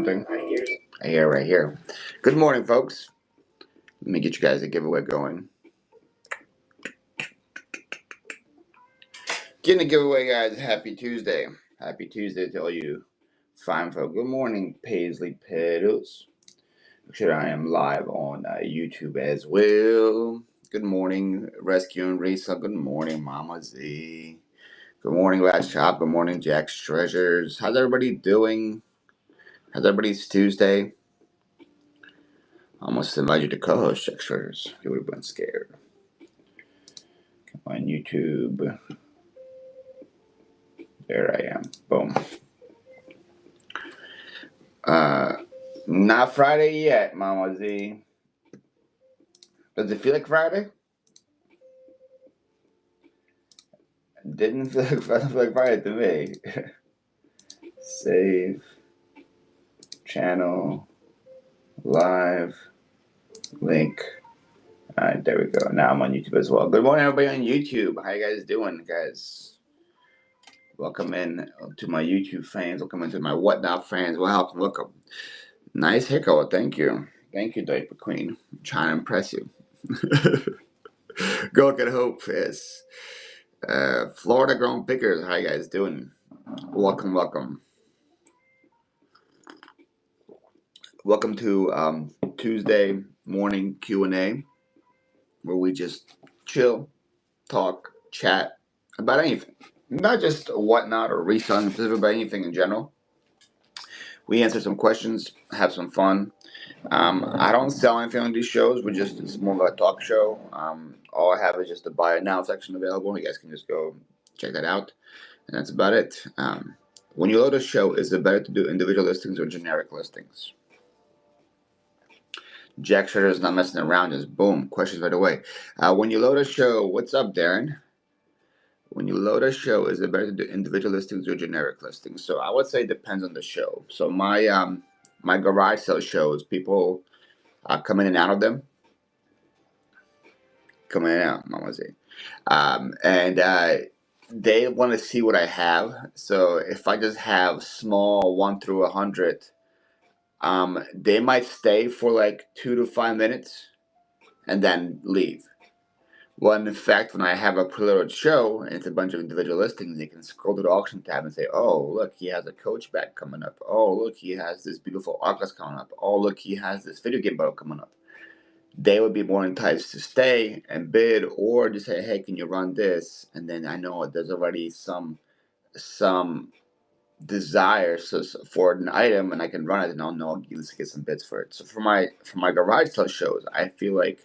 something? Right here. Good morning, folks. Let me get you guys a giveaway going. Getting a giveaway, guys. Happy Tuesday. Happy Tuesday to all you fine folk. Good morning, Paisley Pedals. Sure, I am live on YouTube as well. Good morning, Rescue and Reselling. Good morning, Mama Z. Good morning, Last Shop. Good morning, Jack's Treasures. How's everybody doing? How's everybody's Tuesday? I almost invited you to co-host Jack's Treasures. You would have been scared. Come on, YouTube. There I am. Boom. Not Friday yet, Mama Z. Does it feel like Friday? Didn't feel like Friday to me. Save. Channel. Live. Link. Alright, there we go. Now I'm on YouTube as well. Good morning, everybody on YouTube. How you guys doing, guys? Welcome in to my YouTube fans. Welcome into my Whatnot fans. Welcome. Nice haircut. Thank you. Thank you, Diaper Queen. I'm trying to impress you. Go get hope, yes. Florida Grown Pickers, how you guys doing? Welcome. Welcome to Tuesday morning Q&A, where we just chill, talk, chat about anything. Not just Whatnot or Reselling, but anything in general. We answer some questions, have some fun. I don't sell anything on these shows. It's more of a talk show. All I have is just the buy it now section available. You guys can just go check that out. And that's about it. When you load a show, is it better to do individual listings or generic listings? Jack Shredder is not messing around. Just boom, questions right away. When you load a show, what's up, Darren? When you load a show, is it better to do individual listings or generic listings? So I would say it depends on the show. So my garage sale shows, people come in and out of them. Coming in and out, Mama Z. They want to see what I have. So if I just have small 1 through 100, they might stay for like 2 to 5 minutes and then leave. Well, in fact, when I have a preloaded show and it's a bunch of individual listings, they can scroll to the auction tab and say, oh, look, he has a coach bag coming up. Oh, look, he has this beautiful Arcus coming up. Oh, look, he has this video game bottle coming up. They would be more enticed to stay and bid, or just say, hey, can you run this? And then I know there's already some desire for an item, and I can run it, and I'll know let's get some bids for it. So for my garage sale shows, I feel like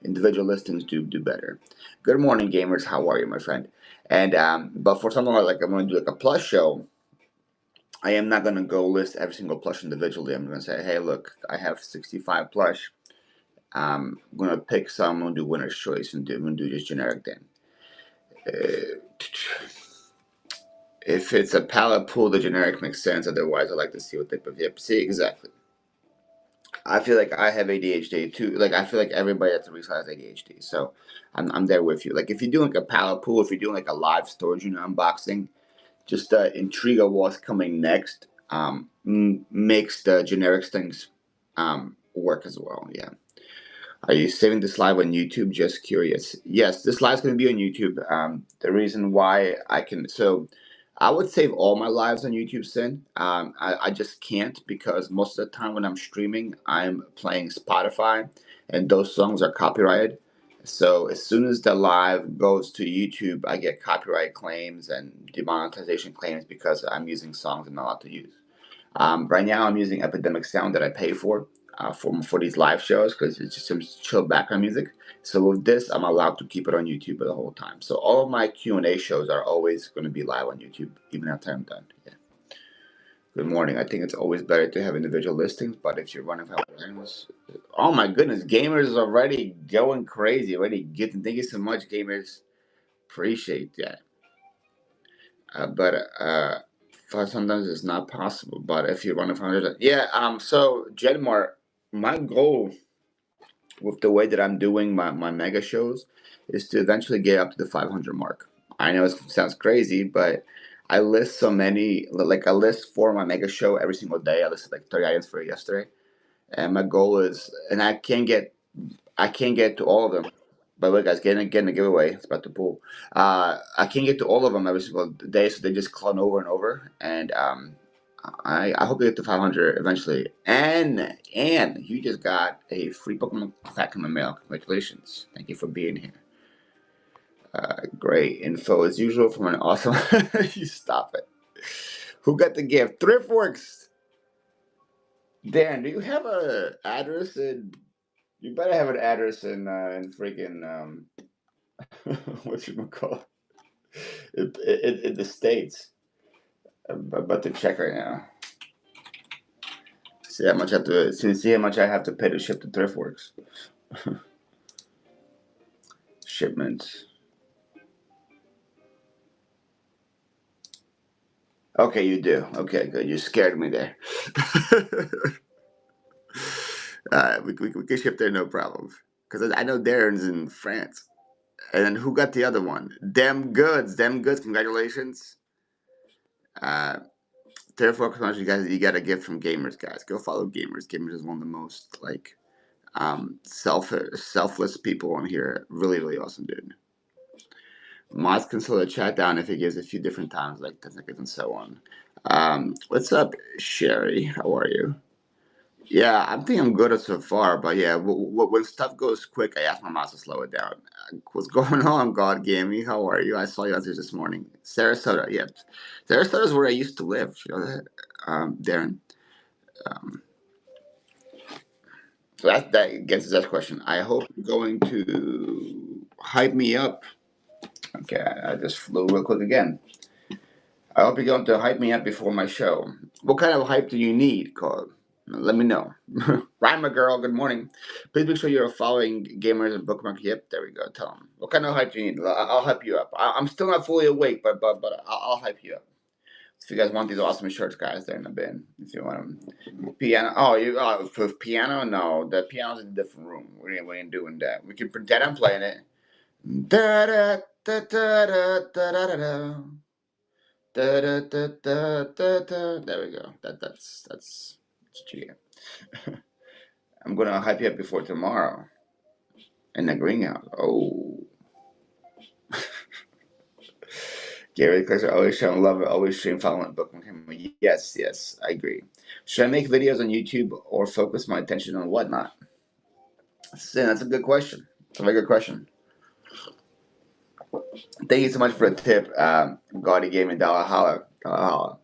individual listings do better. Good morning, gamers. How are you, my friend? And but for something like I'm going to do like a plus show, I am not going to go list every single plush individually. I'm going to say, hey, look, I have 65 plush. I'm going to pick some. I'm going to do winner's choice and I'm going to do just generic then. If it's a pallet pool, the generic makes sense. Otherwise, I like to see what type of yep. See, exactly. I feel like I have ADHD too. Like I feel like everybody that's a reseller has ADHD. So I'm there with you. Like if you're doing like a pallet pool, if you're doing like a live storage unit unboxing, just the intrigue of what's coming next makes the generics things work as well. Yeah. Are you saving this live on YouTube? Just curious. Yes, this live's going to be on YouTube. The reason why I would save all my lives on YouTube, Sin. I just can't because most of the time when I'm streaming, I'm playing Spotify, and those songs are copyrighted. So as soon as the live goes to YouTube, I get copyright claims and demonetization claims because I'm using songs I'm not allowed to use. Right now, I'm using Epidemic Sound that I pay for these live shows because it's just some chill background music. So with this, I'm allowed to keep it on YouTube the whole time. So all of my Q&A shows are always going to be live on YouTube, even after I'm done. Yeah. Good morning. I think it's always better to have individual listings, but if you're running for awareness, oh my goodness, gamers is already going crazy, already getting. Thank you so much, gamers. Appreciate that. But sometimes it's not possible. But if you run a 100, yeah. So Genmar, my goal with the way that I'm doing my mega shows is to eventually get up to the 500 mark. I know it sounds crazy, but I list so many, like I list for my mega show every single day. I listed like 30 items for it yesterday, and my goal is, and I can't get to all of them. By the way, guys, getting a giveaway. It's about to pull. I can't get to all of them every single day, so they just clone over and over. And I hope to get to 500 eventually. And you just got a free Pokemon pack in the mail. Congratulations! Thank you for being here. Great info as usual from an awesome. You stop it. Who got the gift? Thriftworks. Dan, do you have a address in? You better have an address in freaking what you call in the states. I'm about to check right now. See how much I have to pay to ship to Thriftworks. Shipments. Okay, you do. Okay, good. You scared me there. We can ship there no problem. Because I know Darren's in France. And then who got the other one? Them goods. Them goods. Congratulations. Uh, Therefore, you guys, you got a gift from Gamers, guys. Go follow Gamers. Gamers is one of the most like selfless people on here. Really, really awesome dude. Mods can slow the chat down if he gives a few different times, like 10 seconds and so on. What's up, Sherry? How are you? Yeah, I think I'm good so far, but yeah, when stuff goes quick, I ask my mods to slow it down. What's going on, God Gaming? How are you? I saw you answers this morning. Sarasota, yeah. Sarasota is where I used to live. You know that, Darren? Um, so that gets to that question. I hope you're going to hype me up. Okay, I just flew real quick again. I hope you're going to hype me up before my show. What kind of hype do you need, Carl? Let me know. Rhymer girl, good morning. Please make sure you're following Gamers and Bookmark. Yep, there we go. Tell them. What kind of hype do you need? I'll hype you up. I'm still not fully awake, but I'll hype you up. If you guys want these awesome shirts, guys, they're in the bin. If you want them. Piano. For piano? No, the piano's in a different room. We ain't doing that. We can pretend I'm playing it. Da da da da da da da da. Da, da, da, da, da, da. There we go. That's what you get. I'm gonna hype you up before tomorrow in the greenhouse. Oh, Gary Clarkson always showing love, always stream following book. Yes, yes, I agree. Should I make videos on YouTube or focus my attention on whatnot? Sin, that's a good question. It's a very good question. Thank you so much for the tip, Gaudy Gaming Dollar Holla.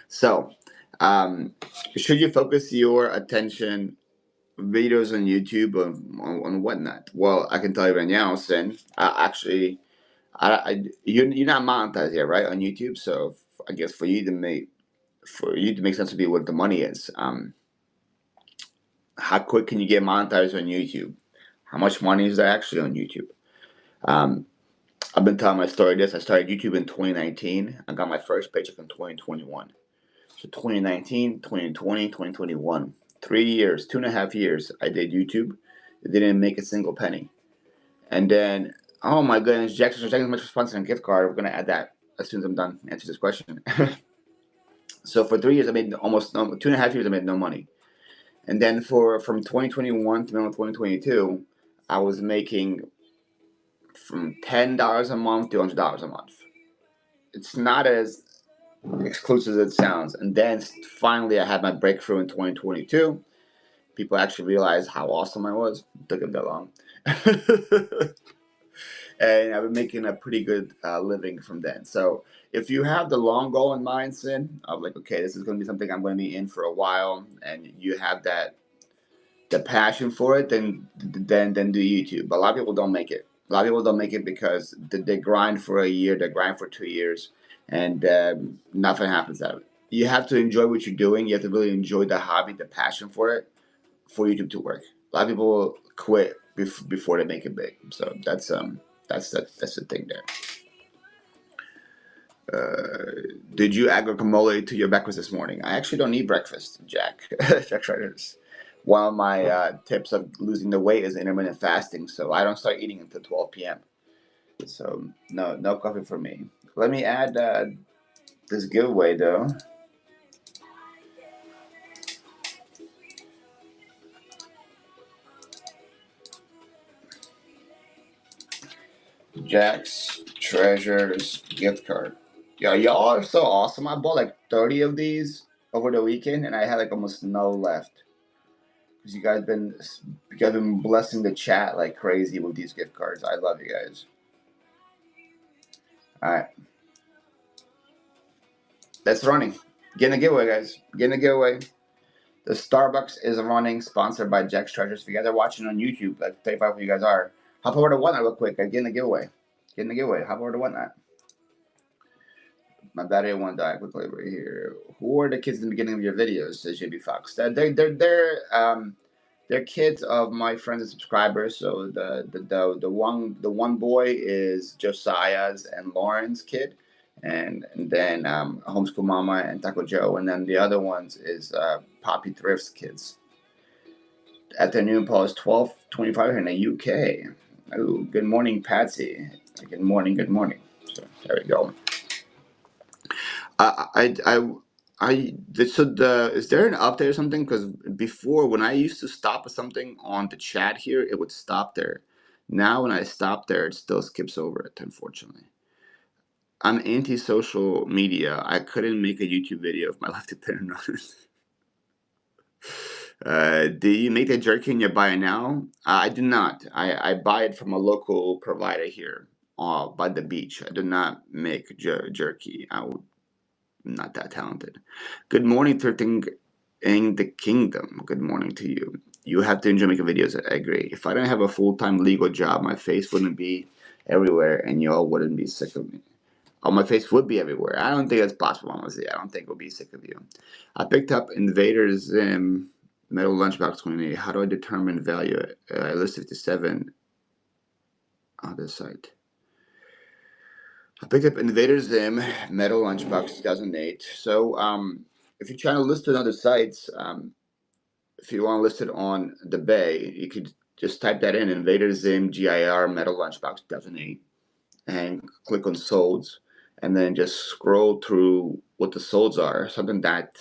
So, um, should you focus your attention videos on YouTube on whatnot? Well, I can tell you right now, Sin. You're not monetized yet, right, on YouTube. So I guess for you to make sense to be what the money is, how quick can you get monetized on YouTube? How much money is there actually on YouTube? Um, I've been telling my story. I started YouTube in 2019. I got my first paycheck in 2021. So 2019, 2020, 2021. 3 years, 2.5 years, I did YouTube. It didn't make a single penny. And then, oh my goodness, Jackson's much response and gift card. We're gonna add that as soon as I'm done answer this question. So for 3 years, I made almost 2.5 years. I made no money. And then from 2021 to 2022, I was making from $10 a month to $100 a month. It's not as exclusive as it sounds. And then finally, I had my breakthrough in 2022. People actually realized how awesome I was. It took them that long. And I've been making a pretty good living from then. So if you have the long goal in mind, Sin, of like, okay, this is going to be something I'm going to be in for a while, and you have the passion for it, then do YouTube. But a lot of people don't make it. A lot of people don't make it because they grind for a year, they grind for 2 years, and nothing happens out of it. You have to enjoy what you're doing. You have to really enjoy the hobby, the passion for it, for YouTube to work. A lot of people quit before they make it big. So that's the thing there. Did you add guacamole to your breakfast this morning? I actually don't eat breakfast, Jack. Jack Shredders. One of my tips of losing the weight is intermittent fasting, so I don't start eating until 12 p.m. So no coffee for me. Let me add this giveaway though. Jack's Treasures gift card. Yeah, y'all are so awesome. I bought like 30 of these over the weekend, and I had like almost no left. Because you guys been blessing the chat like crazy with these gift cards. I love you guys. All right, that's running. Getting a giveaway, guys. Getting a giveaway. The Starbucks is running, sponsored by Jack's Treasures. If you guys are watching on YouTube, like 35 of you guys are, hop over to Whatnot real quick. Getting a giveaway. Getting a giveaway. Hop over to Whatnot. My battery won't die quickly over here. Who are the kids in the beginning of your videos? Says JB Fox. They're kids of my friends and subscribers. So the one boy is Josiah's and Lauren's kid, and then Homeschool Mama and Taco Joe, and then the other ones is Poppy Thrift's kids. Afternoon pause 12:25 here in the UK. Oh, good morning, Patsy. Good morning. Good morning. So there we go. I, I, so is there an update or something? Because before, when I used to stop something on the chat here, it would stop there. Now, when I stop there, it still skips over it, unfortunately. I'm anti social media. I couldn't make a YouTube video if my life depended on it. Do you make the jerky and you buy it now? I do not. I buy it from a local provider here by the beach. I do not make jerky. I'm not that talented. Good morning, 13 in the kingdom. Good morning to you. You have to enjoy making videos. I agree. If I didn't have a full-time legal job, my face wouldn't be everywhere and y'all wouldn't be sick of me. Oh, my face would be everywhere. I don't think that's possible, honestly. I don't think we'll be sick of you. I picked up Invader's Metal Lunchbox 28. How do I determine value? I listed 57 on this site. I picked up Invader Zim Metal Lunchbox 2008. So if you're trying to list it on other sites, if you want to list it on the Bay, you could just type that in, Invader Zim GIR Metal Lunchbox 2008, and click on solds, and then just scroll through what the solds are. Something like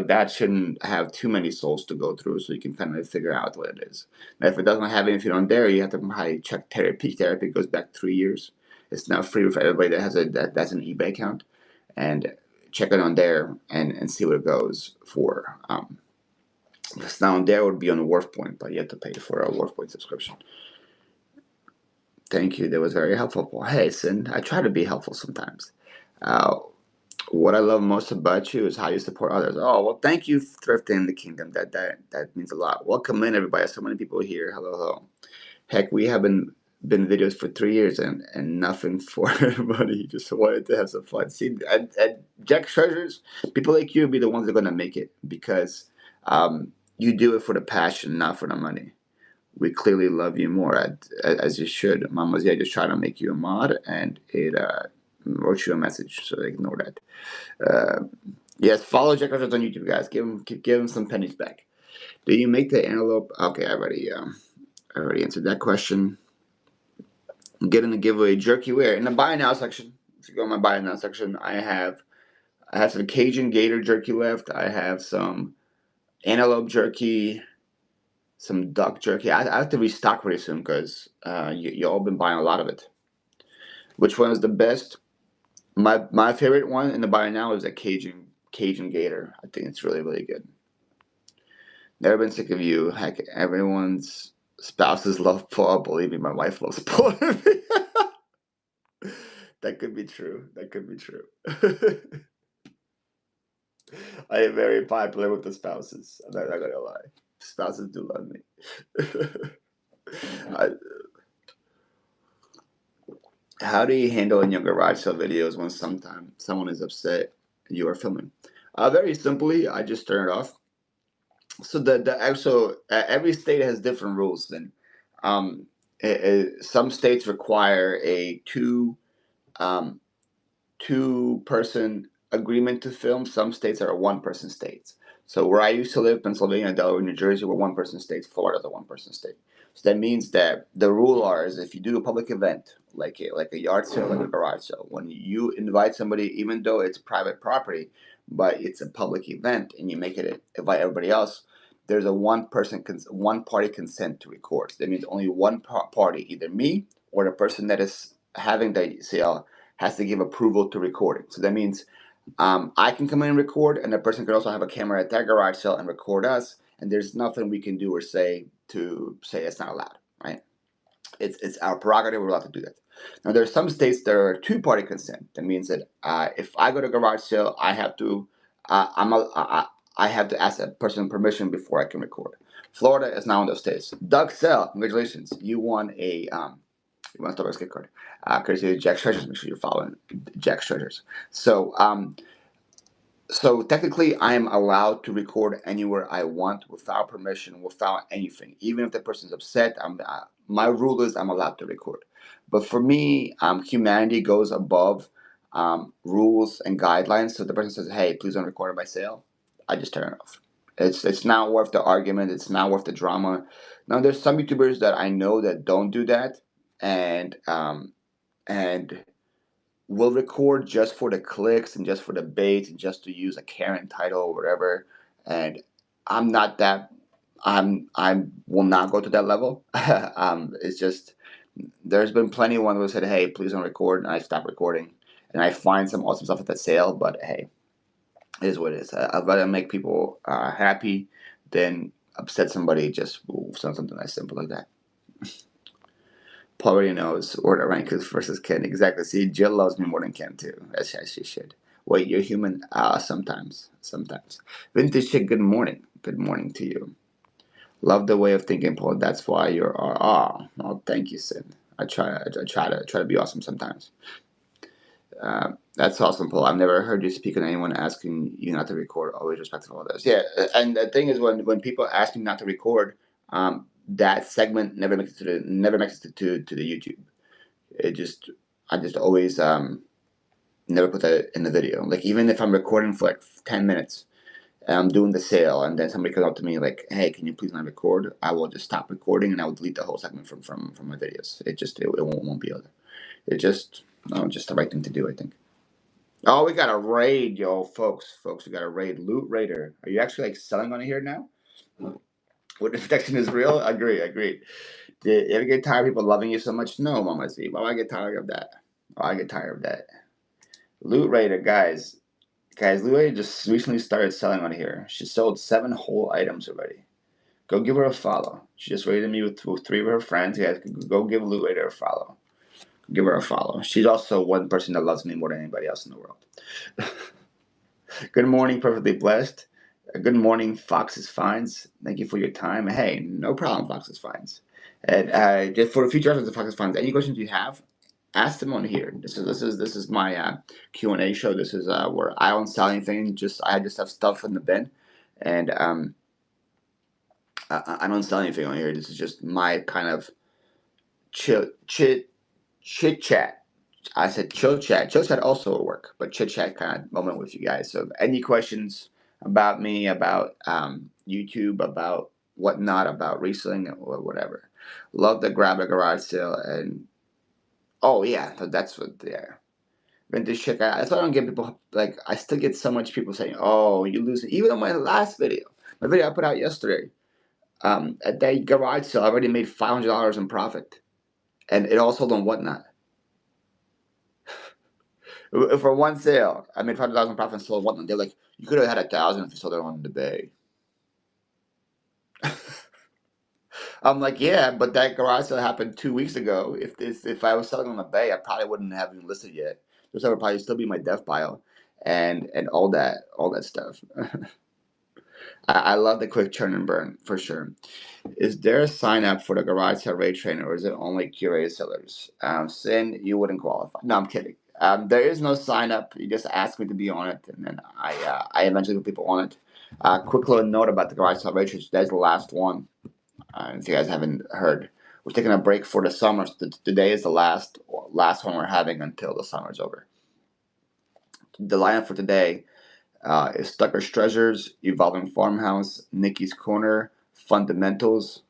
that shouldn't have too many souls to go through, so you can kind of figure out what it is. Now, if it doesn't have anything on there, you have to probably check therapy. Therapy goes back 3 years. It's now free for everybody that has that's an eBay account, and check it on there and see what it goes for. Because now on there would be on Wharf Point, but you have to pay for a Wharf Point subscription. Thank you. That was very helpful. Well, hey, Sin, I try to be helpful sometimes. What I love most about you is how you support others. Oh, well, thank you, Thrifting in the Kingdom. That means a lot. Welcome in, everybody. So many people here. Hello, hello. Heck, we haven't been videos for 3 years and nothing for everybody. Just wanted to have some fun. See, at Jack Treasures, people like you will be the ones that are going to make it because you do it for the passion, not for the money. We clearly love you more, as you should. Mama's yeah, just trying to make you a mod, and it wrote you a message, so ignore that. Yes, follow Jack Rogers on YouTube, guys. Give him some pennies back. Do you make the antelope? Okay, I already answered that question. Getting the giveaway jerky where in the buy now section. If you go in my buy now section, I have some Cajun Gator jerky left. I have some antelope jerky, some duck jerky. I have to restock pretty soon because you all been buying a lot of it. Which one is the best? My favorite one in the buy now is a Cajun Gator. I think it's really really good. Never been sick of you. Heck, everyone's spouses love Paul. Believe me, my wife loves Paul. That could be true. That could be true. I am very popular with the spouses. I'm not gonna lie. Spouses do love me. I, how do you handle in your garage sale videos when sometimes someone is upset you are filming? Very simply, I just turn it off. So every state has different rules. And um, some states require a two person agreement to film. Some states are one person states. So where I used to live, Pennsylvania, Delaware, New Jersey, were one-person states. Florida's a one-person state. So that means that the rule is if you do a public event, like a yard sale, like a garage sale, when you invite somebody, even though it's private property, but it's a public event, and you make it invite everybody else, there's a one party consent to record. So that means only one party, either me or the person that is having the sale, has to give approval to recording. So that means I can come in and record, and the person could also have a camera at their garage sale and record us. And there's nothing we can do or say to say it's not allowed, right? It's our prerogative. We're allowed to do that. Now, there are some states that are two-party consent. That means that if I go to garage sale, I have to I have to ask that person permission before I can record. Florida is now one of those states. Doug Sell, congratulations! You won a you want to start a gift card. Courtesy of Jack's Treasures. Make sure you're following Jack's Treasures. So technically, I am allowed to record anywhere I want without permission, without anything. Even if the person's upset, my rule is I'm allowed to record. But for me, humanity goes above rules and guidelines. So if the person says, "Hey, please don't record my sale," I just turn it off. It's not worth the argument. It's not worth the drama. Now, there's some YouTubers that I know that don't do that, and will record just for the clicks and just for the bait and just to use a Karen title or whatever. And I'm not that. I will not go to that level. It's just there's been plenty of ones who said, "Hey, please don't record," and I stop recording, and I find some awesome stuff at the sale. But hey, it is what it is. I'd rather make people happy than upset somebody just with something as simple like that. Paul already knows order rankings versus Ken. Exactly. See, Jill loves me more than Ken too. As she should. Wait, you're human? Sometimes. Sometimes. Vintage chick, good morning. Good morning to you. Love the way of thinking, Paul. That's why you're oh, thank you, Sid. I try to be awesome sometimes. That's awesome, Paul. I've never heard you speak on anyone asking you not to record. Always respectful of this. Yeah, and the thing is, when people ask me not to record, that segment never makes it to the YouTube. It just I just always never put that in the video. Like even if I'm recording for like 10 minutes and I'm doing the sale and then somebody comes up to me like, "Hey, can you please not record?" I will just stop recording and I will delete the whole segment from my videos. It won't be there. It just just the right thing to do, I think. Oh, we got a raid, yo, folks. Folks, we got a raid. Loot Raider. Are you actually like selling on here now? What protection is real? Agreed. Did you ever get tired of people loving you so much? No, Mama Z. Why do I get tired of that? I get tired of that. Loot Raider, guys, Loot Raider just recently started selling on here. She sold 7 whole items already. Go give her a follow. She just rated me with 3 of her friends. Guys, go give Loot Raider a follow. Give her a follow. She's also one person that loves me more than anybody else in the world. Good morning, perfectly blessed. Good morning, Fox's Finds. Thank you for your time. Hey, no problem, Fox's Finds. And just for the future reference of Fox's Finds, any questions you have, ask them on here. This is my Q&A show. This is where I don't sell anything. I just have stuff in the bin, and I don't sell anything on here. This is just my kind of chit chat. I said chill chat. Chill chat also will work, but chit chat kind of moment with you guys. So any questions about me, about YouTube, about whatnot, about reselling or whatever. Love to grab a garage sale and oh yeah, so that's what yeah. Vintage chick. That's why I don't get people like. I still get so much people saying, "Oh, you lose it." Even on my last video, my video I put out yesterday, at that garage sale, I already made $500 in profit, and it all sold on whatnot. For one sale, I made $500 in profit and sold whatnot. They're like, "You could have had 1,000 if you sold it on the Bay." I'm like, "Yeah, but that garage sale happened 2 weeks ago. If I was selling on the Bay, I probably wouldn't have even listed yet. This would probably still be my dev pile, and all that stuff." I love the quick churn and burn for sure. Is there a sign up for the garage sale rate trainer, or is it only curated sellers? Sin, you wouldn't qualify. No, I'm kidding. There is no sign up. You just ask me to be on it, and then I eventually put people on it. Quick little note about the garage sale rate trainer. That's the last one. If you guys haven't heard, we're taking a break for the summer. Today is the last one we're having until the summer's over. The lineup for today. Is Stucker's Treasures, Evolving Farmhouse, Nikki's Corner, Fundamentals,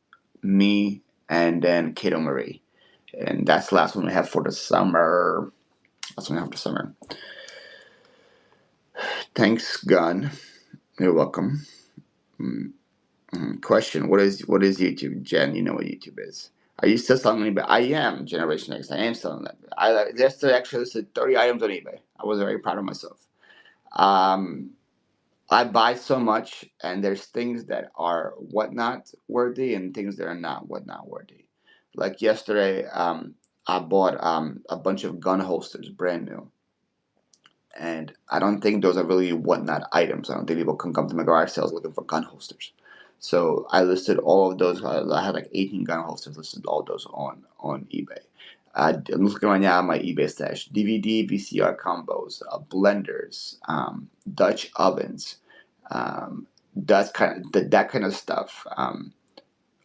me, and then Kato Marie. And that's the last one we have for the summer. That's what we have for the summer. Thanks, Gun. You're welcome. Question: What is YouTube, Jen? You know what YouTube is. Are you still selling on eBay? I am Generation X. I am selling that. I yesterday actually listed 30 items on eBay. I was very proud of myself. Um, I buy so much, and there's things that are whatnot worthy and things that are not whatnot worthy. Like yesterday, I bought a bunch of gun holsters, brand new, and I don't think those are really whatnot items. I don't think people can come to my garage sales looking for gun holsters. So I listed all of those. I had like 18 gun holsters. Listed all those on eBay. I'm looking right now at my eBay stash: DVD, VCR combos, blenders, Dutch ovens, that's that kind of stuff.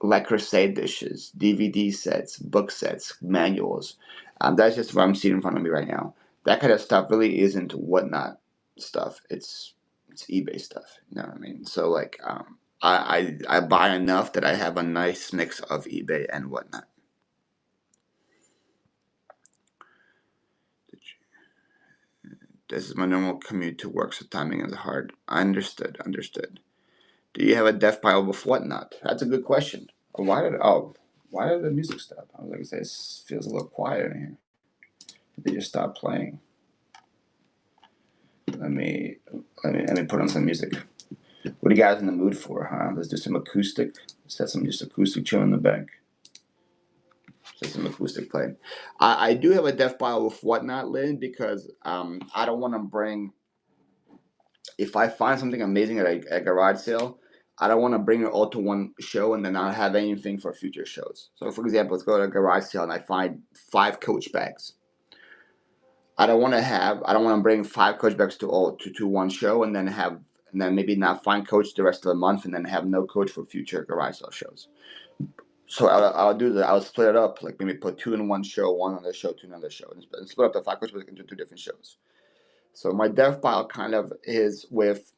Le Creuset dishes, DVD sets, book sets, manuals. That's just what I'm seeing in front of me right now. That kind of stuff really isn't whatnot stuff. It's eBay stuff. You know what I mean? So like, I buy enough that I have a nice mix of eBay and whatnot. This is my normal commute to work, so timing is hard. Understood. Understood. Do you have a death pile with whatnot? That's a good question. Why did the music stop? I was like, this feels a little quiet in here. They just stopped playing. Let me let me put on some music. What are you guys in the mood for, huh? Let's do some acoustic. Let's have some just acoustic chill in the back. Just some acoustic playing. I do have a death pile with whatnot, Lynn, because I don't want to bring. If I find something amazing at a garage sale, I don't want to bring it all to one show and then not have anything for future shows. So, for example, let's go to a garage sale and I find 5 Coach bags. I don't want to bring 5 Coach bags to one show and then maybe not find Coach the rest of the month and then have no Coach for future garage sale shows. So I'll do that. I'll split it up, like maybe put 2 in one show, one on the show, 2 in another show, and split up the 5 Coach bags into 2 different shows. So my dev pile kind of is with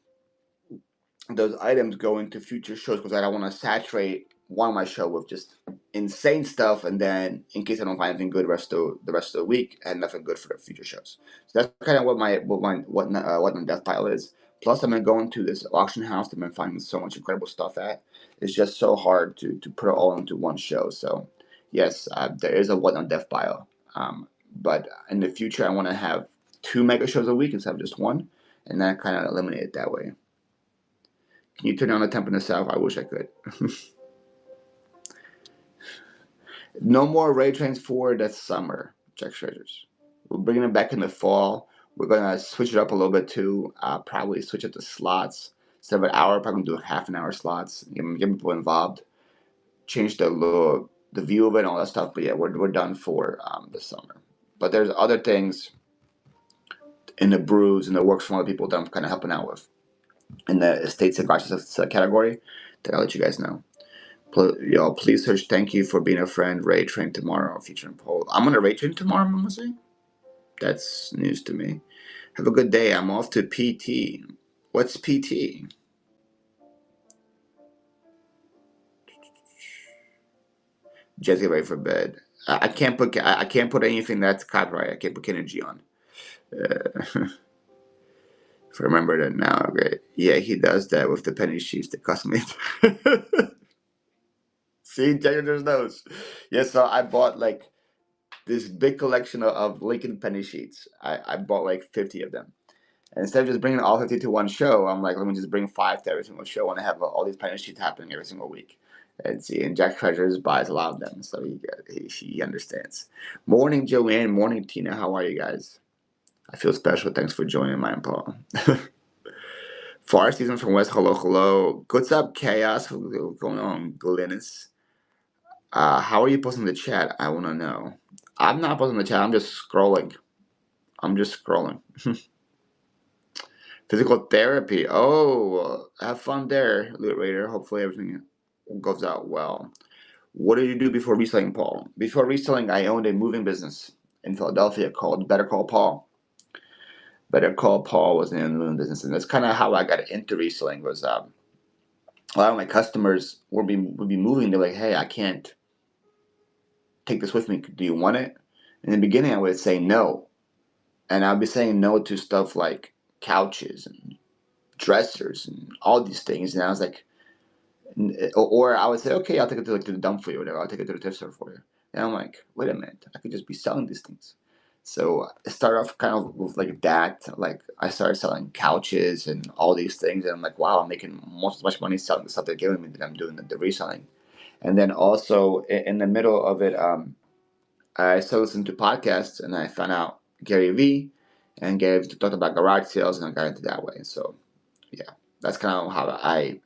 those items go into future shows because I don't want to saturate one of my show with just insane stuff, and then in case I don't find anything good the rest of the week, and nothing good for the future shows. So that's kind of what my death pile is. Plus, I've been going to this auction house. I've been finding so much incredible stuff at. It's just so hard to put it all into one show. So yes, there is a whatnot death pile. But in the future, I want to have 2 mega shows a week instead of just one, and then kind of eliminate it that way. Can you turn down the temp in the south? I wish I could. No more raid trains for the summer, Jack Treasures. We're bringing it back in the fall. We're gonna switch it up a little bit too. Probably switch it to slots instead of an hour. Probably do half an hour slots. Get people involved. Change the view of it and all that stuff. But yeah, we're done for the summer. But there's other things in the brews and the works from other people that I'm kind of helping out with in the estates and garages category that I'll let you guys know. Y'all, please search "Thank you for being a friend." Raid train tomorrow featuring poll. I'm gonna raid train tomorrow. I'm gonna say that's news to me. Have a good day. I'm off to PT. What's PT? Just get ready for bed. I can't put anything that's copyright. I can't put energy on. If I remember that now, great. Yeah, he does that with the penny sheets, the custom made. See, Jagger's nose. Yeah, so I bought like this big collection of Lincoln penny sheets. I bought like 50 of them. And instead of just bringing all 50 to one show, I'm like, let me just bring 5 to every single show and I have all these penny sheets happening every single week. And see, and Jack Treasures buys a lot of them, so he understands. Morning, Joanne. Morning, Tina. How are you guys? I feel special. Thanks for joining, my Paul. Far season from West. Hello, hello. What's up, Chaos? What's going on, Glennis? How are you posting the chat? I want to know. I'm not posting the chat. I'm just scrolling. I'm just scrolling. Physical therapy. Oh, have fun there, Loot Raider. Hopefully everything goes out well. What did you do before reselling, Paul? Before reselling, I owned a moving business in Philadelphia called Better Call Paul. Better Call Paul was in the moving business, and that's kind of how I got into reselling. Was a lot of my customers would be moving. They're like, "Hey, I can't take this with me. Do you want it?" In the beginning, I would say no, and I'd be saying no to stuff like couches and dressers and all these things. And I was like, or I would say, okay, I'll take it to like to the dump for you, or whatever. I'll take it to the thrift store for you. And I'm like, wait a minute, I could just be selling these things. So I started off kind of with like that. Like I started selling couches and all these things, and I'm like, wow, I'm making most as much money selling the stuff they're giving me than I'm doing the reselling. And then also in the middle of it, I started listening to podcasts, and I found out Gary Vee, and Gary Vee talked about garage sales, and I got into that way. So yeah, that's kind of how I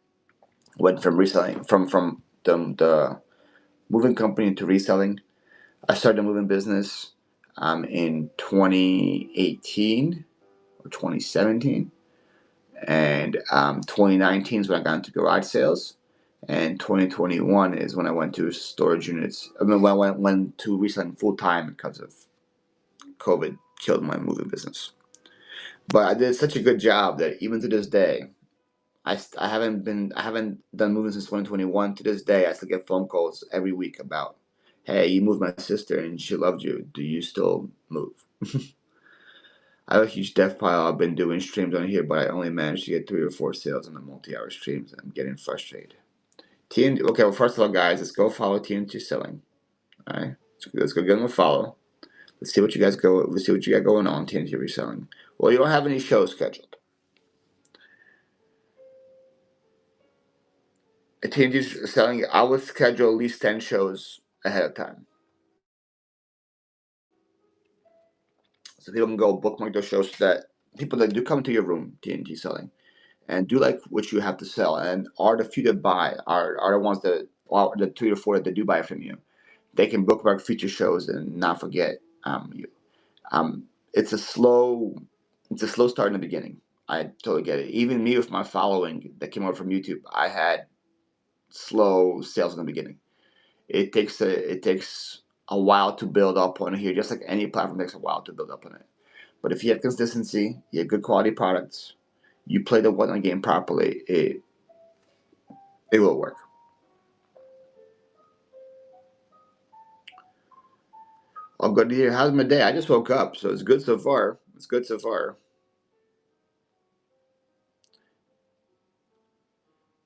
went from reselling from the moving company to reselling. I started a moving business in 2018 or 2017, and 2019 is when I got into garage sales, and 2021 is when I went to storage units. I mean, when I went to reselling full time because of COVID killed my moving business. But I did such a good job that even to this day, I haven't done moving since 2021. To this day, I still get phone calls every week about, hey, you moved my sister and she loved you. Do you still move? I have a huge death pile. I've been doing streams on here, but I only managed to get 3 or 4 sales on the multi-hour streams. I'm getting frustrated. TNT. Okay, well, first of all, guys, let's go follow TNT Selling. All right, let's go give them a follow. Let's see what you guys go. Let's see what you got going on TNT Reselling. Well, you don't have any shows scheduled. At TNT Selling, I would schedule at least 10 shows ahead of time, so people can go bookmark those shows so that people that do come to your room, TNT Selling, and do like what you have to sell, and are the few that buy, are the ones that are the 3 or 4 that do buy from you. They can bookmark future shows and not forget you. Um, it's a slow, it's a slow start in the beginning. I totally get it. Even me with my following that came over from YouTube, I had slow sales in the beginning. It takes a while to build up on here, just like any platform takes a while to build up on it. But if you have consistency, you have good quality products, you play the whatnot game properly, it will work. I'll go to here. How's my day? I just woke up, so it's good so far. It's good so far.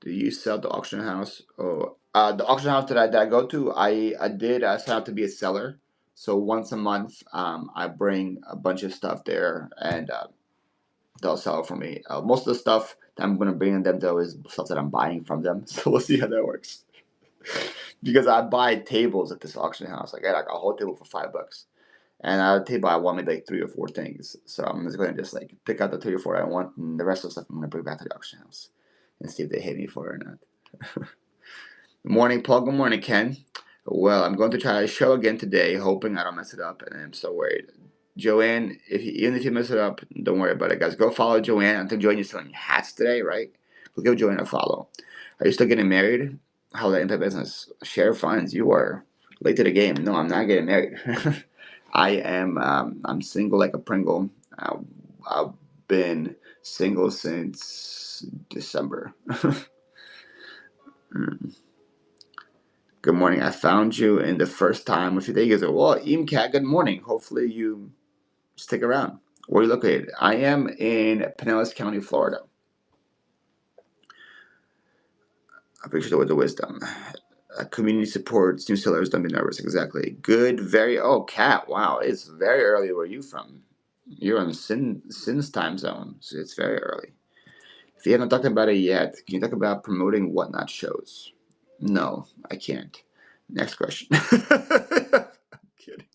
Do you sell the auction house? Oh, the auction house that I go to, I did sign up to be a seller. So once a month, I bring a bunch of stuff there, and they'll sell it for me. Most of the stuff that I'm going to bring them though is stuff that I'm buying from them. So we'll see how that works. Because I buy tables at this auction house. I get like a whole table for $5, and at a table I want maybe like 3 or 4 things. So I'm just going to just like pick out the 3 or 4 I want, and the rest of the stuff I'm going to bring back to the auction house and see if they hate me for it or not. Good morning, Paul. Good morning, Ken. Well, I'm going to try a show again today, hoping I don't mess it up, and I'm so worried. Joanne, even if you mess it up, don't worry about it, guys. Go follow Joanne. I think Joanne is selling hats today, right? Go give Joanne a follow. Are you still getting married? How will that impact business? Share funds. You are late to the game. No, I'm not getting married. I am. I'm single like a Pringle. I've been single since December. Mm. Good morning. I found you in the first time a few days ago. Well, Imcat, good morning. Hopefully you stick around. Where are you located? I am in Pinellas County, Florida. I appreciate the words of wisdom. Community supports new sellers. Don't be nervous. Exactly. Good. Very. Oh, Cat. Wow. It's very early. Where are you from? You're on Sin's time zone, so it's very early. If you haven't talked about it yet, can you talk about promoting whatnot shows? No, I can't. Next question. I'm kidding.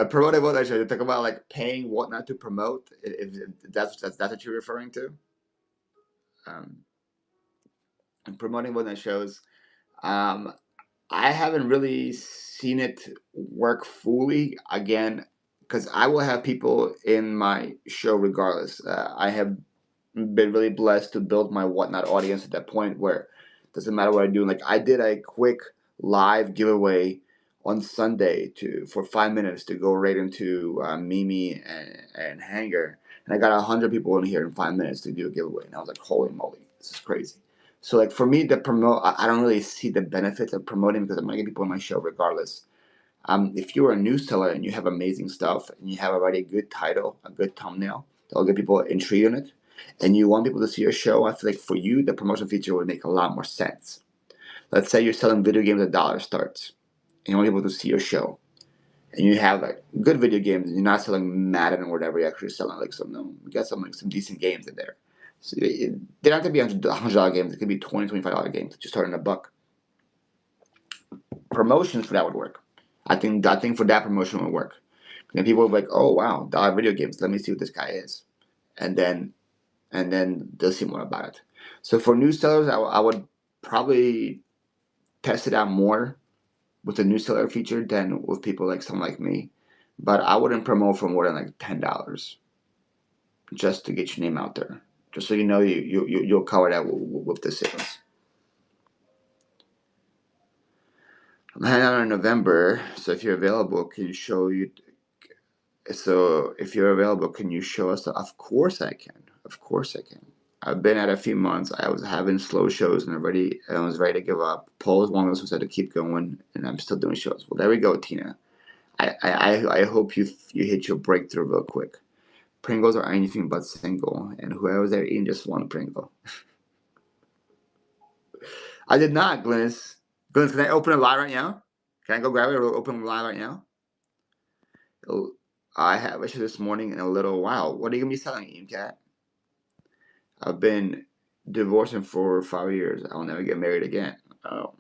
Promoting whatnot shows. You talk about like paying whatnot to promote. If that's what you're referring to. Um, and promoting whatnot shows. Um, I haven't really seen it work fully again because I will have people in my show regardless. I have been really blessed to build my whatnot audience at that point where it doesn't matter what I do. Like I did a quick live giveaway on Sunday to for 5 minutes to go right into Mimi and Hanger, and I got 100 people in here in 5 minutes to do a giveaway, and I was like, holy moly, this is crazy. So like for me to promote, I don't really see the benefits of promoting because I'm gonna get people on my show regardless. If you're a new seller and you have amazing stuff and you have already a good title, a good thumbnail that'll get people intrigued in it, and you want people to see your show, I feel like for you the promotion feature would make a lot more sense. Let's say you're selling video games at dollar starts and you want people to see your show, and you have like good video games, and you're not selling Madden or whatever. You're actually selling like some, you got some like some decent games in there. So they're not gonna be $100 games. It could be $20, $25 games. Just starting a buck. Promotions for that would work. I think for that promotion would work. And people will be like, oh wow, dollar video games. Let me see what this guy is, and then they'll see more about it. So for new sellers, I would probably test it out more with the new seller feature than with people like someone like me. But I wouldn't promote for more than like $10 just to get your name out there, just so you know you'll cover that with the sales. I'm heading out in November, so if you're available, can you show you? So if you're available, can you show us? Of course I can. Of course I can. I've been at a few months. I was having slow shows and I was ready to give up. Paul was one of those who said to keep going, and I'm still doing shows. Well, there we go, Tina. I hope you hit your breakthrough real quick. Pringles are anything but single, and whoever's there eating just one Pringle. I did not, Glynis. Glynis, can I open a lie right now? Can I go grab it or open a lie right now? Oh, I have a show this morning in a little while. What are you gonna be selling, Ian Cat? I've been divorcing for 5 years. I'll never get married again. Oh.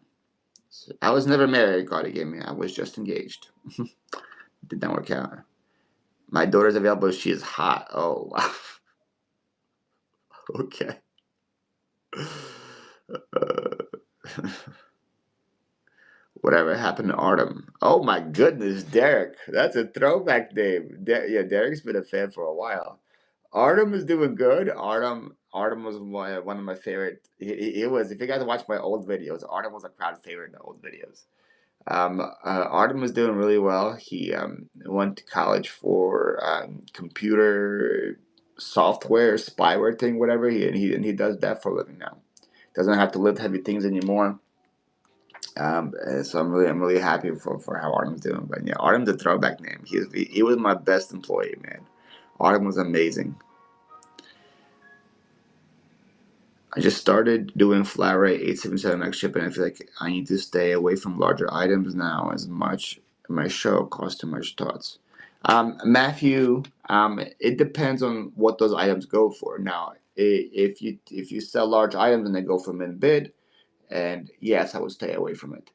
So I was never married, God gave me. I was just engaged. Did not work out. My daughter's available. She is hot. Oh, wow. Okay. Whatever happened to Artem? Oh my goodness, Derek. That's a throwback name. Yeah, Derek's been a fan for a while. Artem is doing good. Artem was one of my favorite. He was. If you guys watch my old videos, Artem was a crowd favorite in the old videos. Artem was doing really well. He went to college for computer software, spyware thing, whatever. He does that for a living now. Doesn't have to lift heavy things anymore. So I'm really happy for how Artem's doing. But yeah, Artem's a throwback name. He was my best employee, man. Artem was amazing. I just started doing flat rate 877X shipping. I feel like I need to stay away from larger items now as much. My show costs too much thoughts. Matthew, it depends on what those items go for. Now, if you sell large items and they go for min bid, and yes, I would stay away from it.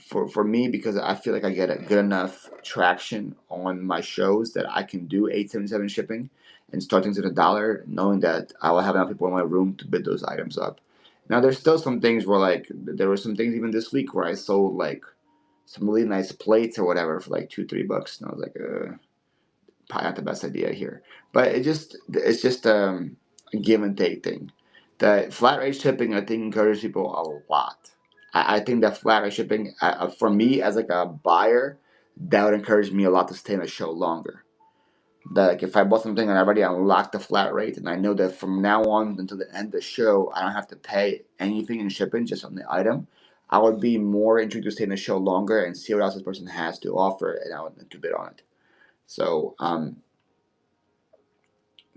For me, because I feel like I get a good enough traction on my shows that I can do 877 shipping and start things at $1, knowing that I will have enough people in my room to bid those items up. Now, there's still some things where like there were some things even this week where I sold like some really nice plates or whatever for like $2-3, and I was like, probably not the best idea here. But it's just a give and take thing. The flat rate shipping, I think, encourages people a lot. I think that flat rate shipping, for me as like a buyer, that would encourage me a lot to stay in the show longer. That like if I bought something and I already unlocked the flat rate, and I know that from now on until the end of the show, I don't have to pay anything in shipping just on the item. I would be more intrigued to stay in the show longer and see what else this person has to offer, and I would to bid on it. So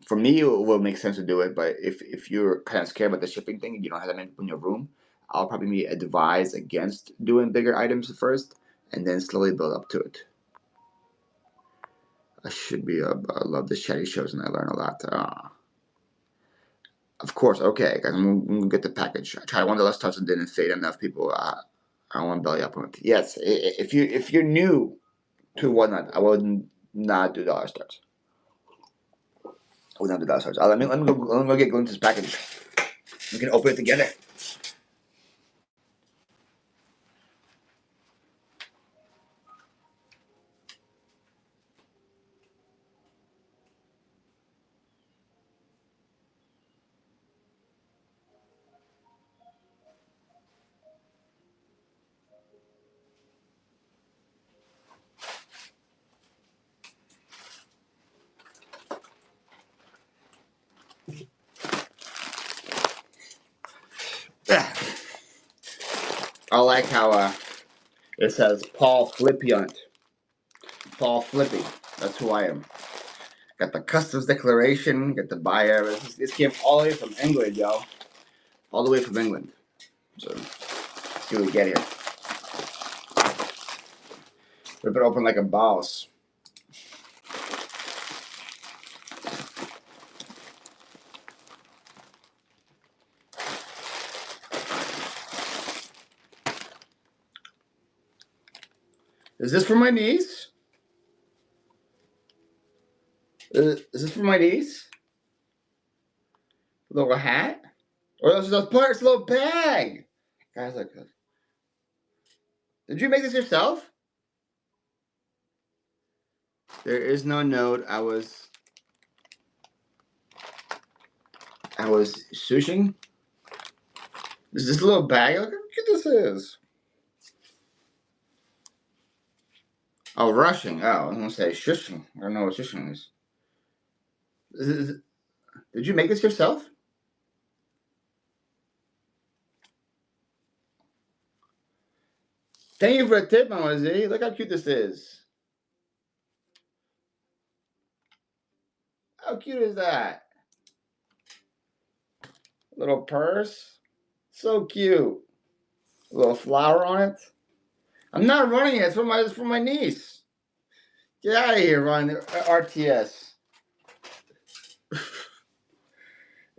for me, it will make sense to do it. But if you're kind of scared about the shipping thing and you don't have that many people in your room, I'll probably advise against doing bigger items first and then slowly build up to it. I should be. I love the chatty shows and I learn a lot. Of course, okay, guys, I'm gonna get the package. I tried one of the last touch and didn't fade enough people. I don't want to belly up on it. Yes, if you're new to whatnot, I would not do dollar stars. I would not do dollar stars. Let me go get Glinta's package. We can open it together. I like how it says Paul Flippy on it. Paul Flippy. That's who I am. Got the customs declaration, got the buyer. This came all the way from England, yo. All the way from England. So, let's see what we get here. Rip it open like a boss. Is this for my niece? Is this for my niece? A little hat? Or this is a part, it's a little bag. Guys, look. Did you make this yourself? There is no note. I was sushing. Is this a little bag? Look how cute this is. Oh, rushing. Oh, I was gonna say shushing. I don't know what shushing is. Did you make this yourself? Thank you for a tip, Mama Z. Look how cute this is. How cute is that? Little purse. So cute. A little flower on it. I'm not running it. It's for my niece. Get out of here, Ron. RTS.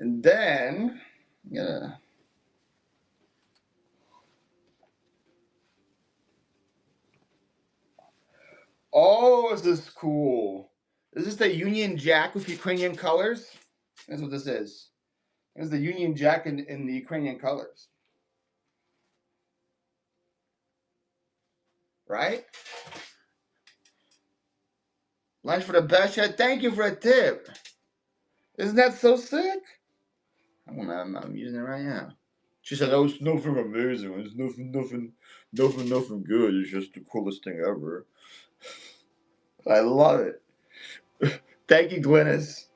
And then, yeah. Oh, this is cool. Is this the Union Jack with Ukrainian colors? That's what this is. It's the Union Jack in the Ukrainian colors. Right? Lunch for the best shot. Thank you for a tip. Isn't that so sick? I'm using it right now. She said, "Oh, it's nothing amazing. It's nothing good. It's just the coolest thing ever." I love it. Thank you, Glynis.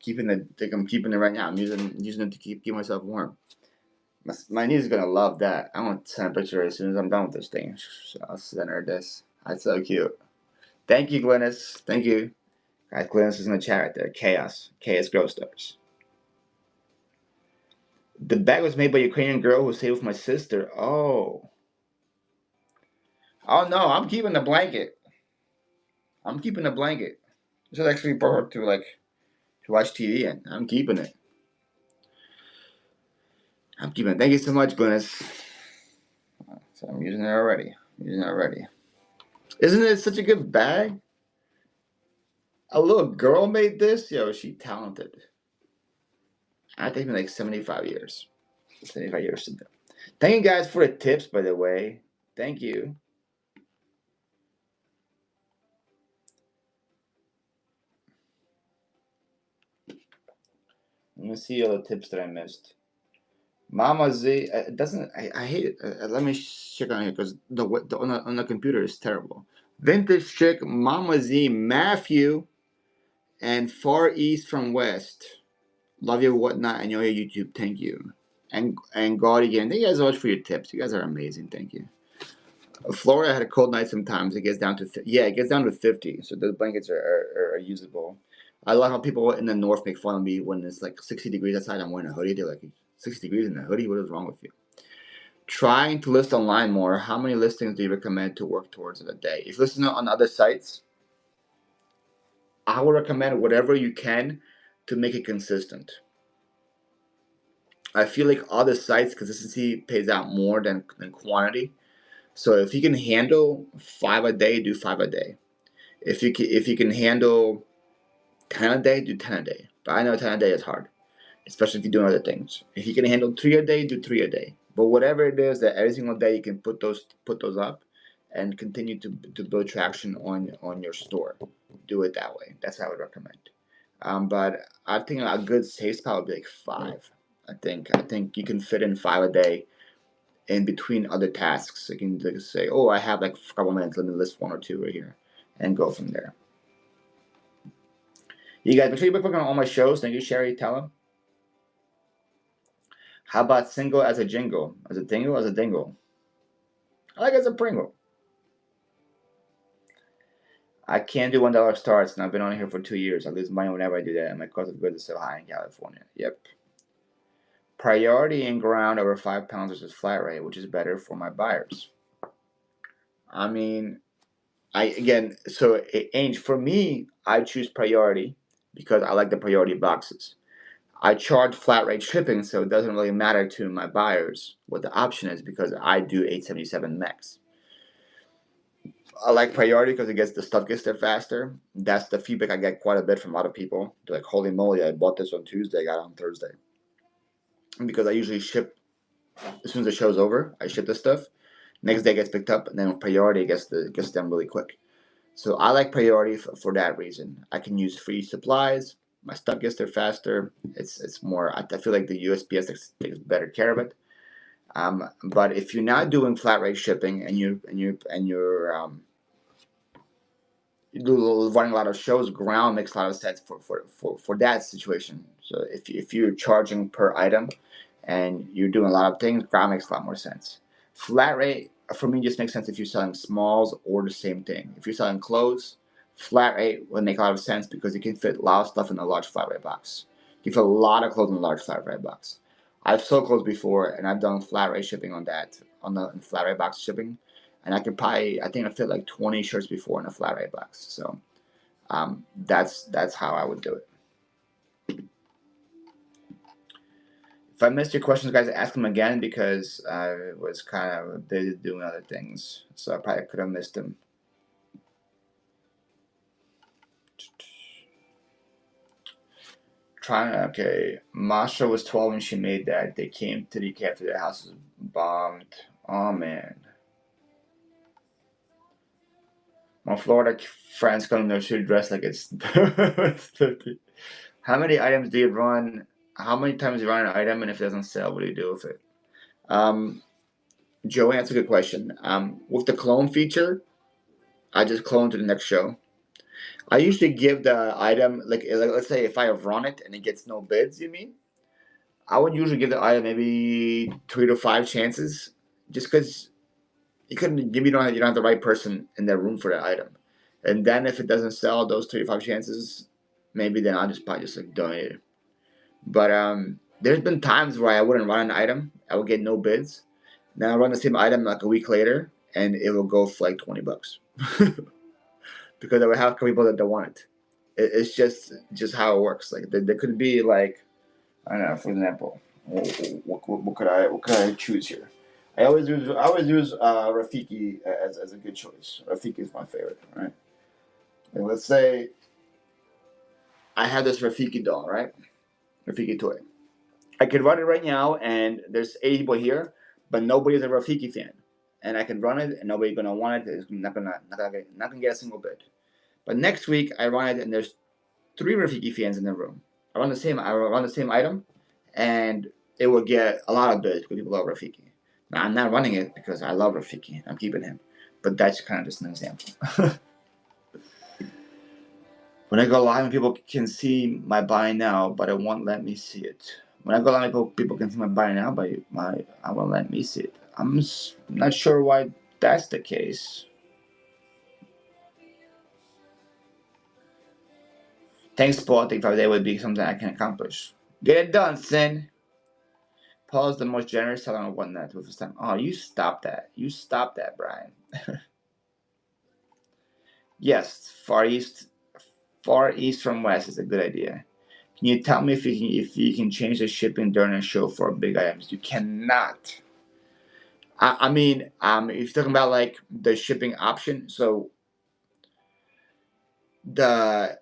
I'm keeping it right now. I'm using it to keep myself warm. My niece is gonna love that. I want to send a picture as soon as I'm done with this thing. I'll send her this. That's so cute. Thank you, Glynis. Thank you. Guys, Glynis is in the chat right there. Chaos Girl Stars. The bag was made by a Ukrainian girl who stayed with my sister. Oh. Oh no, I'm keeping the blanket. I'm keeping the blanket. This is actually perfect to watch TV in. I'm keeping it. I'm keeping it. Thank you so much, Glynis. So I'm using it already. Isn't it such a good bag? A little girl made this? Yo, she talented. I think like 75 years. 75 years to do. Thank you guys for the tips, by the way. Thank you. Let me see all the tips that I missed. Mama Z, it doesn't. I hate it. Let me check on here because on the computer is terrible. Vintage chick, Mama Z, Matthew, and Far East from West. Love you, whatnot, and your YouTube. Thank you, and God again. Thank you guys so much for your tips. You guys are amazing. Thank you. Florida had a cold night sometimes. It gets down to it gets down to 50. So the blankets are usable. I love how people in the north make fun of me when it's like 60 degrees outside. I'm wearing a hoodie. They're like, 60 degrees in a hoodie? What is wrong with you? Trying to list online more. How many listings do you recommend to work towards in a day? If you listen on other sites, I would recommend whatever you can to make it consistent. I feel like other sites, consistency pays out more than quantity. So if you can handle 5 a day, do 5 a day. If you can handle 10 a day, do 10 a day. But I know 10 a day is hard, especially if you're doing other things. If you can handle 3 a day, do 3 a day. But whatever it is that every single day you can put those up and continue to build traction on your store. Do it that way. That's what I would recommend. But I think a good safe spot would be like 5. I think you can fit in 5 a day in between other tasks. You can like say, oh, I have like a couple minutes. Let me list 1 or 2 right here, and go from there. You guys, make sure you book on all my shows. Thank you, Sherry. Tell them. How about single as a jingle? As a dingle? As a dingle? I like it as a Pringle. I can't do $1 starts, and I've been on here for 2 years. I lose money whenever I do that, and my cost of goods is so high in California. Yep. Priority in ground over 5 pounds versus flat rate, which is better for my buyers. I mean, so Ange, for me, I choose priority because I like the priority boxes. I charge flat rate shipping, so it doesn't really matter to my buyers what the option is because I do 877 max. I like priority because the stuff gets there faster. That's the feedback I get quite a bit from a lot of people. They're like, "Holy moly! I bought this on Tuesday, I got it on Thursday." And because I usually ship as soon as the show's over, I ship the stuff. Next day it gets picked up, and then with priority it gets them really quick. So I like priority for that reason. I can use free supplies. My stuff gets there faster. It's more. I feel like the USPS takes better care of it. But if you're not doing flat rate shipping you do running a lot of shows, ground makes a lot of sense for that situation. So if you're charging per item and you're doing a lot of things, ground makes a lot more sense. Flat rate for me just makes sense if you're selling smalls or the same thing. If you're selling clothes, flat rate would make a lot of sense because you can fit a lot of stuff in a large flat rate box. You can fit a lot of clothes in a large flat rate box. I've sold clothes before and I've done flat rate shipping on that, on the flat rate box shipping, and I think I fit like 20 shirts before in a flat rate box. So that's how I would do it. If I missed your questions, guys, ask them again because I was kind of busy doing other things, so I probably could have missed them. Okay. Masha was 12 when she made that. They came to the cafe. Their house was bombed. Oh man. My Florida friends come to their shoe dressed like it's 50. How many items do you run? How many times do you run an item, and if it doesn't sell, what do you do with it? Um, Joanne, that's a good question. With the clone feature, I just clone to the next show. I usually give the item like let's say if I have run it and it gets no bids, you mean? I would usually give the item maybe 3 to 5 chances, just because you don't have the right person in that room for that item, and then if it doesn't sell those 3 to 5 chances, maybe then I'll just probably just like donate it. But there's been times where I wouldn't run an item, I would get no bids. Then I run the same item like a week later, and it will go for like $20 because I would have people that don't want it. It's just how it works. Like there could be like I don't know. For example, what could I choose here? I always use Rafiki as a good choice. Rafiki is my favorite, right? And let's say I have this Rafiki doll, right? Rafiki toy. I could run it right now, and there's 80 people here, but nobody's a Rafiki fan, and I can run it, and nobody's gonna want it. It's not gonna get a single bid. But next week I run it, and there's 3 Rafiki fans in the room. I run the same item, and it will get a lot of bids because people love Rafiki. Now I'm not running it because I love Rafiki. I'm keeping him, but that's kind of just an example. When I go live, and people can see my buy now, but it won't let me see it. When I go live, people can see my buy now, but I won't let me see it. I'm not sure why that's the case. Thanks, Paul. I think 5 days would be something I can accomplish. Get it done, Sin. Paul is the most generous seller on whatnot with his time. Oh, you stop that. You stop that, Brian. Yes, far east from west is a good idea. Can you tell me if you can change the shipping during a show for big items? You cannot. I mean, if you're talking about like the shipping option, so the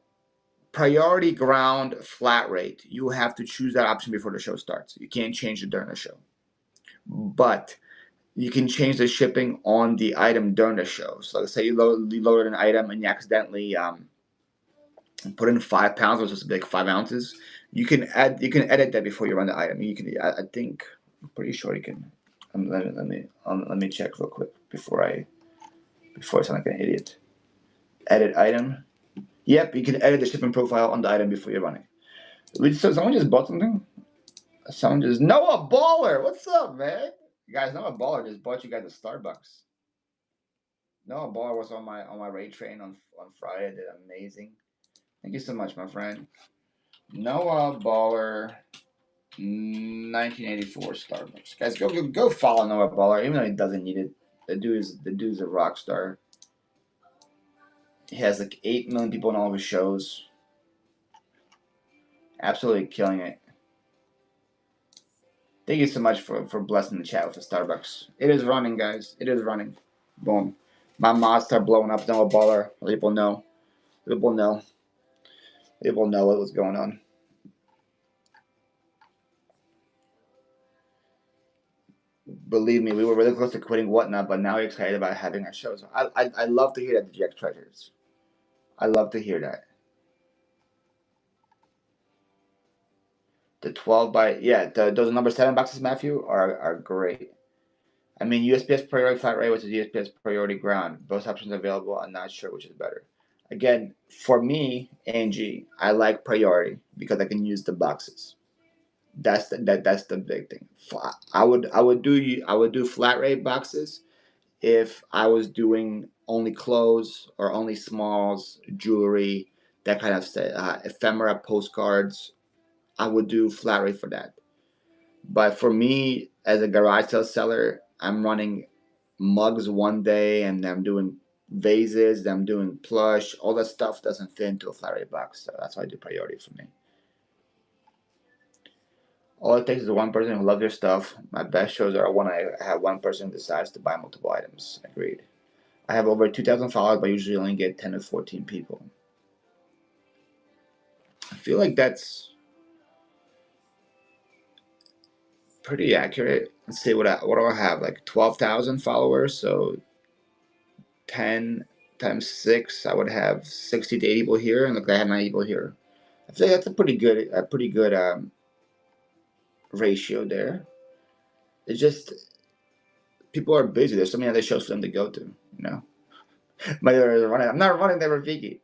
priority ground flat rate, you have to choose that option before the show starts. You can't change it during the show. But you can change the shipping on the item during the show. So let's say you loaded an item and you accidentally put in 5 pounds, which is like 5 ounces. You can edit that before you run the item. I think I'm pretty sure you can. Let me check real quick before I sound like an idiot. Edit item. Yep, you can edit the shipping profile on the item before you're running. So someone just bought something? Someone just Noah Baller. What's up, man? Guys, Noah Baller just bought you guys a Starbucks. Noah Baller was on my raid train on Friday. Did amazing. Thank you so much, my friend. Noah Baller, 1984 Starbucks. Guys, go follow Noah Baller, even though he doesn't need it. The dude's a rock star. He has like 8 million people in all of his shows. Absolutely killing it. Thank you so much for blessing the chat with the Starbucks. It is running, guys. It is running. Boom. My mods start blowing up. Noah Baller. People know. People know. People know what's going on. Believe me, we were really close to quitting Whatnot, but now we're excited about having our shows. I love to hear that, the GX Treasures. I love to hear that. The 12 by, yeah, those number 7 boxes, Matthew, are great. I mean, USPS Priority Flat Rate versus USPS Priority Ground. Both options available. I'm not sure which is better. Again, for me, Angie, I like Priority because I can use the boxes. That's the big thing. I would do flat rate boxes if I was doing only clothes or only smalls, jewelry, that kind of stuff, ephemera postcards. I would do flat rate for that. But for me, as a garage sale seller, I'm running mugs one day, and I'm doing vases, then I'm doing plush. All that stuff doesn't fit into a flat rate box, so that's why I do priority for me. All it takes is one person who loves your stuff. My best shows are when I have one person who decides to buy multiple items. Agreed. I have over 2,000 followers, but usually only get 10 to 14 people. I feel like that's pretty accurate. Let's see what do I have? Like 12,000 followers, so 10 times 6, I would have 60 to 80 people here, and look, I have 90 people here. I feel like that's a pretty good ratio there. It's just people are busy. There's so many other shows for them to go to, you know. I'm not running the Rafiki.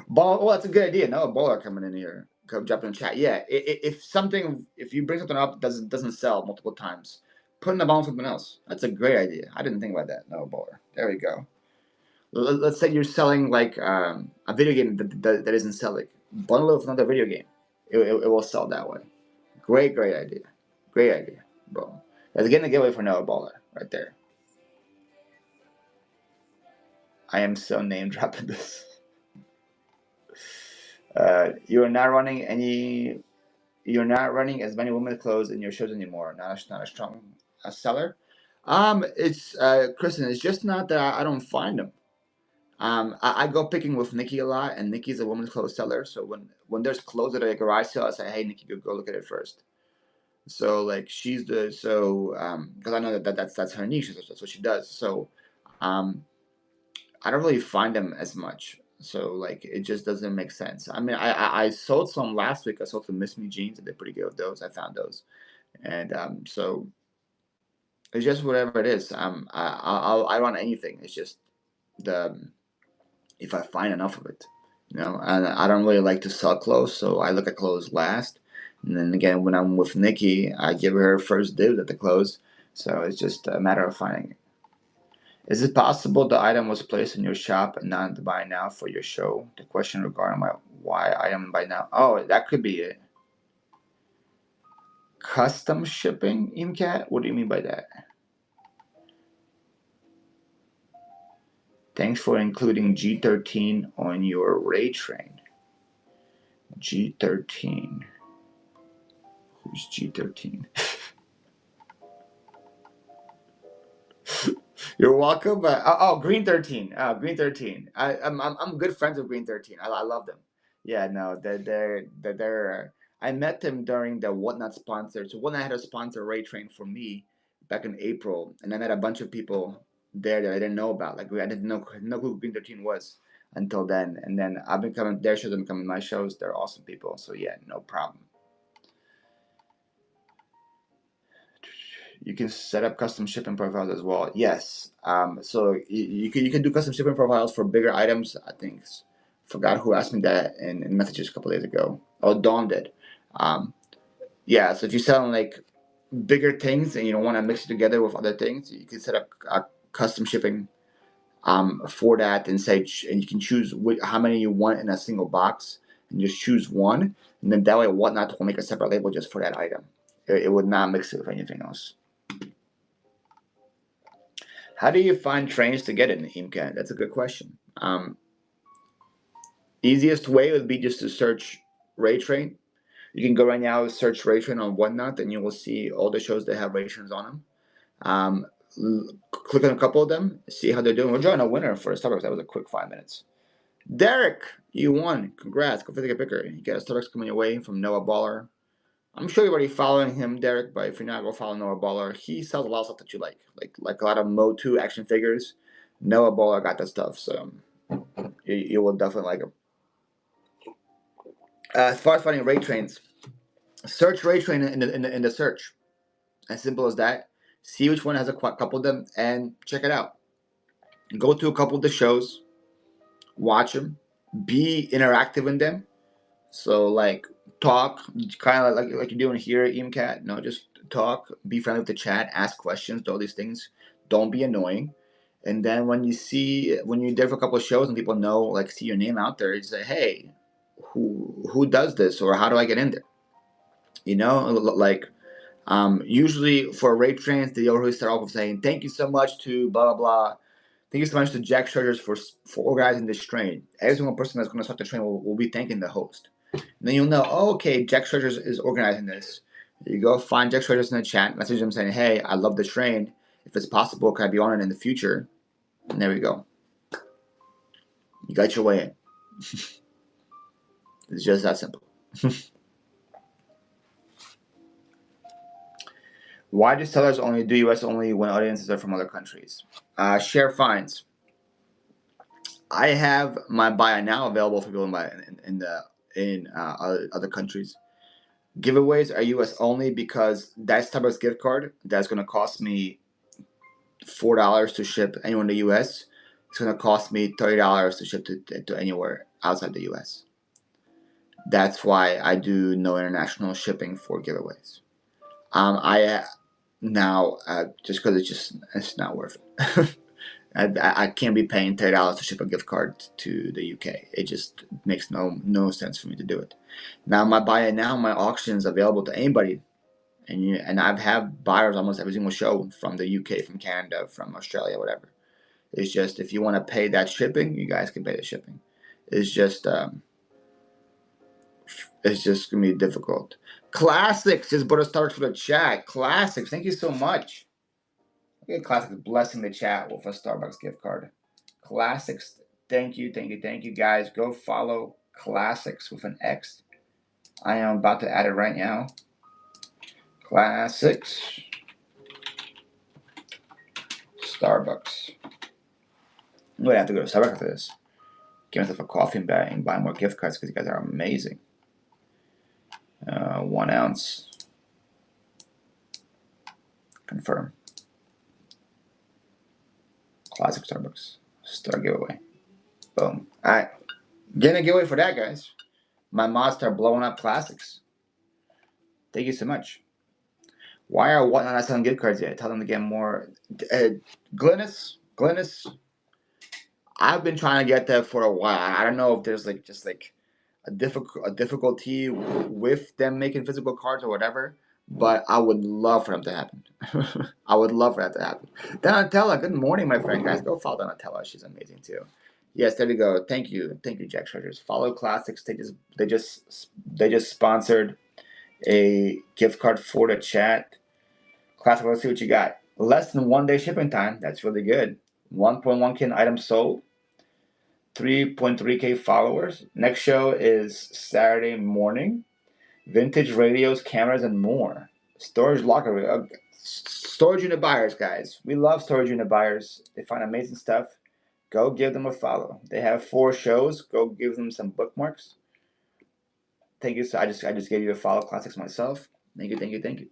Ball. Well, that's a good idea. No, a baller coming in here. Come drop in the chat. Yeah, if you bring something up that doesn't sell multiple times, put in the ball on something else. That's a great idea. I didn't think about that. No, baller. There we go. Let's say you're selling like a video game that isn't selling. Bundle it with another video game. It will sell that way. Great idea. Great idea. Boom. That's getting a giveaway for Noah Baller right there. I am so name dropping this. You're not running any. You're not running as many women's clothes in your shows anymore. Not a strong seller. It's Kristen. It's just not that I don't find them. I go picking with Nikki a lot, and Nikki's a women's clothes seller. So when there's clothes at a garage sale, I say, "Hey, Nikki, go look at it first." So like she's the because I know that's her niche. That's what she does. So um, I don't really find them as much. So like it just doesn't make sense. I mean, I sold some last week. I sold some Miss Me jeans. I did pretty good with those. I found those, and so it's just whatever it is. I run anything. It's just the if I find enough of it, you know. And I don't really like to sell clothes, so I look at clothes last. And then again, when I'm with Nikki, I give her first dibs at the clothes. So it's just a matter of finding it. Is it possible the item was placed in your shop and not buy now for your show? The question regarding why item buy now. Oh, that could be it. Custom shipping, Imcat? What do you mean by that? Thanks for including G13 on your Ray train. G13. Who's G13? You're welcome. Green 13. Green 13. I'm good friends with Green 13. I love them. Yeah, no, they're. I met them during the Whatnot sponsor. So Whatnot had a sponsor Ray train for me back in April, and I met a bunch of people there that I didn't know about. Like I didn't know who Green 13 was until then. And then I've been coming their shows. I've been coming my shows. They're awesome people. So yeah, no problem. You can set up custom shipping profiles as well. Yes. So you can do custom shipping profiles for bigger items. I think Forgot who asked me that in messages a couple days ago. Oh, Dawn did. Yeah, so if you're selling like bigger things and you don't want to mix it together with other things, you can set up custom shipping for that and say, and you can choose how many you want in a single box and just choose one. And then that way, Whatnot will make a separate label just for that item. It would not mix it with anything else. How do you find trains to get in EMCAT? That's a good question. Easiest way would be just to search Ray Train. You can go right now, search Ray Train on Whatnot, and you will see all the shows that have Ray Trains on them. Click on a couple of them, see how they're doing. We're drawing a winner for Starbucks. That was a quick 5 minutes. Derek, you won. Congrats. Go take a picker. You got a Starbucks coming your way from Noah Baller. I'm sure you're already following him, Derek, but if you're not, go follow Noah Baller. He sells a lot of stuff that you like a lot of Mo 2 action figures. Noah Baller got that stuff, so you will definitely like him. As far as finding Ray Trains, search Ray Train in the search. As simple as that. See which one has a couple of them and check it out. Go to a couple of the shows, watch them, be interactive in them. So like talk, kind of like you're doing here at EMCAT. No, just talk, be friendly with the chat, ask questions, do all these things. Don't be annoying. And then when you're there for a couple of shows and people know, like see your name out there, you say, hey, who does this or how do I get in there? You know, like usually for rape trains, they always start off with saying, thank you so much to blah, blah, blah. Thank you so much to Jack Sturgis for organizing this train. Every single person that's going to start the train will be thanking the host. And then you'll know, oh, okay, Jack Sturgis is organizing this. You go find Jack Sturgis in the chat, message him saying, hey, I love the train. If it's possible, can I be on it in the future? And there we go. You got your way in. It's just that simple. Why do sellers only do US only when audiences are from other countries? Share finds. I have my buy now available for people in other countries. Giveaways are US only because that Starbucks gift card that's going to cost me $4 to ship anywhere in the US. It's going to cost me $30 to ship to anywhere outside the US. That's why I do no international shipping for giveaways. I now just because it's not worth it. I can't be paying $30 to ship a gift card to the UK. It just makes no sense for me to do it. Now my buy it now, my auction is available to anybody, and I've had buyers almost every single show from the UK, from Canada, from Australia, whatever. It's just if you want to pay that shipping, you guys can pay the shipping. It's just gonna be difficult. Classics just brought a Starbucks for the chat. Classics, thank you so much. Look at Classics blessing the chat with a Starbucks gift card. Classics, thank you, guys. Go follow Classics with an X. I am about to add it right now. Classics Starbucks. I'm gonna have to go to Starbucks after this. Get myself a coffee and buy more gift cards because you guys are amazing. 1 ounce. Confirm. Classic Starbucks. Start giveaway. Boom. Alright. Getting a giveaway for that, guys. My mods start blowing up Classics. Thank you so much. Why are Whatnot not selling gift cards yet? Tell them to get more. Glynis, I've been trying to get that for a while. I don't know if there's a difficulty with them making physical cards or whatever, but I would love for them to happen. I would love for that to happen. Donatella, good morning, my friend, guys. Go follow Donatella. She's amazing too. Yes, there we go. Thank you, Jack Treasures. Follow Classics. They just sponsored a gift card for the chat. Classic, let's see what you got. Less than 1 day shipping time. That's really good. 1.1K items sold. 3.3K followers. Next show is Saturday morning. Vintage radios, cameras, and more. Storage locker. Storage unit buyers, guys. We love storage unit buyers. They find amazing stuff. Go give them a follow. They have 4 shows. Go give them some bookmarks. Thank you. So I just gave you a follow, Classics myself. Thank you.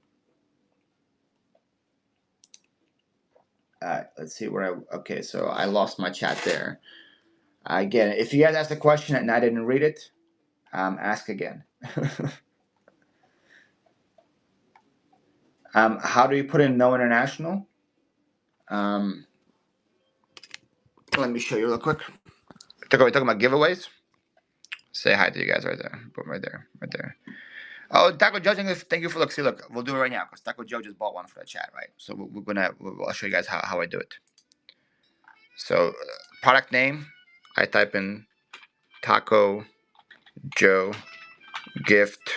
Alright, let's see where okay, so I lost my chat there. Again, if you guys asked a question and I didn't read it, ask again. How do you put in no international? Um, Let me show you real quick. We're talking about giveaways. Say hi to you guys right there. Boom, right there, right there. Oh, Taco Joe, thank you for look. See, look, we'll do it right now because Taco Joe just bought one for the chat, right? So I'll show you guys how I do it. So, product name, I type in Taco Joe gift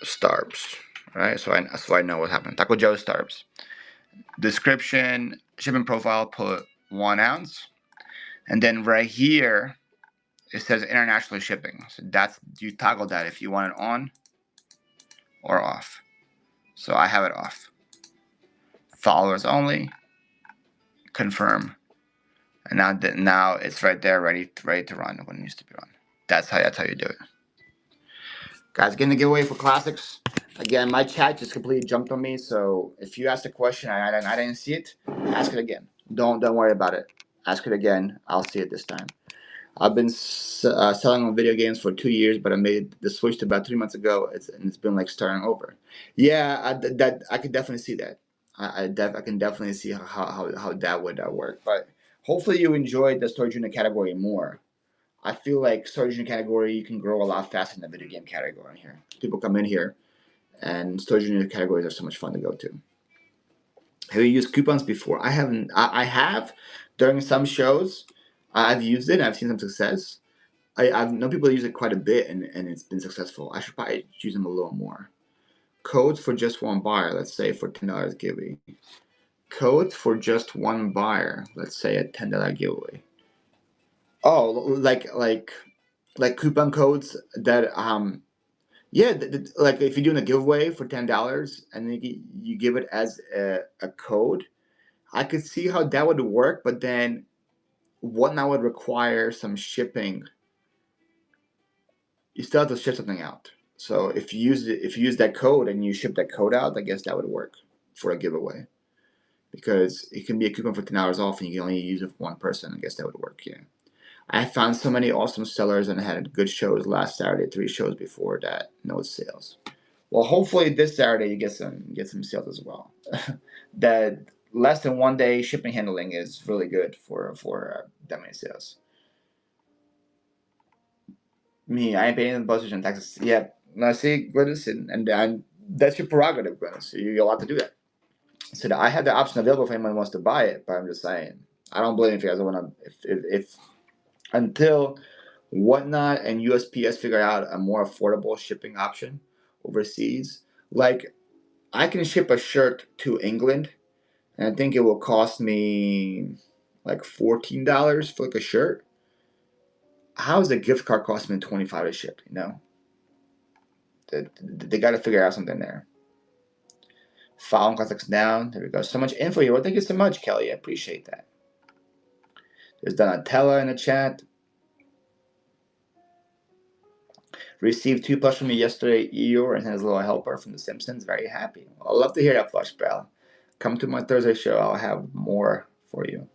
starbs, right? So I know what happened. Taco Joe starbs. Description, shipping profile, put 1 ounce, and then right here it says international shipping. So that's, you toggle that if you want it on or off. So I have it off. Followers only. Confirm. And now it's right there, ready to run when it needs to be run. That's how you do it. Guys, getting the giveaway for classics. Again, my chat just completely jumped on me. So if you asked a question and I didn't see it, ask it again. Don't worry about it. Ask it again. I'll see it this time. I've been selling on video games for 2 years, but I made the switch to about 3 months ago. It's been like starting over. Yeah, I could definitely see that. I can definitely see how that would work. But hopefully you enjoyed the storage unit category more. I feel like storage unit category you can grow a lot faster than the video game category here. People come in here, and storage unit categories are so much fun to go to. Have you used coupons before? I haven't. I have during some shows. I've used it. And I've seen some success. I've known people use it quite a bit, and it's been successful. I should probably use them a little more. Codes for just one buyer. Let's say for $10 giveaway. Codes for just one buyer. Let's say a $10 giveaway. Oh, like coupon codes that yeah, like if you're doing a giveaway for $10 and then you give it as a code, I could see how that would work, but then what now would require some shipping. You still have to ship something out. So if you use that code and you ship that code out, I guess that would work for a giveaway because it can be a coupon for $10 off and you can only use it for one person. I guess that would work. Yeah. I found so many awesome sellers and I had good shows last Saturday, 3 shows before that, no sales. Well, hopefully this Saturday you get some sales as well. That less than 1 day shipping handling is really good for that many sales. Me, I ain't paying the postage and taxes. Yeah, now see, Glennis, and that's your prerogative, Glennis. You're allowed to do that. So I have the option available if anyone wants to buy it, but I'm just saying, I don't blame if you guys want to. If until Whatnot and USPS figure out a more affordable shipping option overseas, like I can ship a shirt to England, and I think it will cost me like $14 for like a shirt. How is a gift card costing me 25 to ship? You know, they got to figure out something there. Following classics down. There we go. So much info here. Well, thank you so much, Kelly. I appreciate that. There's Donatella in the chat. Received 2 plus from me yesterday, Eeyore and his little helper from The Simpsons. Very happy. I'd love to hear that, Flush Bell. Come to my Thursday show. I'll have more for you.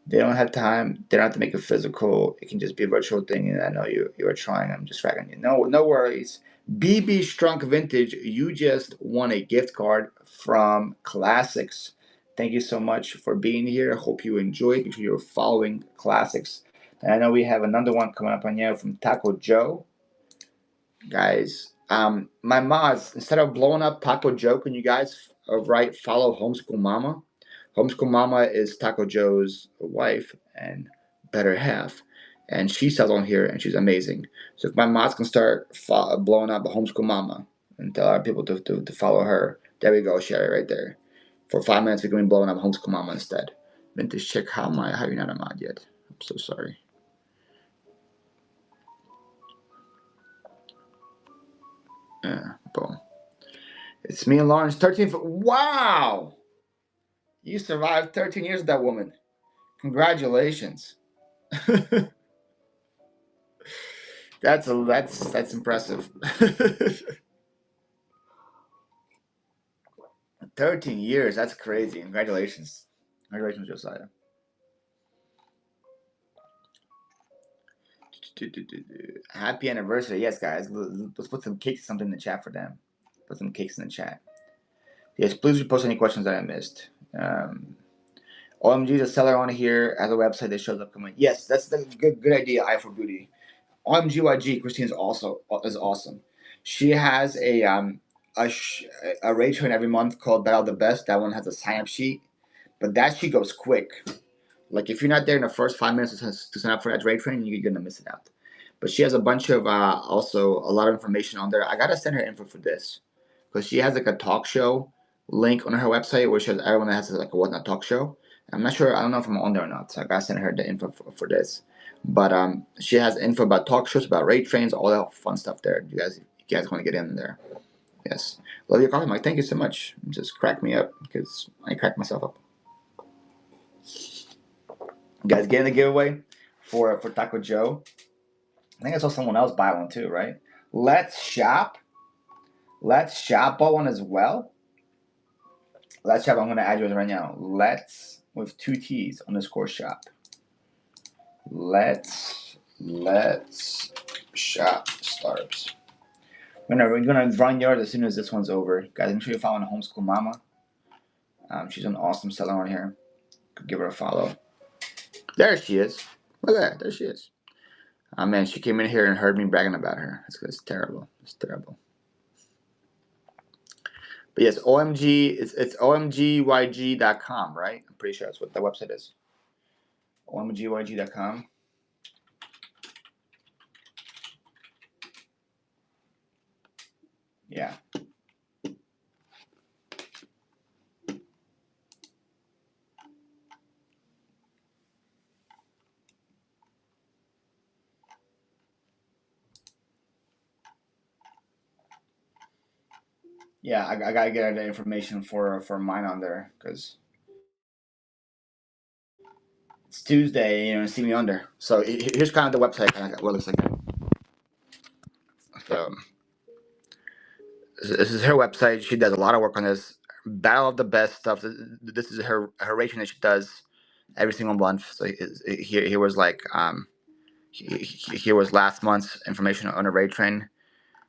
They don't have time. They don't have to make it physical. It can just be a virtual thing. And I know you are trying. I'm just ragging you. No worries. BB Strunk Vintage, you just won a gift card from Classics. Thank you so much for being here. I hope you enjoyed. Make sure you're following Classics. And I know we have another one coming up on here from Taco Joe. Guys, my mods, instead of blowing up Taco Joe, can you guys follow Homeschool Mama? Homeschool Mama is Taco Joe's wife and better half, and she sells on here and she's amazing. So if my mods can start blowing up Homeschool Mama and tell our people to follow her, there we go, Sherry, right there. For 5 minutes, we can be blowing up Homeschool Mama instead. Vintage chick, how you're not a mod yet? I'm so sorry. Yeah, boom. It's me and Lawrence, 13. Wow! You survived 13 years with that woman. Congratulations. that's impressive. 13 years, that's crazy. Congratulations. Congratulations, Josiah. Happy anniversary. Yes, guys. Let's put some cakes, something in the chat for them. Put some cakes in the chat. Yes, please post any questions that I missed. OMG, the seller on here has a website that shows up coming. Yes, that's a good idea, I for Beauty. OMGYG, Christine is awesome. She has a rate train every month called Battle the Best. That one has a sign up sheet, but that sheet goes quick. Like if you're not there in the first 5 minutes to sign up for that rate train, you're gonna miss it out. But she has a bunch of also a lot of information on there. I gotta send her info for this because she has like a talk show link on her website where she has everyone that has like a whatnot talk show. I'm not sure. I don't know if I'm on there or not. So I gotta send her the info for this. But she has info about talk shows, about rate trains, all that fun stuff there. You guys want to get in there? Yes. Love your comment, Mike. Thank you so much. Just crack me up because I crack myself up. You guys getting the giveaway for Taco Joe? I think I saw someone else buy one too, right? Let's Shop. Let's Shop bought one as well. Let's Shop. I'm going to add yours right now. Let's with 2 T's _ shop. Let's Shop startups. We're gonna run yours as soon as this one's over, guys. Make sure you're following Homeschool Mama. She's an awesome seller on here. Give her a follow. There she is. Look at that. There she is. Oh man, she came in here and heard me bragging about her. It's terrible. It's terrible. But yes, OMG, it's omgyg.com, right? I'm pretty sure that's what the website is. omgyg.com. Yeah. Yeah, I gotta get the information for mine on there because it's Tuesday, see me under. So here's kind of the website. What it looks like. So this is her website. She does a lot of work on this. Battle of the Best stuff. This is her rating that she does every single month. So here was like here was last month's information on a rate train.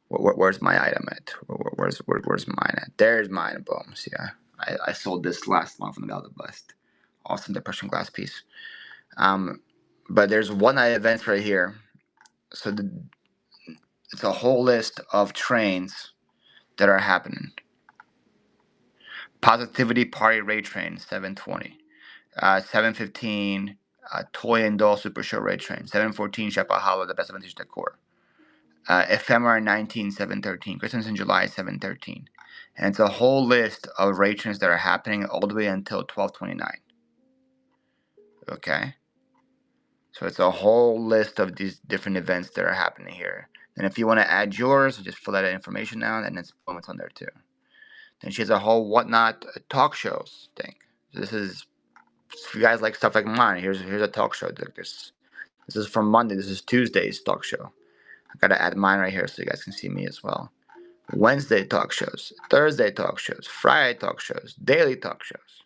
Where's my item at? Where's mine at? There's mine. Boom. See, I sold this last month from the Battle of the Best. Awesome depression glass piece. But there's one event right here. So it's a whole list of trains that are happening. Positivity Party Rate Train 720, 715 Toy and Doll Super Show Rate Train, 714 Shepa Hollow The Best of Vintage Decor, Ephemera 19 713, Christmas in July 713, and it's a whole list of rate trains that are happening all the way until 12/29. Okay, so it's a whole list of these different events that are happening here. And if you want to add yours, just fill that information out, and it's on there too. Then she has a whole whatnot talk shows thing. This is if you guys like stuff like mine. Here's a talk show like this. This is from Monday. This is Tuesday's talk show. I gotta add mine right here so you guys can see me as well. Wednesday talk shows, Thursday talk shows, Friday talk shows, daily talk shows.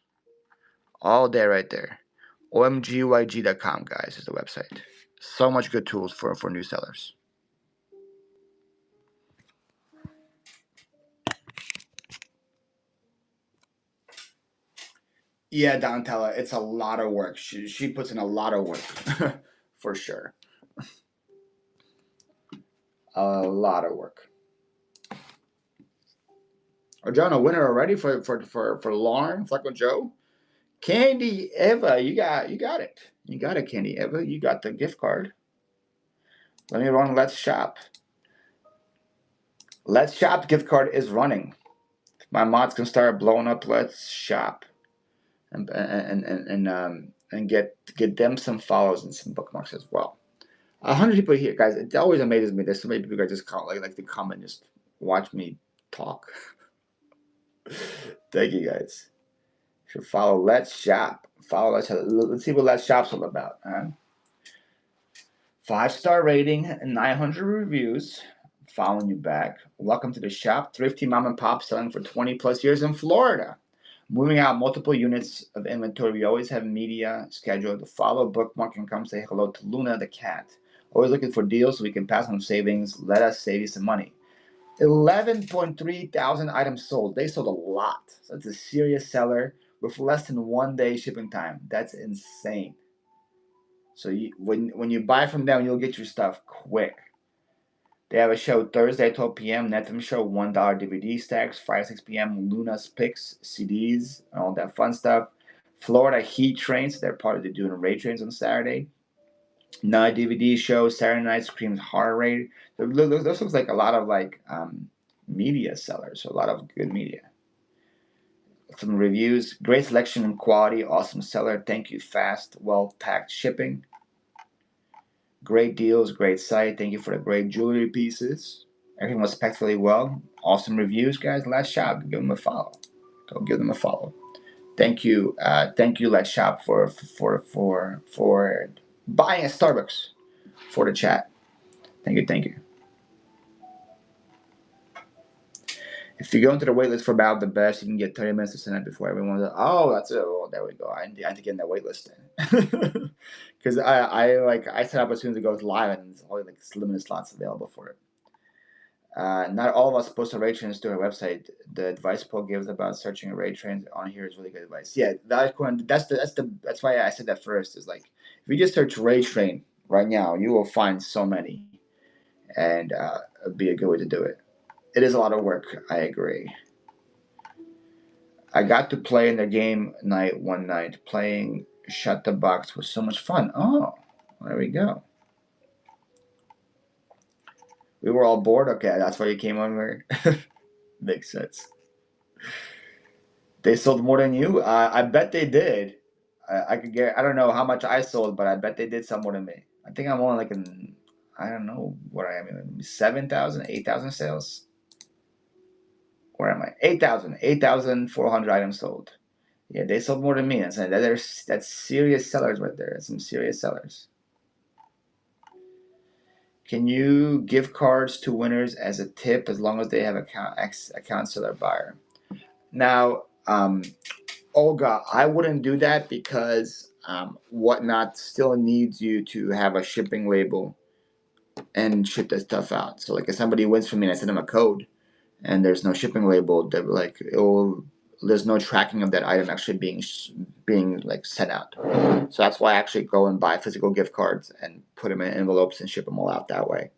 All day right there. omgyg.com, guys, is the website. So much good tools for new sellers. Yeah, Donatella, it's a lot of work. She puts in a lot of work, for sure. A lot of work. Are John a winner already for Lauren Flecko Joe? Candy Eva, you got it. You got it, Candy Eva. You got the gift card. Let me run Let's Shop. Let's Shop gift card is running. My mods can start blowing up Let's Shop, and get them some follows and some bookmarks as well. 100 people here, guys. It always amazes me. There's so many people that just like to come and just watch me talk. Thank you, guys. Should follow Let's Shop. Follow Let's Shop. Let's see what Let's Shop's all about. 5-star rating and 900 reviews. Following you back. Welcome to the shop. Thrifty mom and pop selling for 20 plus years in Florida. Moving out multiple units of inventory. We always have media scheduled to follow, bookmark, and come say hello to Luna the cat. Always looking for deals so we can pass on savings. Let us save you some money. 11.3 thousand items sold. They sold a lot. So it's a serious seller with less than 1 day shipping time. That's insane. So when you buy from them, you'll get your stuff quick. They have a show Thursday at 12 p.m. Netflix show $1 DVD stacks. Friday 6 p.m. Luna's picks, CDs, and all that fun stuff. Florida Heat Trains. They're part of the doing raid trains on Saturday. Night DVD show Saturday Night Screams Horror Raid. Those looks like a lot of media sellers. So a lot of good media. Some reviews. Great selection and quality. Awesome seller. Thank you. Fast, well packed shipping. Great deals. Great site. Thank you for the great jewelry pieces. Everything was packed really well. Awesome reviews, guys. Let's Shop. Give them a follow. Go give them a follow. Thank you. Thank you, Let's Shop, for buying a Starbucks for the chat. Thank you. Thank you. If you go into the waitlist for Battle of the Best, you can get 30 minutes to sign up before everyone. Oh, that's it. Oh, there we go. I need to get in that waitlist then. Because I set up as soon as it goes live, and there's only like limited slots available for it. Not all of us post our raid trains to our website. The advice Paul gives about searching a raid train on here is really good advice. Yeah, that's why I said that first. Is like if you just search raid train right now, you will find so many, and it'd be a good way to do it. It is a lot of work. I agree. I got to play in the game night one night. Playing Shut the Box was so much fun. Oh, there we go. We were all bored. Okay, that's why you came on here. Makes sense. They sold more than you. I bet they did. I could get. I don't know how much I sold, but I bet they did sell more than me. I think I'm only like in. I don't know what I am in. 7,000, 8,000 sales. Where am I? 8,000. 8,400 items sold. Yeah, they sold more than me. That's serious sellers right there. That's some serious sellers. Can you give cards to winners as a tip as long as they have account seller buyer? Now, Olga, I wouldn't do that because Whatnot still needs you to have a shipping label and ship that stuff out. So, like, if somebody wins from me and I send them a code and there's no shipping label, there's no tracking of that item actually being like sent out. So that's why I actually go and buy physical gift cards and put them in envelopes and ship them all out that way.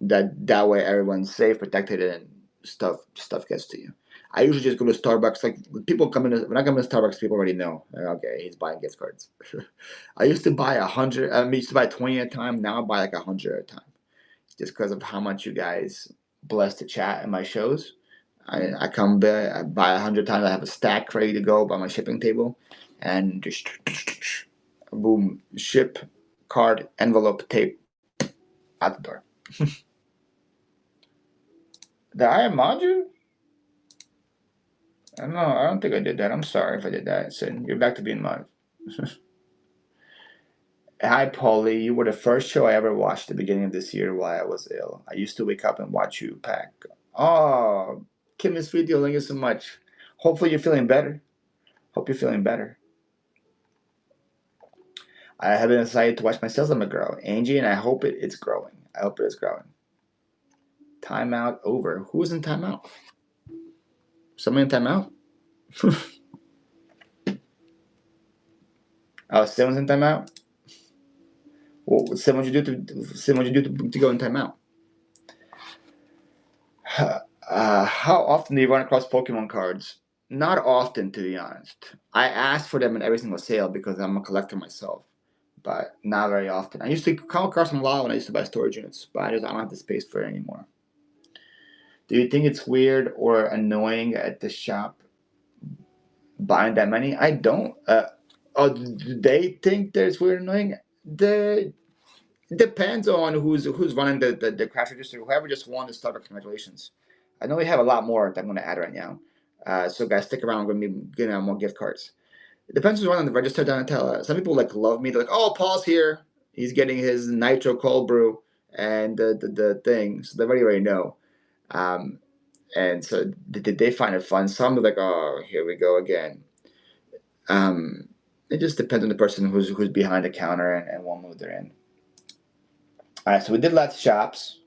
That way everyone's safe, protected, and stuff gets to you. I usually just go to Starbucks. Like people come in, when I come to Starbucks, people already know. Okay, he's buying gift cards. I used to buy 100. I used to buy 20 at a time. Now I buy like 100 at a time, just because of how much you guys bless the chat in my shows. I come by, I buy 100 times. I have a stack ready to go by my shipping table, and just boom, ship, card, envelope, tape, out the door. Did I mod you? I don't know. I don't think I did that. I'm sorry if I did that. So you're back to being mod. Hi, Polly. You were the first show I ever watched at the beginning of this year while I was ill. I used to wake up and watch you pack. Oh, Kim is video. Thank you so much. Hopefully you're feeling better. Hope you're feeling better. I have been excited to watch my sales number grow, Angie, and I hope it's growing. I hope it is growing. Timeout over. Who's in timeout? Someone in timeout? Oh, someone's in timeout. Well, Sim, what'd you do to go in timeout? How often do you run across Pokemon cards? Not often, to be honest. I ask for them in every single sale because I'm a collector myself, but not very often. I used to come across them a lot when I used to buy storage units, but I don't have the space for it anymore. Do you think it's weird or annoying at the shop buying that many? I don't. Do they think that it's weird and annoying? It depends on who's running the crash register. Whoever just won the startup, congratulations. I know we have a lot more that I'm going to add right now. So guys, stick around. We're going to be getting out more gift cards. It depends who's running the register, Donatella. Some people love me. They're like, oh, Paul's here. He's getting his nitro cold brew and the thing. So they already know. And so they find it fun. Some are like, oh, here we go again. It just depends on the person who's behind the counter and what mood they're in. All right, so we did lots of shops.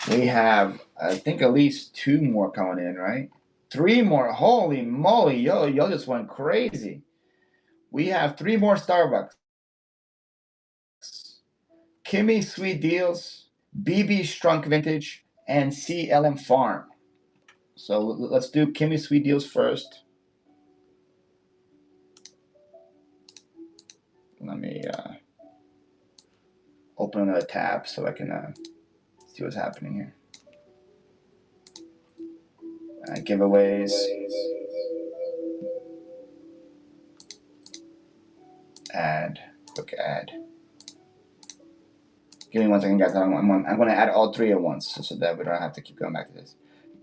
We have, I think, at least 2 more coming in, right? 3 more. Holy moly, yo just went crazy. We have 3 more Starbucks. Kimmy Sweet Deals, BB Strunk Vintage, and CLM Farm. So let's do Kimmy Sweet Deals first. Let me open another tab so I can see what's happening here. Giveaways. Add. Quick add. Give me 1 second, guys. I'm going to add all 3 at once so that we don't have to keep going back to this.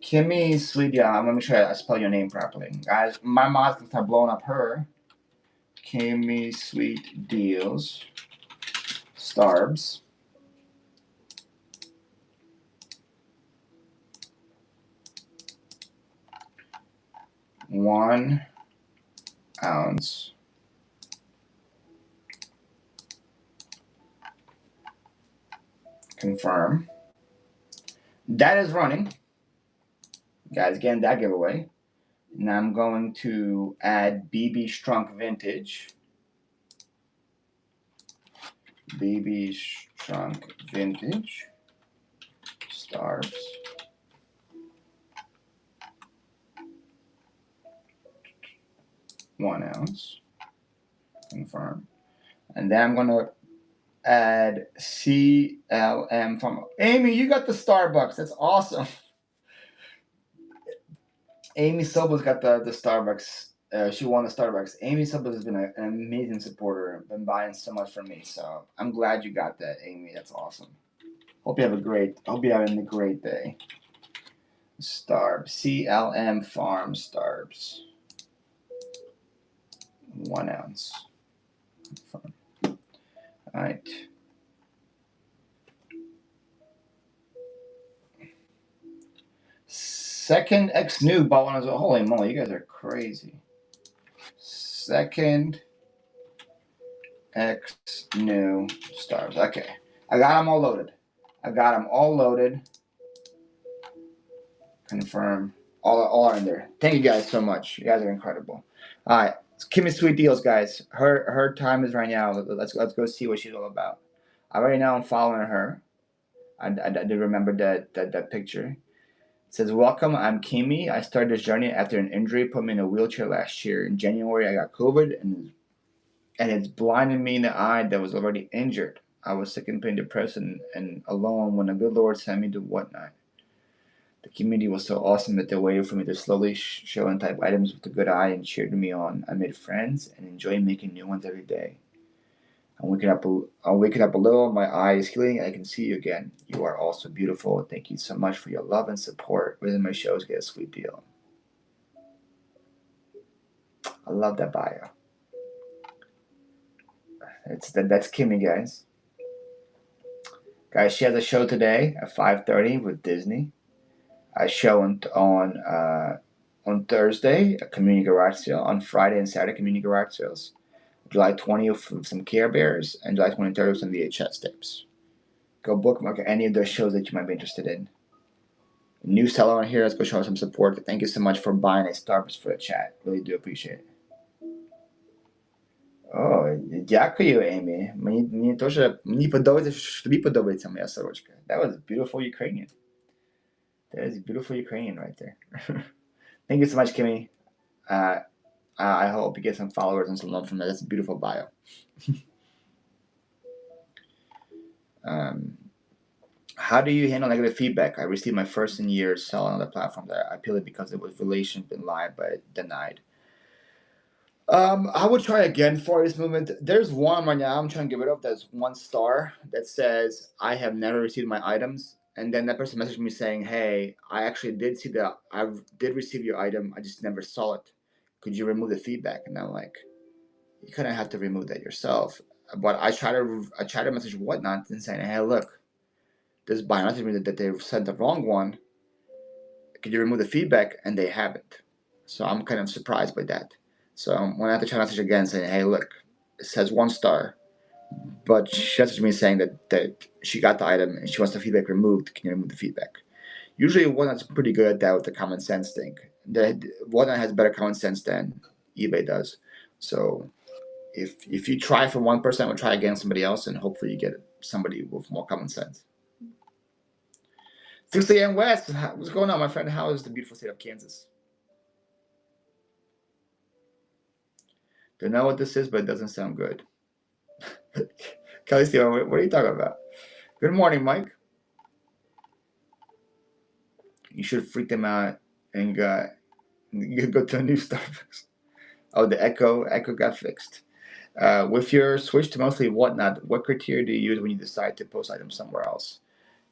Kimmy Sweet Deal. I'm going to make sure I spell your name properly. Guys, my mom's going to start blowing up her. Kimmy Sweet Deals. Starbs. 1 ounce. Confirm. That is running. Guys, getting that giveaway. Now I'm going to add BB Strunk Vintage. BB Strunk Vintage. Stars. 1 ounce. Confirm. And then I'm going to add CLM from Amy. You got the Starbucks. That's awesome. Amy Sobo's got the Starbucks. She won the Starbucks. Amy Sobel has been an amazing supporter. Been buying so much from me. So I'm glad you got that, Amy. That's awesome. Hope you're having a great day. Starbs. CLM Farm Starbs. 1 ounce. All right. Second X new bought one as well. Holy moly, you guys are crazy. Second X new stars. Okay. I got them all loaded. Confirm. All are in there. Thank you guys so much. You guys are incredible. All right. Kimmy Sweet Deals, guys. Her time is right now. Let's go see what she's all about. Right now I'm following her. I did remember that picture. It says, welcome, I'm Kimmy. I started this journey after an injury put me in a wheelchair last year. In January, I got COVID, and it's blinded me in the eye that was already injured. I was sick and pain, depressed, and alone when the good Lord sent me to whatnot. The community was so awesome that they waited for me to slowly show and type items with a good eye and cheered me on. I made friends and enjoy making new ones every day. I'm waking up a little. My eye is healing, and I can see you again. You are also beautiful. Thank you so much for your love and support. Visit my shows, get a sweet deal. I love that bio. That's Kimmy, guys. Guys, she has a show today at 5:30 with Disney. A show on Thursday, a community garage sale. On Friday and Saturday, community garage sales. July 20th with some Care Bears, and July 23rd with some VHS tapes. Go bookmark any of those shows that you might be interested in. New seller on here. Let's go show some support. Thank you so much for buying a Starbucks for the chat. Really do appreciate it. O, dziękuję, Amy. Mnie тоже мне podobается моя сорочка. That was beautiful Ukrainian. That is beautiful Ukrainian right there. Thank you so much, Kimmy. I hope you get some followers and some love from that. That's a beautiful bio. How do you handle negative feedback? I received my first in years selling on the platform that I appealed it because it was relation been lied but denied. I would try again for this movement. There's one right now I'm trying to get rid of. That's 1 star that says I have never received my items, and then that person messaged me saying, "Hey, I actually did see that. I did receive your item. I just never saw it. Could you remove the feedback?" And I'm like, you kind of have to remove that yourself. But I try to message whatnot and saying, "Hey, look, this buyer messaged me that they sent the wrong one. Could you remove the feedback?" And they haven't. So I'm kind of surprised by that. So I'm gonna have to try to message again saying, "Hey, look, it says 1 star. But she messaged me saying that she got the item and she wants the feedback removed. Can you remove the feedback? Usually, Whatnot's pretty good at that with the common sense thing. Whatnot has better common sense than eBay does. So if you try for one person, we'll try against somebody else, and hopefully you get somebody with more common sense. 6 a.m. West, what's going on, my friend? How is the beautiful state of Kansas? Don't know what this is, but it doesn't sound good. Kelly Steven, what are you talking about? Good morning, Mike. You should freak them out and go to a new Starbucks. Oh, the Echo got fixed. With your switch to mostly Whatnot, what criteria do you use when you decide to post items somewhere else?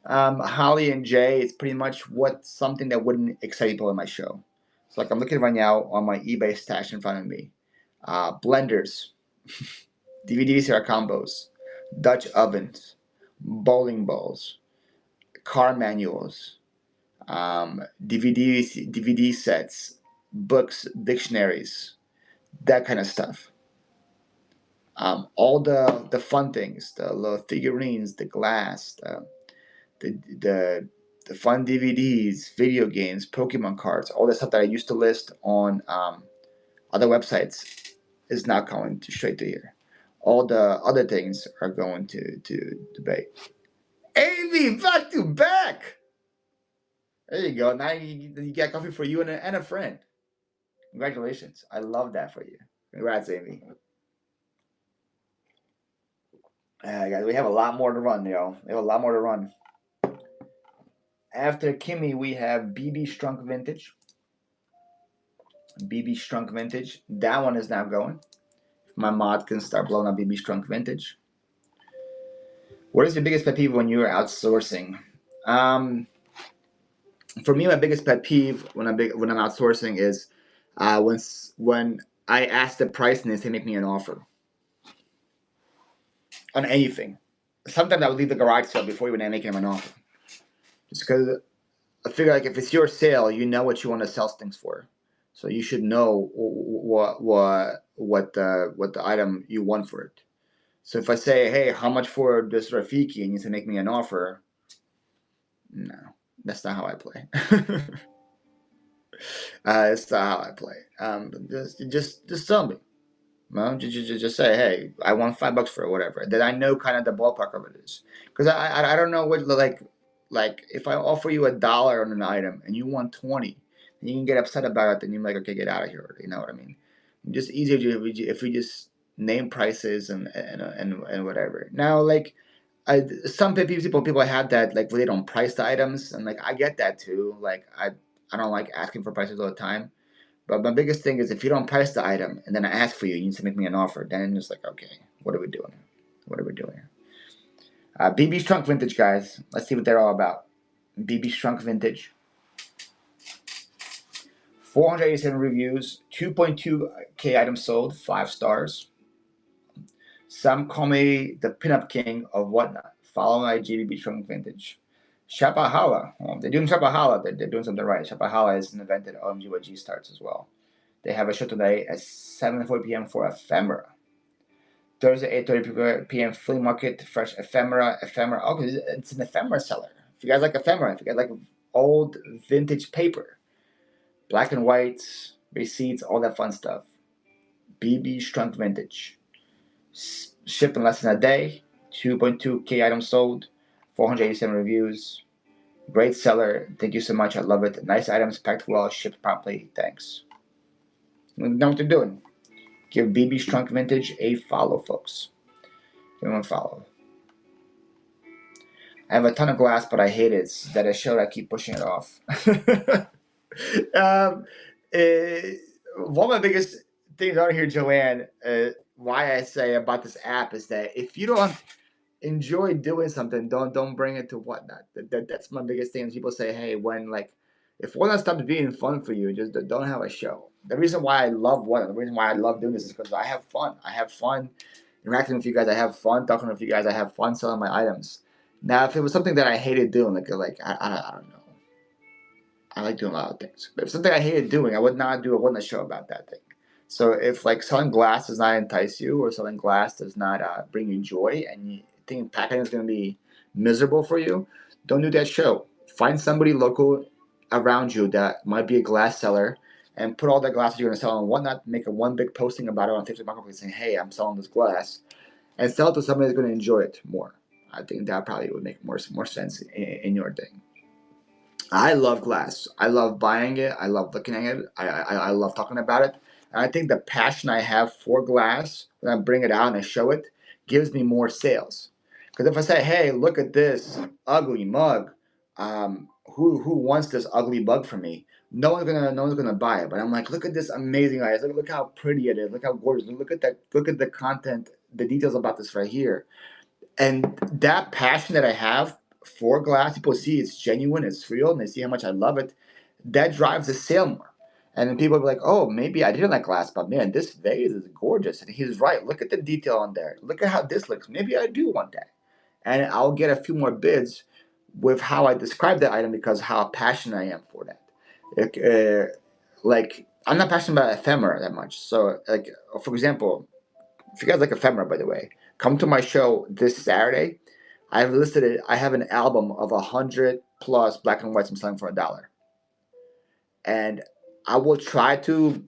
Holly and Jay, it's pretty much something that wouldn't excite people in my show. So like I'm looking right now on my eBay stash in front of me. Blenders, DVD CR combos, Dutch ovens, bowling balls, car manuals, DVD sets, books, dictionaries, that kind of stuff. All the fun things, the little figurines, the glass, the the fun DVDs, video games, Pokemon cards, all the stuff that I used to list on other websites is not going to straight to here. All the other things are going to debate. Amy, back to back. There you go. Now you got coffee for you and a friend. Congratulations. I love that for you. Congrats, Amy. Guys, we have a lot more to run, yo. We have a lot more to run. After Kimmy, we have BB Strunk Vintage. BB Strunk Vintage. That one is now going. My mod can start blowing up BB Strunk Vintage. What is your biggest pet peeve when you are outsourcing? For me, my biggest pet peeve when I'm outsourcing is when I ask the price and they say make me an offer on anything. Sometimes I would leave the garage sale before even making them an offer, just because I figure like if it's your sale, you know what you want to sell things for, so you should know what the item you want for it. So if I say, hey, how much for this Rafiki, and you say make me an offer, no, that's not how I play. That's not how I play. Just tell me. Well, just say, hey, I want $5 for it, whatever. Then I know kind of the ballpark of it is, because I don't know what like if I offer you $1 on an item and you want 20, and you can get upset about it, then you're like, okay, get out of here. You know what I mean? Just easier if we just name prices and whatever. Now, like some people have that like where they don't price the items, and like I get that too. Like I don't like asking for prices all the time. But my biggest thing is if you don't price the item and then I ask for you, you need to make me an offer. Then it's like, okay, what are we doing? What are we doing? BB's Trunk Vintage, guys. Let's see what they're all about. BB's Trunk Vintage. 487 reviews, 2.2K items sold, 5 stars. Some call me the pinup king of whatnot. Follow my GBB Trunk Vintage. Shapahala. Well, they're doing Shapahala. They're doing something right. Shapahala is an event that OMGYG starts as well. They have a show today at 7:40 p.m. for Ephemera. Thursday, 8:30 p.m. Flea Market, fresh ephemera. Oh, it's an ephemera seller. If you guys like ephemera, if you guys like old vintage paper, black and whites, receipts, all that fun stuff. BB Strunk Vintage. Shipped in less than a day. 2.2K items sold. 487 reviews. Great seller. Thank you so much. I love it. Nice items, packed well, shipped promptly. Thanks. You know what they're doing. Give BB Strunk Vintage a follow, folks. Give them a follow. I have a ton of glass, but I hate it. It's that I show I keep pushing it off. um, one of my biggest things on here, Joanne, why I say about this app is that if you don't enjoy doing something, don't bring it to whatnot. That's my biggest thing. People say, hey, if whatnot stops being fun for you, just don't have a show. The reason why I love whatnot, the reason why I love doing this is because I have fun. I have fun interacting with you guys. I have fun talking with you guys. I have fun selling my items. Now, if it was something that I hated doing, I don't know. I like doing a lot of things. But if something I hated doing, I would not do a whatnot show about that thing. So if like selling glass does not entice you, or selling glass does not bring you joy, and you think packaging is going to be miserable for you, don't do that show. Find somebody local around you that might be a glass seller, and put all the glasses you're going to sell and whatnot. Make a one big posting about it on Facebook Marketplace saying, "Hey, I'm selling this glass," and sell it to somebody that's going to enjoy it more. I think that probably would make more sense in your thing. I love glass. I love buying it. I love looking at it. I love talking about it. And I think the passion I have for glass, when I bring it out and I show it, gives me more sales. Because if I say, "Hey, look at this ugly mug," who wants this ugly mug from me? No one's gonna buy it. But I'm like, "Look at this amazing guys. Look how pretty it is. Look how gorgeous. Look at that. Look at the content, the details about this right here." And that passion that I have for glass, people see it's genuine, it's real, and they see how much I love it. That drives the sale more. And then people will be like, "Oh, maybe I didn't like glass, but man, this vase is gorgeous." And he's right. Look at the detail on there. Look at how this looks. Maybe I do want that. And I'll get a few more bids with how I describe the item because how passionate I am for that. Like I'm not passionate about ephemera that much. So, like for example, if you guys like ephemera, by the way, come to my show this Saturday. I've listed it. I have an album of 100+ black and whites I'm selling for $1, and I will try to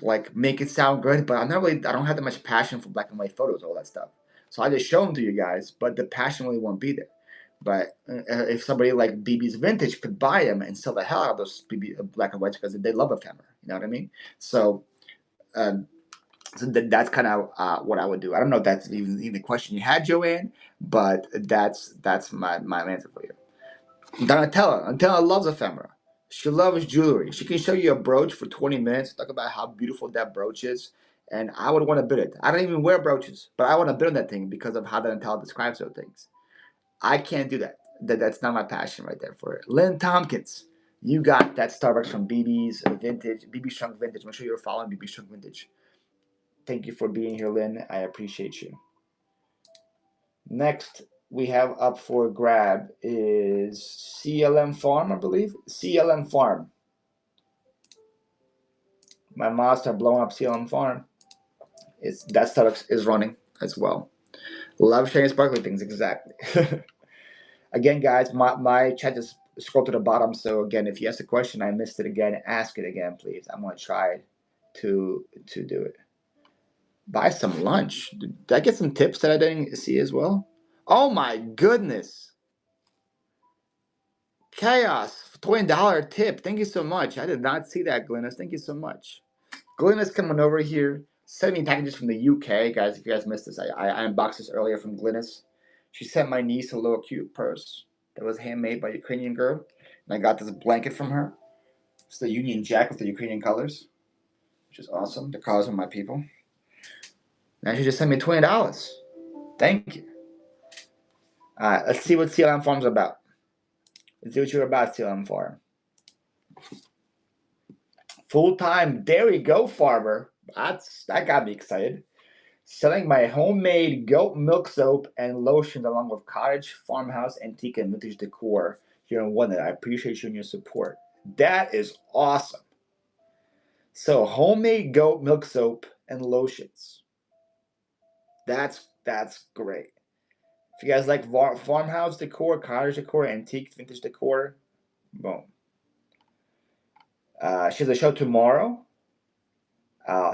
like make it sound good, but I'm not really. I don't have that much passion for black and white photos, all that stuff. So I just show them to you guys, but the passion really won't be there. But if somebody like BB's Vintage could buy them and sell the hell out of those BB black and whites because they love ephemera, you know what I mean? So. Um, so that's kind of what I would do. I don't know if that's even the question you had, Joanne, but that's my answer for you. Donatella loves ephemera. She loves jewelry. She can show you a brooch for 20 minutes, talk about how beautiful that brooch is, and I would want to bid it. I don't even wear brooches, but I want to bid on that thing because of how Donatella describes those things. I can't do that. That's not my passion right there for it. Lynn Tompkins, you got that Starbucks from BB's Vintage, BB Strunk Vintage. Make sure you're following BB Strunk Vintage. Thank you for being here, Lynn. I appreciate you. Next, we have up for grab is CLM Farm, I believe. CLM Farm. My mods are blowing up CLM Farm. That startup is running as well. Love sharing sparkly things, exactly. Again, guys, my chat just scrolled to the bottom. So again, if you asked a question, I missed it again. Ask it again, please. I'm gonna try to do it. Buy some lunch. Did I get some tips that I didn't see as well? Oh my goodness. Chaos. $20 tip. Thank you so much. I did not see that, Glynis. Thank you so much. Glynis coming over here. Sent me packages from the UK. Guys, if you guys missed this, I unboxed this earlier from Glynis. She sent my niece a little cute purse that was handmade by a Ukrainian girl. And I got this blanket from her. It's the Union Jack with the Ukrainian colors, which is awesome. The colors of my people. Now she just sent me $20. Thank you. All right, let's see what CLM Farm's about. Let's see what you're about, CLM Farm. Full-time dairy goat farmer. That got me excited. Selling my homemade goat milk soap and lotions along with cottage, farmhouse, antique, and vintage decor here in London. I appreciate you and your support. That is awesome. So homemade goat milk soap and lotions. That's great. If you guys like farmhouse decor, cottage decor, antique, vintage decor, boom. She has a show tomorrow.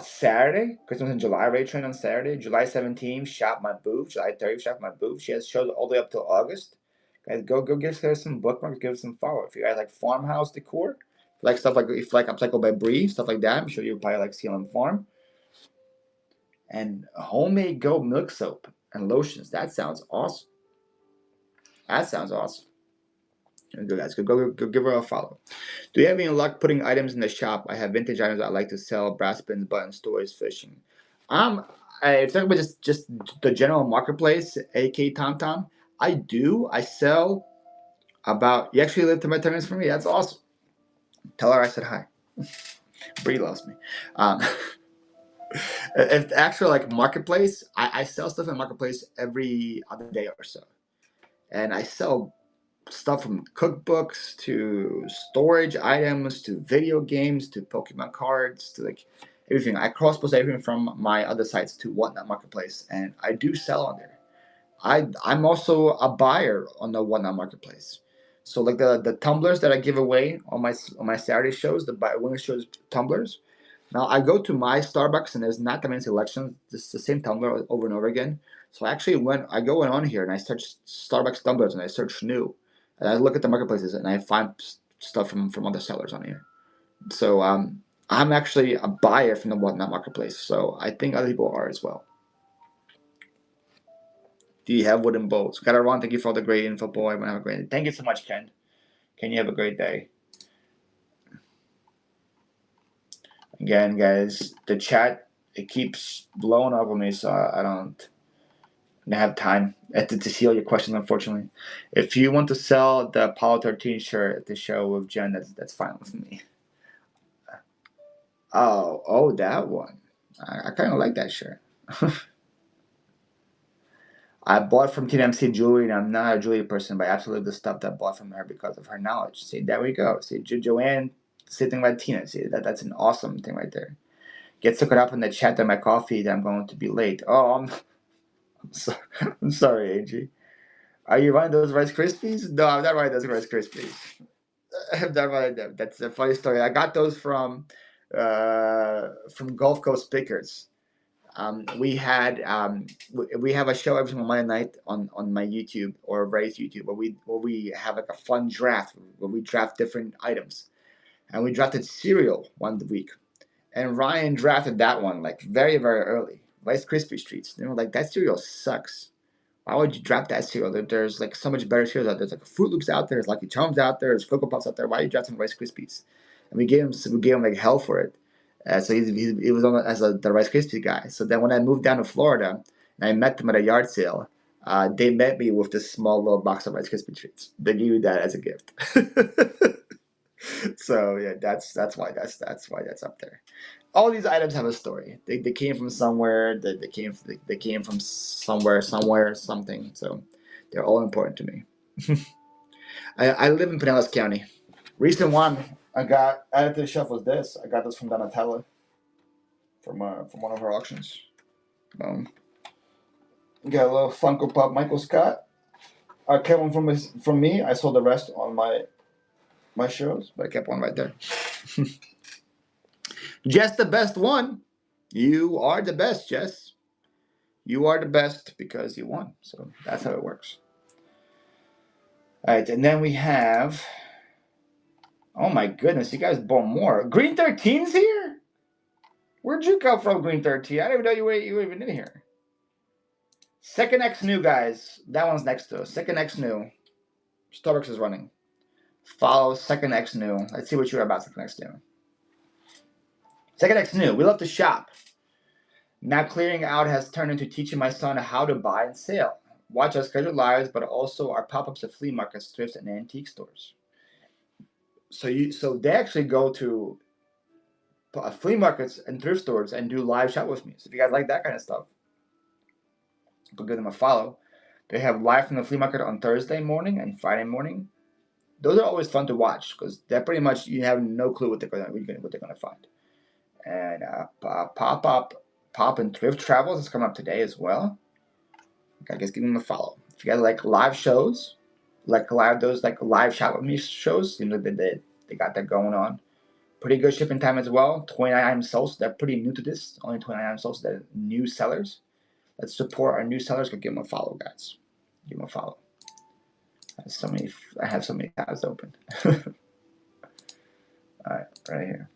Saturday, Christmas in July rate train on Saturday. July 17th, shop my booth. July 30th, shop my booth. She has shows all the way up till August. Guys, go give her some bookmarks, give her some follow. If you guys like farmhouse decor, like stuff like if you like Upcycle by Bree, stuff like that, I'm sure you'll probably like CLM Farm. And homemade goat milk soap and lotions. That sounds awesome. That sounds awesome. Go guys, go give her a follow. Do you have any luck putting items in the shop? I have vintage items I like to sell: brass pins, buttons, toys, fishing. It's talking about just the general marketplace, aka TomTom. I do. I sell about. You actually live to my tenants for me. That's awesome. Tell her I said hi. Bree loves me. Um, if actual like marketplace, I sell stuff in marketplace every other day or so, and I sell stuff from cookbooks to storage items to video games to Pokemon cards to like everything. I cross-post everything from my other sites to Whatnot Marketplace, and I do sell on there. I'm also a buyer on the Whatnot Marketplace. So like the tumblers that I give away on my Saturday shows, the winner shows tumblers. Now I go to my Starbucks and there's not that many selections. It's the same tumbler over and over again. So actually, when I go on here and I search Starbucks tumblers and I search new, and I look at the marketplaces and I find stuff from other sellers on here. So I'm actually a buyer from the Whatnot Marketplace. So I think other people are as well. Do you have wooden bowls? Got Ron, thank you for all the great info, boy. I'm gonna have a great day. Thank you so much, Ken. Ken, you have a great day. Again, guys, the chat, it keeps blowing up on me, so I don't have time to see all your questions, unfortunately. If you want to sell the Apollo 13 shirt at the show with Jen, that's fine with me. Oh, that one. I kind of like that shirt. I bought from TMC Jewelry, and I'm not a jewelry person, but I absolutely love the stuff that I bought from her because of her knowledge. See, there we go. See, Joanne, sitting by Tina. See, that's an awesome thing right there. Get sucked up in the chat that my coffee that I'm going to be late. Oh, I'm sorry, Angie. Are you running those Rice Krispies? No, I'm not running those Rice Krispies. I'm not running them. That's a funny story. I got those from Gulf Coast Pickers. We have a show every single Monday night on my YouTube or Ray's YouTube where we have like a fun draft where we draft different items, and we drafted cereal one week, and Ryan drafted that one like very very early. Rice Krispie treats. Like that cereal sucks. Why would you draft that cereal? There's like so much better cereals out there. There's like Fruit Loops out there. There's Lucky Charms out there. There's Cocoa Puffs out there. Why are you drafting Rice Krispies? And we gave him like hell for it. So he was on as the Rice Krispie guy. So then when I moved down to Florida and I met them at a yard sale, they met me with this small little box of Rice Krispie treats. They gave me that as a gift. So yeah, that's why that's up there. All these items have a story. They came from somewhere. They came from somewhere something. So they're all important to me. I live in Pinellas County. Recent one I got added to the shelf was this. I got this from Donatella from one of her auctions. Got a little Funko Pop Michael Scott. I kept one from me. I sold the rest on my shows, but I kept one right there. Jess, the best one. You are the best, Jess. You are the best because you won. So that's how it works. All right, and then we have. Oh my goodness, you guys bought more. Green 13's here? Where'd you come from, Green 13? I didn't even know you were even in here. Second X new, guys. That one's next to us. Second X new. Starbucks is running. Follow Second X new. Let's see what you're about, Second X new. Second X new. We love to shop. Now clearing out has turned into teaching my son how to buy and sell. Watch our scheduled lives, but also our pop-ups at flea markets, thrifts, and antique stores. So they actually go to flea markets and thrift stores and do live shop with me. So if you guys like that kind of stuff, go give them a follow. They have live from the flea market on Thursday morning and Friday morning. Those are always fun to watch because they're pretty much you have no clue what they're gonna find. And pop and thrift travels is coming up today as well. I guess give them a follow. If you guys like live shows, like live shop with me shows, seems like they got that going on. Pretty good shipping time as well. 29 items sold. So they're pretty new to this. Only 29 items sold. So they're new sellers. Let's support our new sellers. Go give them a follow, guys. Give them a follow. I have so many tabs open. All right, right here.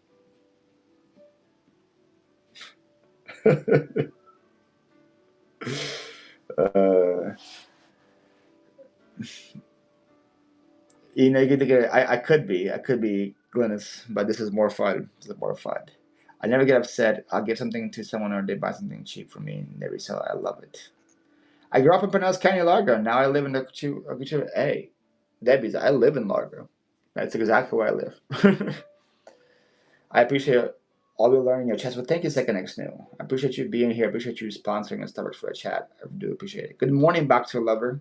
I could be Glynis, but this is more fun. This is more fun. I never get upset. I'll give something to someone or they buy something cheap for me and they resell it. I love it. I grew up in Pinellas County, Largo. Now I live in the Hey, Debbie's. I live in Largo. That's exactly where I live. I appreciate all you learning your chats. But thank you, Second X New. I appreciate you being here. I appreciate you sponsoring and Starbucks for a chat. I do appreciate it. Good morning, Boxer Lover.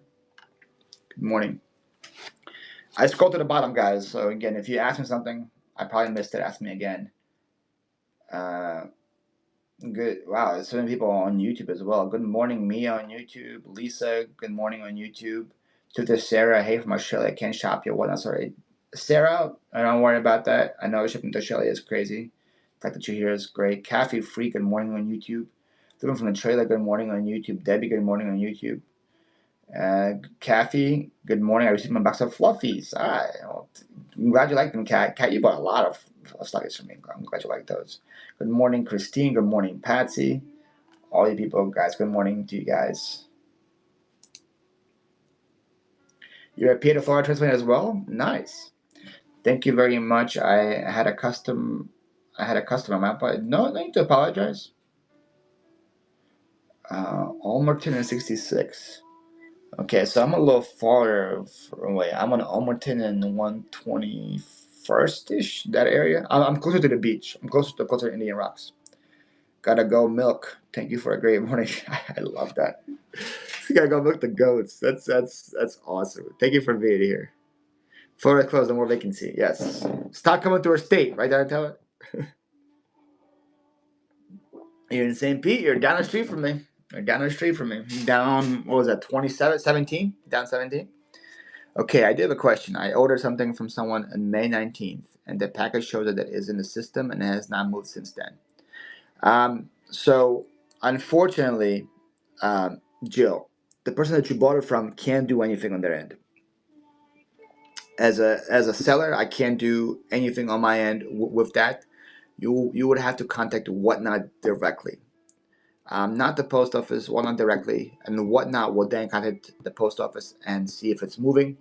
Good morning. I scrolled to the bottom, guys. So again, if you ask me something, I probably missed it. Ask me again. Good. Wow, there's so many people on YouTube as well. Good morning, Mia on YouTube. Lisa, good morning on YouTube. To Sarah, hey from Australia, can't shop yet. What? I'm sorry, Sarah. I don't worry about that. I know shipping to Australia is crazy. The fact that you're here is great. Cafe Freak, good morning on YouTube. Living from the trailer, good morning on YouTube. Debbie, good morning on YouTube. Kathy, good morning. I received my box of fluffies. Well, I'm glad you like them, Kat. Kat, you bought a lot of fluffies from me. I'm glad you like those. Good morning, Christine. Good morning, Patsy. All you people, guys. Good morning to you guys. You're a Peter Florida transplant as well. Nice. Thank you very much. I had a customer map, but no need to apologize. Almerton and 66. Okay, so I'm a little farther away. I'm on Almerton and 121st ish, that area. I'm closer to the beach. I'm closer to Indian Rocks. Gotta go milk. Thank you for a great morning. I love that. Gotta go milk the goats. That's awesome. Thank you for being here. Florida closed, no more vacancy. Yes. Stop coming to our state, right, Donatella? You're in St. Pete. You're down the street from me. You're down the street from me. Down, what was that, 27, 17? Down 17? Okay, I do have a question. I ordered something from someone on May 19th, and the package shows that it is in the system and it has not moved since then. So, unfortunately, Jill, the person that you bought it from can't do anything on their end. As a seller, I can't do anything on my end with that. You would have to contact Whatnot directly, not the post office. Whatnot directly, and Whatnot will then contact the post office and see if it's moving,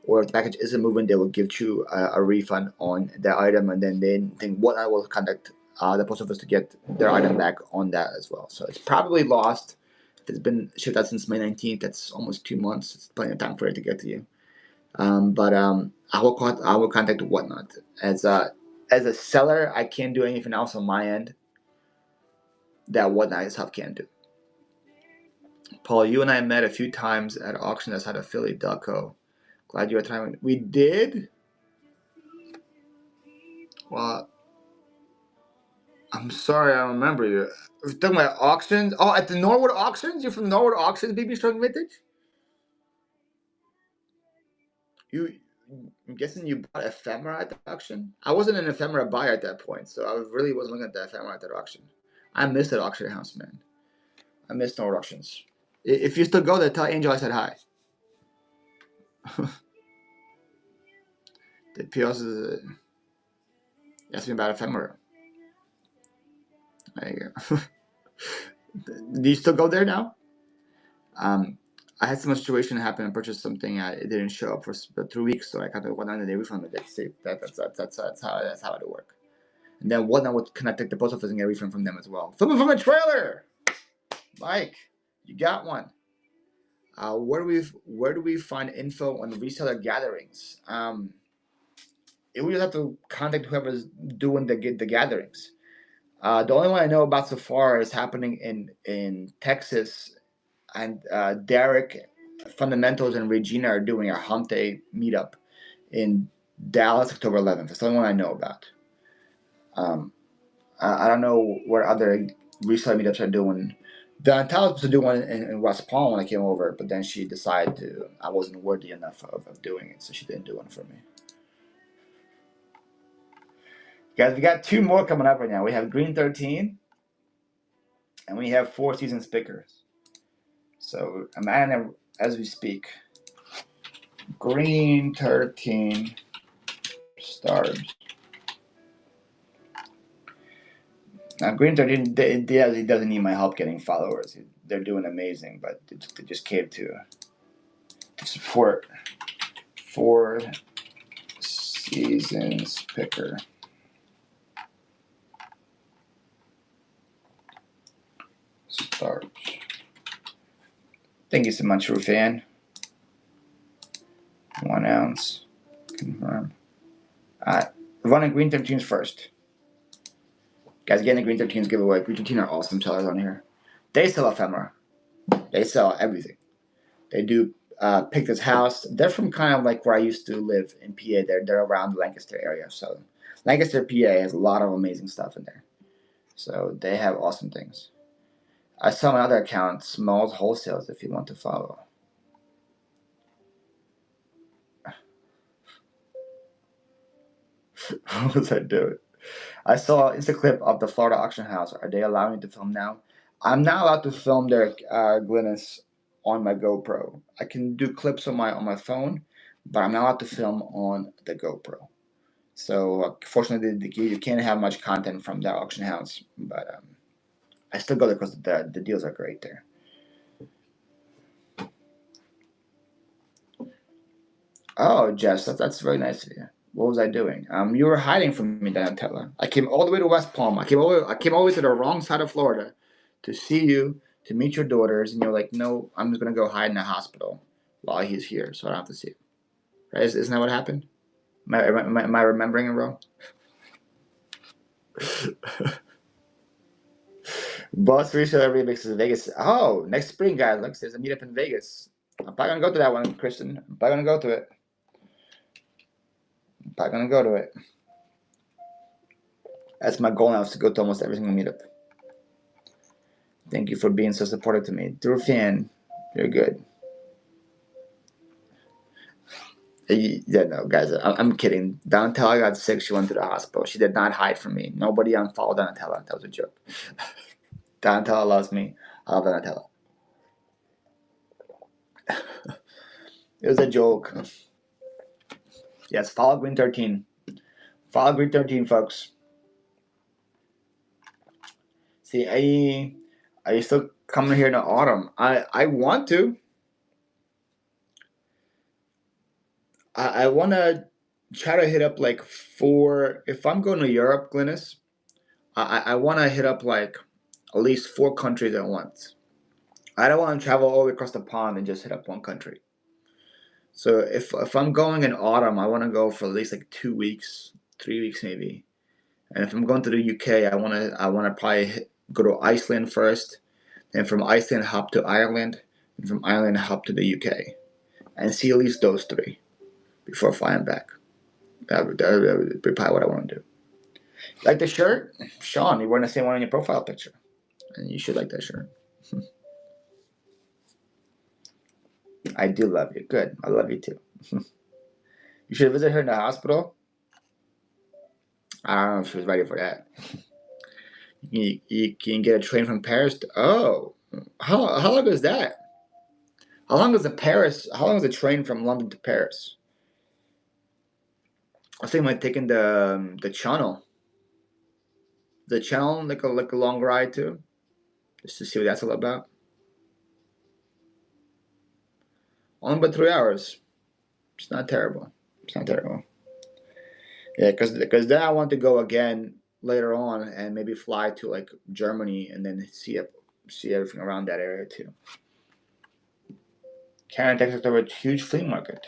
or if the package isn't moving, they will give you a refund on the item, and then they think Whatnot will contact the post office to get their item back on that as well. So it's probably lost. If it's been shipped out since May 19th, that's almost 2 months. It's plenty of time for it to get to you. But I will contact Whatnot as a seller. I can't do anything else on my end that Whatnot itself can do. Paul, you and I met a few times at auction outside of Philly, Delco. Glad you were trying. We did. Well, I'm sorry, I don't remember you. We're talking about auctions. Oh, at the Norwood auctions. You're from Norwood auctions, BB Strong Vintage. You, I'm guessing you bought ephemera at the auction. I wasn't an ephemera buyer at that point, so I really wasn't looking at the ephemera at that auction. I missed that auction house, man. I missed Norwood auctions. If you still go there, tell Angel I said hi. The POS is asking me about ephemera. There you go. Do you still go there now? I had some situation happen and purchased something. It didn't show up for 3 weeks, so I got the Whatnot and they refunded it. See, that's how it would work. And then Whatnot would connect the post office and get a refund from them as well. Filming from a trailer, Mike. You got one. Where do we find info on reseller gatherings? We just have to contact whoever's doing the gatherings. The only one I know about so far is happening in Texas, and Derek, Fundamentals, and Regina are doing a Hump Day meetup in Dallas, October 11th. That's the only one I know about. I don't know what other reseller meetups are doing. Donatella was supposed to do one in West Palm when I came over, but then she decided I wasn't worthy enough of doing it, so she didn't do one for me. Guys, we got two more coming up right now. We have Green 13, and we have Four Seasons Pickers. So I'm adding them as we speak. Green 13 stars. Now, Green 13 he doesn't need my help getting followers. They're doing amazing, but they just came to support Four Seasons Picker. Stars. Thank you so much, Rufan. 1 ounce. Confirm. Running Green 13s first. Guys, getting the Green 13s giveaway. Green 13 are awesome sellers on here. They sell ephemera. They sell everything. They do Pick This House. They're from kind of like where I used to live in PA. They're around the Lancaster area. So Lancaster, PA has a lot of amazing stuff in there. So they have awesome things. I saw my other account, Smalls Wholesales, if you want to follow. What was I doing? I saw an Insta clip of the Florida auction house. Are they allowing me to film now? I'm not allowed to film their Glynis on my GoPro. I can do clips on my phone, but I'm not allowed to film on the GoPro. So fortunately, you can't have much content from the auction house. But I still go there because the deals are great there. Oh, Jess, that's very nice of you. What was I doing? You were hiding from me, Donatella. I came all the way to West Palm. I came all the way to the wrong side of Florida to see you, to meet your daughters, and you're like, no, I'm just gonna go hide in a hospital while he's here, so I don't have to see him. Right? Isn't that what happened? Am I remembering it wrong? Boss Reseller Remix is Vegas. Oh, next spring, guys. Look, there's a meetup in Vegas. I'm probably gonna go to that one, Kristen. I'm probably gonna go to it. I'm probably gonna go to it. That's my goal now, is to go to almost every single meetup. Thank you for being so supportive to me. Through fan, you're good. Yeah, no, guys, I'm kidding. Donatella got sick. She went to the hospital. She did not hide from me. Nobody unfollowed Donatella. That was a joke. Donatella loves me. I love Donatella. It was a joke. Yes, follow Green 13. Follow Green 13, folks. See, are you still coming here in the autumn? I want to. I want to try to hit up like if I'm going to Europe, Glynis, I want to hit up like at least 4 countries at once. I don't want to travel all the way across the pond and just hit up one country. So if I'm going in autumn, I want to go for at least like 2 weeks, 3 weeks maybe. And if I'm going to the UK, I want to probably go to Iceland first, and from Iceland hop to Ireland, and from Ireland hop to the UK, and see at least those 3 before flying back. That would be probably what I want to do. Like the shirt, Sean, you're wearing the same one in your profile picture, and you should like that shirt. I do love you. Good, I love you too. You should visit her in the hospital. I don't know if she was ready for that. You can get a train from Paris to, oh, how long is that? How long is the train from London to Paris? I think I might taking the channel. The channel, like a long ride too, just to see what that's all about. Only about 3 hours. It's not terrible. It's not terrible. Yeah, because then I want to go again later on and maybe fly to like Germany and then see everything around that area too. Karen, Texas, over a huge flea market.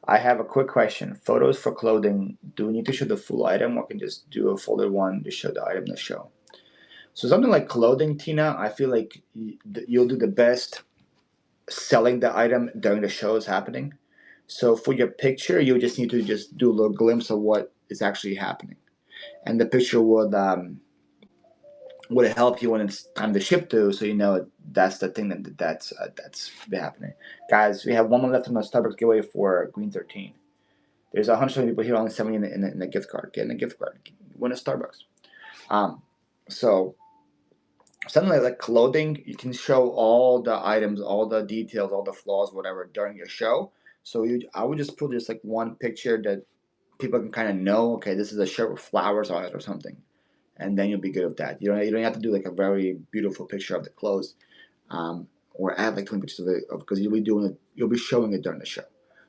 I have a quick question. Photos for clothing. Do we need to show the full item, or can just do a folded one to show the item to show? So something like clothing, Tina, I feel like you'll do the best selling the item during the show is happening. So for your picture, you just need to just do a little glimpse of what is actually happening, and the picture would help you when it's time to ship to, so you know that's the thing that's happening. Guys, we have 1 month left on the Starbucks giveaway for Green 13. There's 120 people here, only 70 in the gift card. Get in the gift card. Win a Starbucks. So something like clothing, you can show all the items, all the details, all the flaws, whatever during your show. So I would just put just like one picture that people can kind of know. Okay, this is a shirt with flowers on it or something, and then you'll be good with that. You don't have to do like a very beautiful picture of the clothes, or add like 20 pictures of it because you'll be showing it during the show.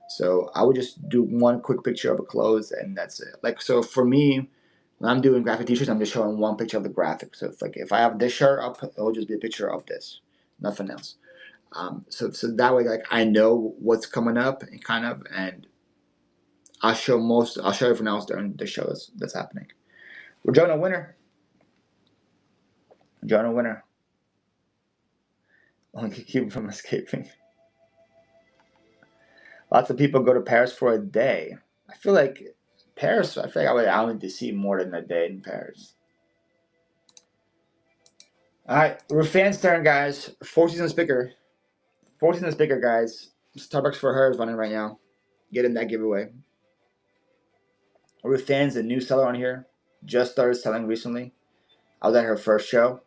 So I would just do one quick picture of the clothes and that's it. Like so for me, when I'm doing graphic t-shirts, I'm just showing one picture of the graphic. So if I have this shirt up, it'll just be a picture of this, nothing else. So that way, like I know what's coming up and I'll show everyone else during the shows that's happening. We're drawing a winner. Drawing a winner. Only to keep him from escaping. Lots of people go to Paris for a day. I feel like Paris, I feel like I would need to see more than a day in Paris. All right, we're fans turn, guys. Four season speaker. Four season speaker, guys. Starbucks for her is running right now. Get in that giveaway. We're fans, a new seller on here. Just started selling recently. I was at her first show.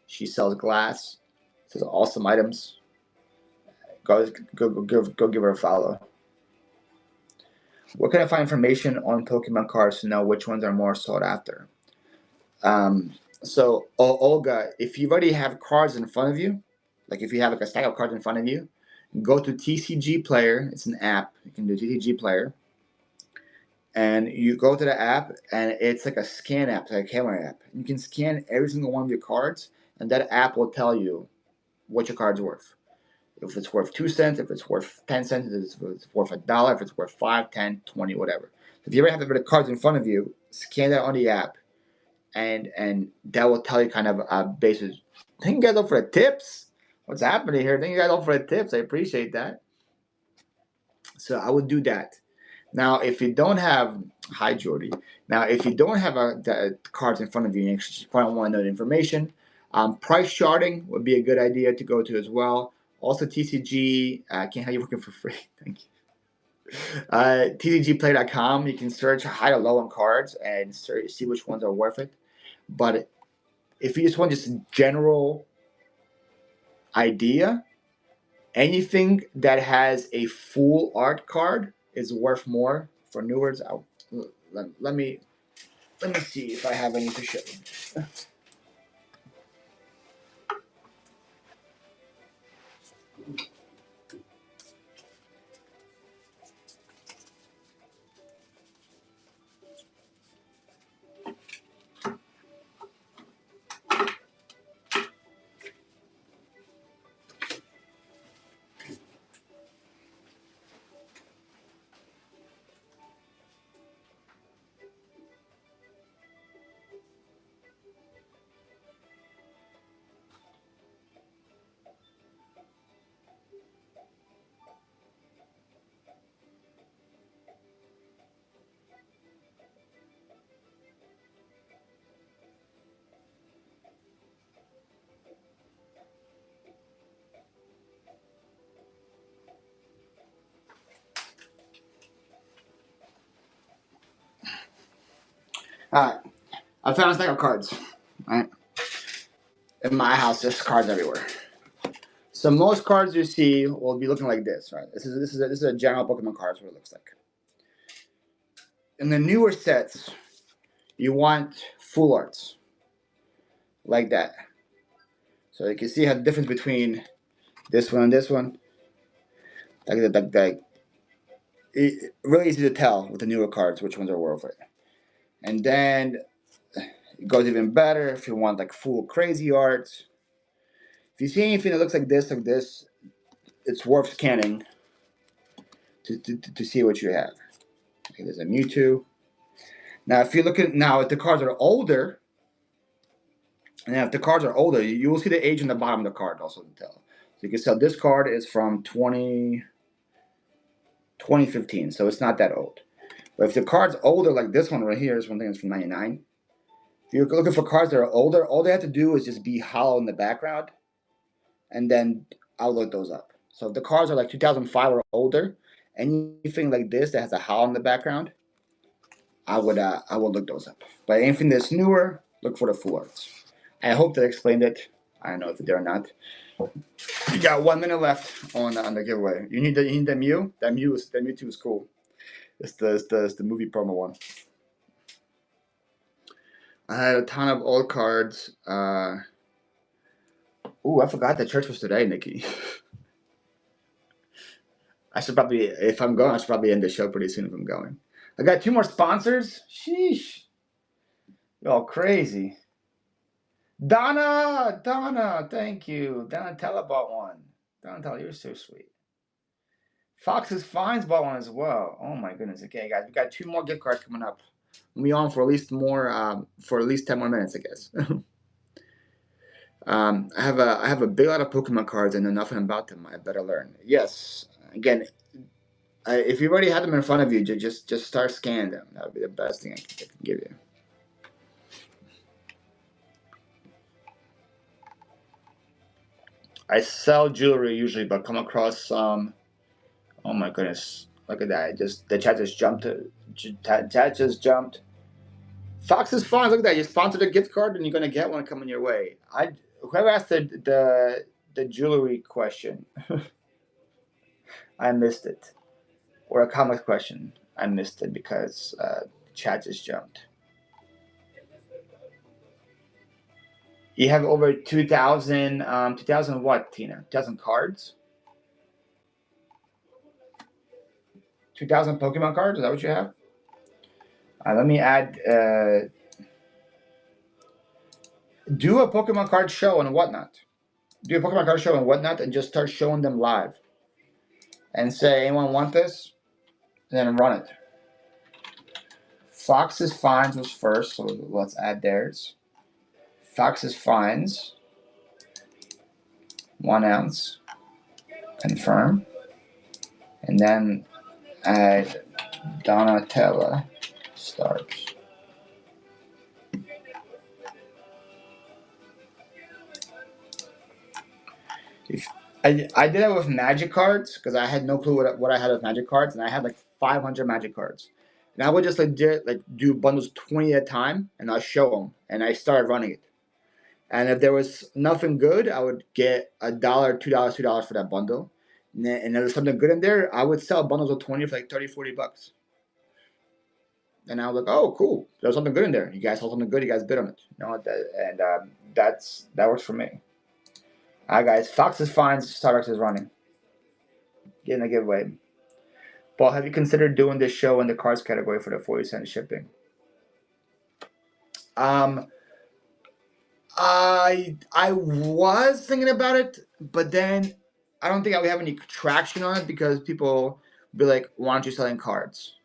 She sells glass. Sells awesome items. Go give her a follow. Where can I find information on Pokemon cards to know which ones are more sought after? So Olga, if you already have cards in front of you, like if you have like a stack of cards in front of you, go to TCG Player. It's an app. You can do TCG Player, and you go to the app, and it's like a scan app, like a camera app. You can scan every single one of your cards, and that app will tell you what your card's worth. If it's worth 2 cents, if it's worth 10 cents, if it's worth $1, if it's worth 5, 10, 20, whatever. If you ever have the cards in front of you, scan that on the app, and that will tell you kind of basis. Thank you guys all for the tips. What's happening here? Thank you guys all for the tips. I appreciate that. So I would do that. Now, if you don't have, hi Jordy. Now, if you don't have the cards in front of you, you probably want to know the information. Price charting would be a good idea to go to as well. Also, TCG, can't have you working for free. Thank you. TCGplay.com, you can search high or low on cards and see which ones are worth it. But if you just want just a general idea, anything that has a full art card is worth more for new words. Let me see if I have any to show you. All right, I found a stack of cards. All right, in my house, there's cards everywhere. So most cards you see will be looking like this, right? This is a general Pokemon card. That's what it looks like. In the newer sets, you want full arts like that. So you can see how the difference between this one and this one. Like it really easy to tell with the newer cards which ones are worth it. And then it goes even better if you want like full crazy art. If you see anything that looks like this, it's worth scanning to see what you have. Okay, there's a Mewtwo. Now, if you look at if the cards are older, and if the cards are older, you will see the age on the bottom of the card also to tell. So you can tell this card is from 2015, so it's not that old. But if the card's older, like this one right here, this one thing is from 99. If you're looking for cards that are older, all they have to do is just be hollow in the background, and then I'll look those up. So if the cards are like 2005 or older, anything like this that has a hollow in the background, I would look those up. But anything that's newer, look for the full arts. I hope that I explained it. I don't know if it did or not. You got 1 minute left on the giveaway. You need the Mew. That Mewtwo is cool. It's the movie promo one. I had a ton of old cards. I forgot the church was today, Nikki. I should probably, if I'm going, I should probably end the show pretty soon if I'm going. I got 2 more sponsors. Sheesh. Y'all crazy. Donna, thank you. Donatella bought one. Donatella, you're so sweet. Fox's Finds bought one as well. Oh my goodness. Okay, guys, we got 2 more gift cards coming up. We'll be on for at least 10 more minutes, I guess. I have a big lot of Pokemon cards and know nothing about them. I better learn. Yes. Again, If you already had them in front of you, just start scanning them. That would be the best thing I can give you. I sell jewelry usually, but come across some. Oh my goodness! Look at that! Just the chat just jumped. Chat just jumped. Fox is fun. Look at that! You sponsored a gift card, and you're gonna get one coming your way. Whoever asked the jewelry question, I missed it, or a comic question, I missed it because chat just jumped. You have over 2,000, 2,000 what, Tina? 2,000 cards? 2,000 Pokemon cards? Is that what you have? Let me add. Do a Pokemon card show and whatnot. Do a Pokemon card show and whatnot, and just start showing them live. And say, anyone want this? And then run it. Fox's Finds was first, so let's add theirs. Fox's Finds, 1 ounce. Confirm. And then add Donatella starts. I did that with magic cards because I had no clue what I had with magic cards, and I had like 500 magic cards, and I would just do bundles 20 at a time, and I'll show them, and I started running it. And if there was nothing good, I would get $1, $2, $2 for that bundle, and if there was something good in there, I would sell bundles of 20 for like 30, 40 bucks. And I was like, oh, cool, there's something good in there. You guys saw something good, you guys bid on it, that works for me. All right, guys, Fox's Finds Starbucks is running. Getting a giveaway. Paul, have you considered doing this show in the cards category for the 40-cent shipping? I was thinking about it, but then I don't think I would have any traction on it because people be like, "Why aren't you selling cards?"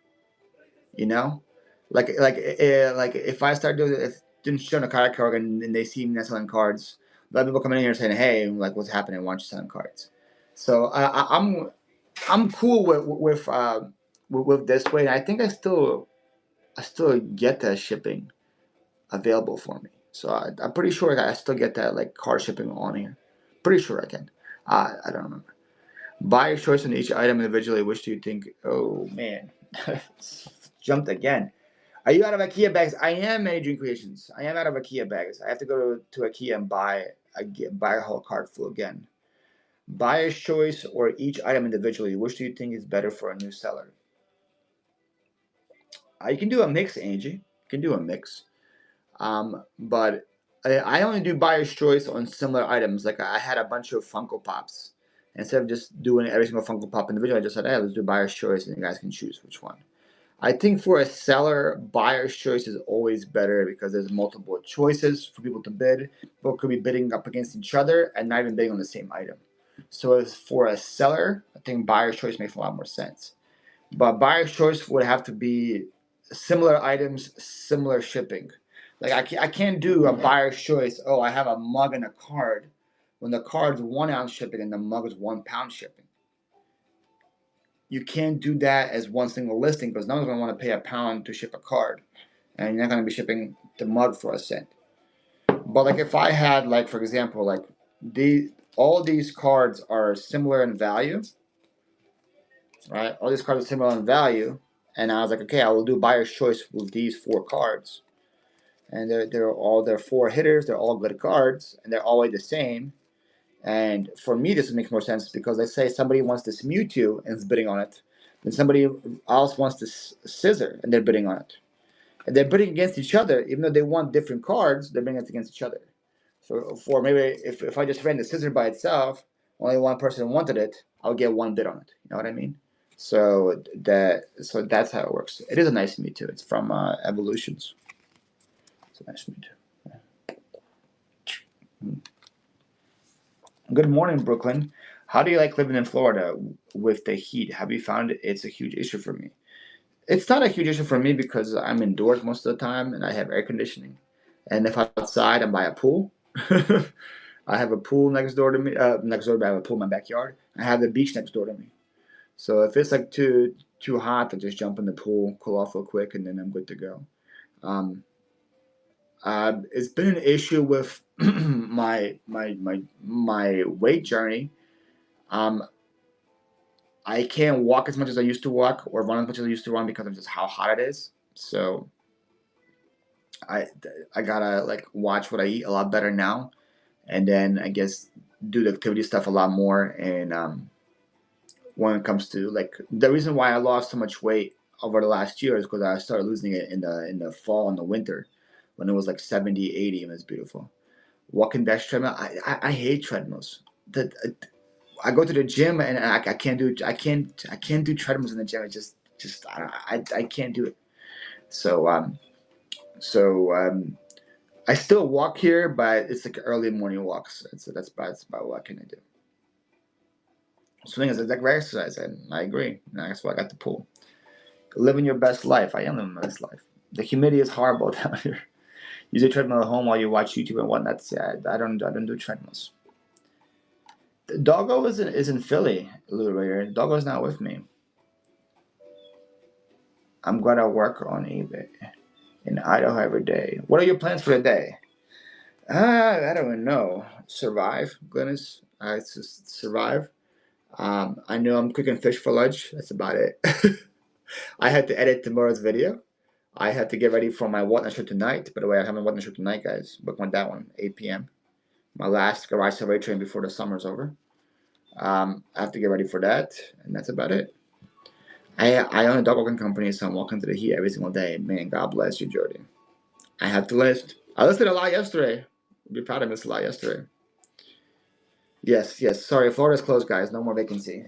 You know, like if I start doing it, if didn't show a card category and they see me not selling cards, a lot of people coming in here saying, "Hey, like what's happening? Why aren't you selling cards?" So I'm cool with this way. And I think I still get that shipping available for me. So I'm pretty sure I still get that like car shipping on here. Pretty sure I can. I don't remember. Buy your choice on each item individually. Which do you think? Oh man, jumped again. Are you out of IKEA bags? I am, Many Dream Creations. I am out of IKEA bags. I have to go to IKEA and buy a whole cart full again. Buyer's choice or each item individually. Which do you think is better for a new seller? You can do a mix, Angie. You can do a mix. But I only do buyer's choice on similar items. Like I had a bunch of Funko Pops. Instead of just doing every single Funko Pop individually, I just said, hey, let's do buyer's choice, and you guys can choose which one. I think for a seller, buyer's choice is always better because there's multiple choices for people to bid. People could be bidding up against each other and not even bidding on the same item. So as for a seller, I think buyer's choice makes a lot more sense. But buyer's choice would have to be similar items, similar shipping. Like I can't do a buyer's choice. Oh, I have a mug and a card, when the card's 1 ounce shipping and the mug is 1 pound shipping. You can't do that as one single listing because no one's going to want to pay a pound to ship a card, and you're not going to be shipping the mug for a cent. But like if I had, like for example, like all these cards are similar in value, right? All these cards are similar in value, and I was like, okay, I will do buyer's choice with these 4 cards, and they're 4 hitters. They're all good cards, and they're always the same. And for me, this makes more sense because let's say somebody wants this Mewtwo and is bidding on it, then somebody else wants this Scissor and they're bidding on it, and they're bidding against each other, even though they want different cards. They're bidding against each other. So for maybe if I just ran the Scissor by itself, only one person wanted it, I'll get 1 bid on it. You know what I mean? So that's how it works. It is a nice Mewtwo. It's from Evolutions. It's a nice Mewtwo. Good morning, Brooklyn. How do you like living in Florida with the heat? Have you found it's a huge issue for me? It's not a huge issue for me because I'm indoors most of the time and I have air conditioning. And if I'm outside, I'm by a pool. I have a pool next door to me. Next door, I have a pool in my backyard. I have the beach next door to me. So if it's like too hot, I just jump in the pool, cool off real quick, and then I'm good to go. Um, it's been an issue with my weight journey. Um, I can't walk as much as I used to walk or run as much as I used to run because of just how hot it is. So I I gotta like watch what I eat a lot better now, and then I guess do the activity stuff a lot more. And when it comes to like the reason why I lost so much weight over the last year is because I started losing it in the fall and the winter when it was like 70, 80, and it's beautiful. Walking that treadmill, I hate treadmills. I go to the gym and I can't do I can't do treadmills in the gym. It just I can't do it. So I still walk here, but it's like early morning walks. That's about what I can do. Swimming is a like exercise, and I agree. And that's why I got the pool. Living your best life. I am living my best life. The humidity is horrible down here. Use a treadmill at home while you watch YouTube and whatnot. I don't do treadmills. Doggo is in Philly, a little right here. Doggo's not with me. I'm gonna work on eBay in Idaho every day. What are your plans for the day? I don't even know. Survive, goodness. Just survive. I know I'm cooking fish for lunch. That's about it. I had to edit tomorrow's video. I have to get ready for my whatnot show tonight. By the way, I have my whatnot show tonight, guys. Book on that one, 8 p.m. My last garage survey train before the summer's over. I have to get ready for that, and that's about it. I own a dog walking company, so I'm walking to the heat every single day. Man, God bless you, Jordy. I have to list. I listed a lot yesterday. I'll be proud of this a lot yesterday. Yes, yes. Sorry, Florida's closed, guys. No more vacancy.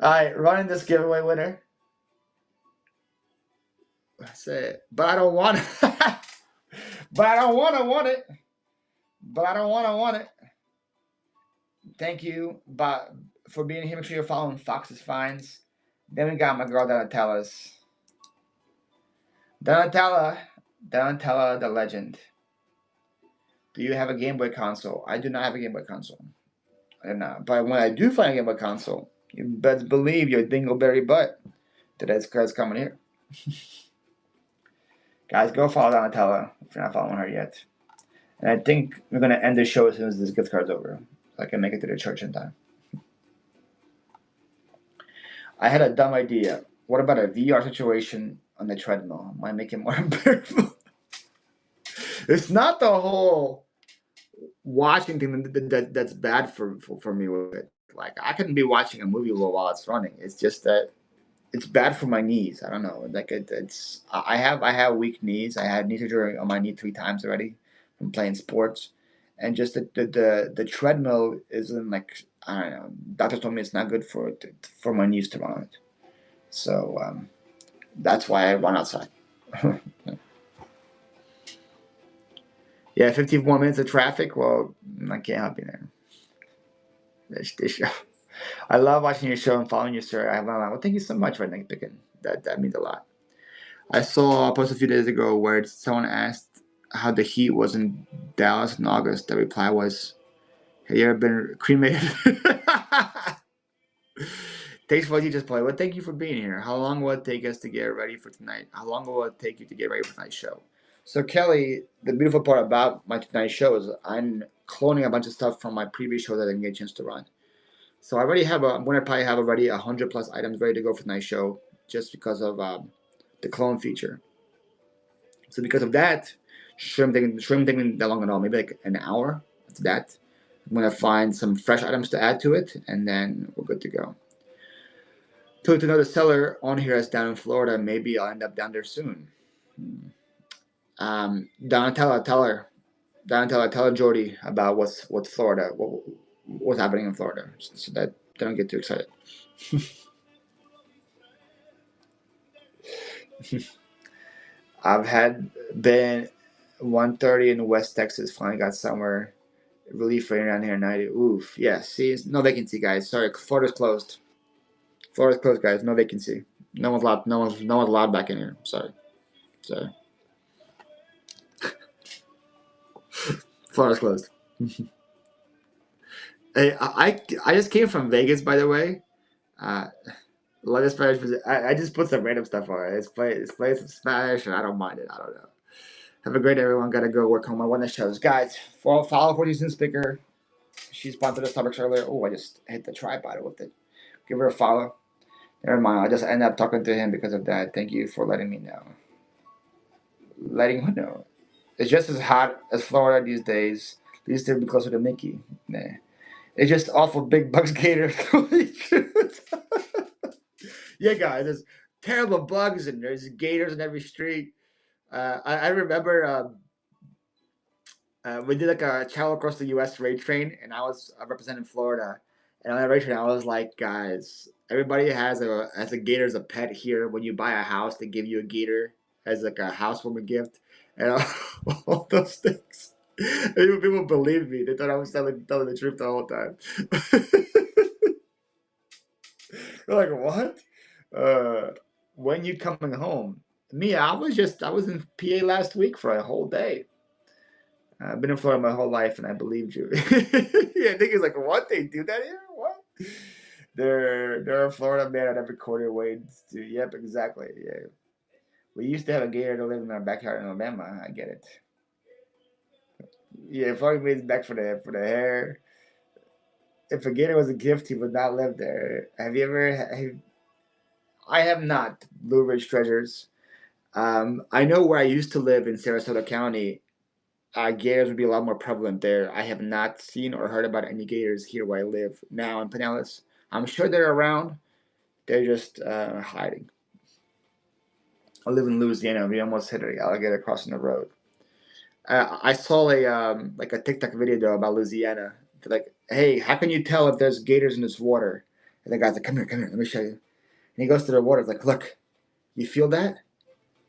All right, running this giveaway winner. That's it. But I don't want it. But I don't want it. But I don't want it. Thank you, but for being here. Make sure you're following Fox's Finds. Then we got my girl Donatella's. Donatella, the legend. Do you have a Game Boy console? I do not have a Game Boy console. I do not. But when I do find a Game Boy console, you best believe your dingleberry butt that it's coming here. Guys, go follow Donatella if you're not following her yet. And I think we're going to end the show as soon as this gift card's over, so I can make it to the church in time. I had a dumb idea. What about a VR situation on the treadmill? Might make it more unbearable. It's not the whole watching thing that's bad for me with it. Like I couldn't be watching a movie while it's running. It's just that it's bad for my knees. I don't know. Like it's I have weak knees. I had knee surgery on my knee 3 times already from playing sports, and just the treadmill isn't like I don't know. Doctor told me it's not good for my knees to run on it. So that's why I run outside. Yeah, 51 minutes of traffic. Well, I can't help you there. This show. I love watching your show and following you, sir. I have well, thank you so much for picking. That means a lot. I saw a post a few days ago where someone asked how the heat was in Dallas in August. The reply was, "Have you ever been cremated?" Thanks for what you just played. Well, thank you for being here. How long will it take us to get ready for tonight? How long will it take you to get ready for tonight's show? So, Kelly, the beautiful part about my tonight's show is I'm cloning a bunch of stuff from my previous show that I didn't get a chance to run. So I already have I'm going to probably have already 100 plus items ready to go for tonight's show just because of the clone feature. So because of that, shouldn't taking that long at all. Maybe like an hour. That's that. I'm going to find some fresh items to add to it, and then we're good to go. To another seller on here that's down in Florida. Maybe I'll end up down there soon. Donatella, tell her Jordy about what's Florida, what's happening in Florida, so that they don't get too excited. I've had been 1:30 in West Texas. Finally got somewhere. Relief raining down here 90. Oof. Yeah. See, no vacancy, guys. Sorry, Florida's closed. Florida's closed, guys. No vacancy. No one's allowed. No one's allowed back in here. Sorry. Florida's closed. Hey, I just came from Vegas, by the way. Uh, Let us Spanish music. I just put some random stuff on it. It's play some Spanish, and I don't mind it. I don't know. Have a great day, everyone. Gotta go work on my one shows. Guys, follow for using speaker. She sponsored us Starbucks earlier. Oh, I just hit the tripod with it. Give her a follow. Never mind. I just ended up talking to him because of that. Thank you for letting me know. Letting me know. It's just as hot as Florida these days. These days be closer to Mickey. Nah. It's just awful big bugs gators. Yeah, guys, there's terrible bugs and there's gators in every street. I remember we did like a travel across the U.S. raid train, and I was representing Florida. And on that raid train, I was like, guys, everybody has a gator as a pet here. When you buy a house, they give you a gator as like a housewarming gift, and all those things. And people believed me. They thought I was telling the truth the whole time. They're like, what? Uh, when you coming home? Me, I was in PA last week for a whole day. I've been in Florida my whole life, and I believed you. Yeah, I think it's like, what? They do that here? What? There are Florida man at every corner waiting to. Yep, exactly. Yeah, we used to have a gator that lived in our backyard in Alabama. I get it. Yeah, Florida man's back for the hair. If a gator was a gift, he would not live there. Have you ever? I have not. Blue Ridge Treasures. I know where I used to live in Sarasota County. Gators would be a lot more prevalent there. I have not seen or heard about any gators here where I live now in Pinellas. I'm sure they're around. They're just hiding. I live in Louisiana. We almost hit an alligator crossing the road. I saw a like a TikTok video though about Louisiana. They're like, hey, how can you tell if there's gators in this water? And the guy's like, come here, let me show you. And he goes to the water. It's like, look, you feel that?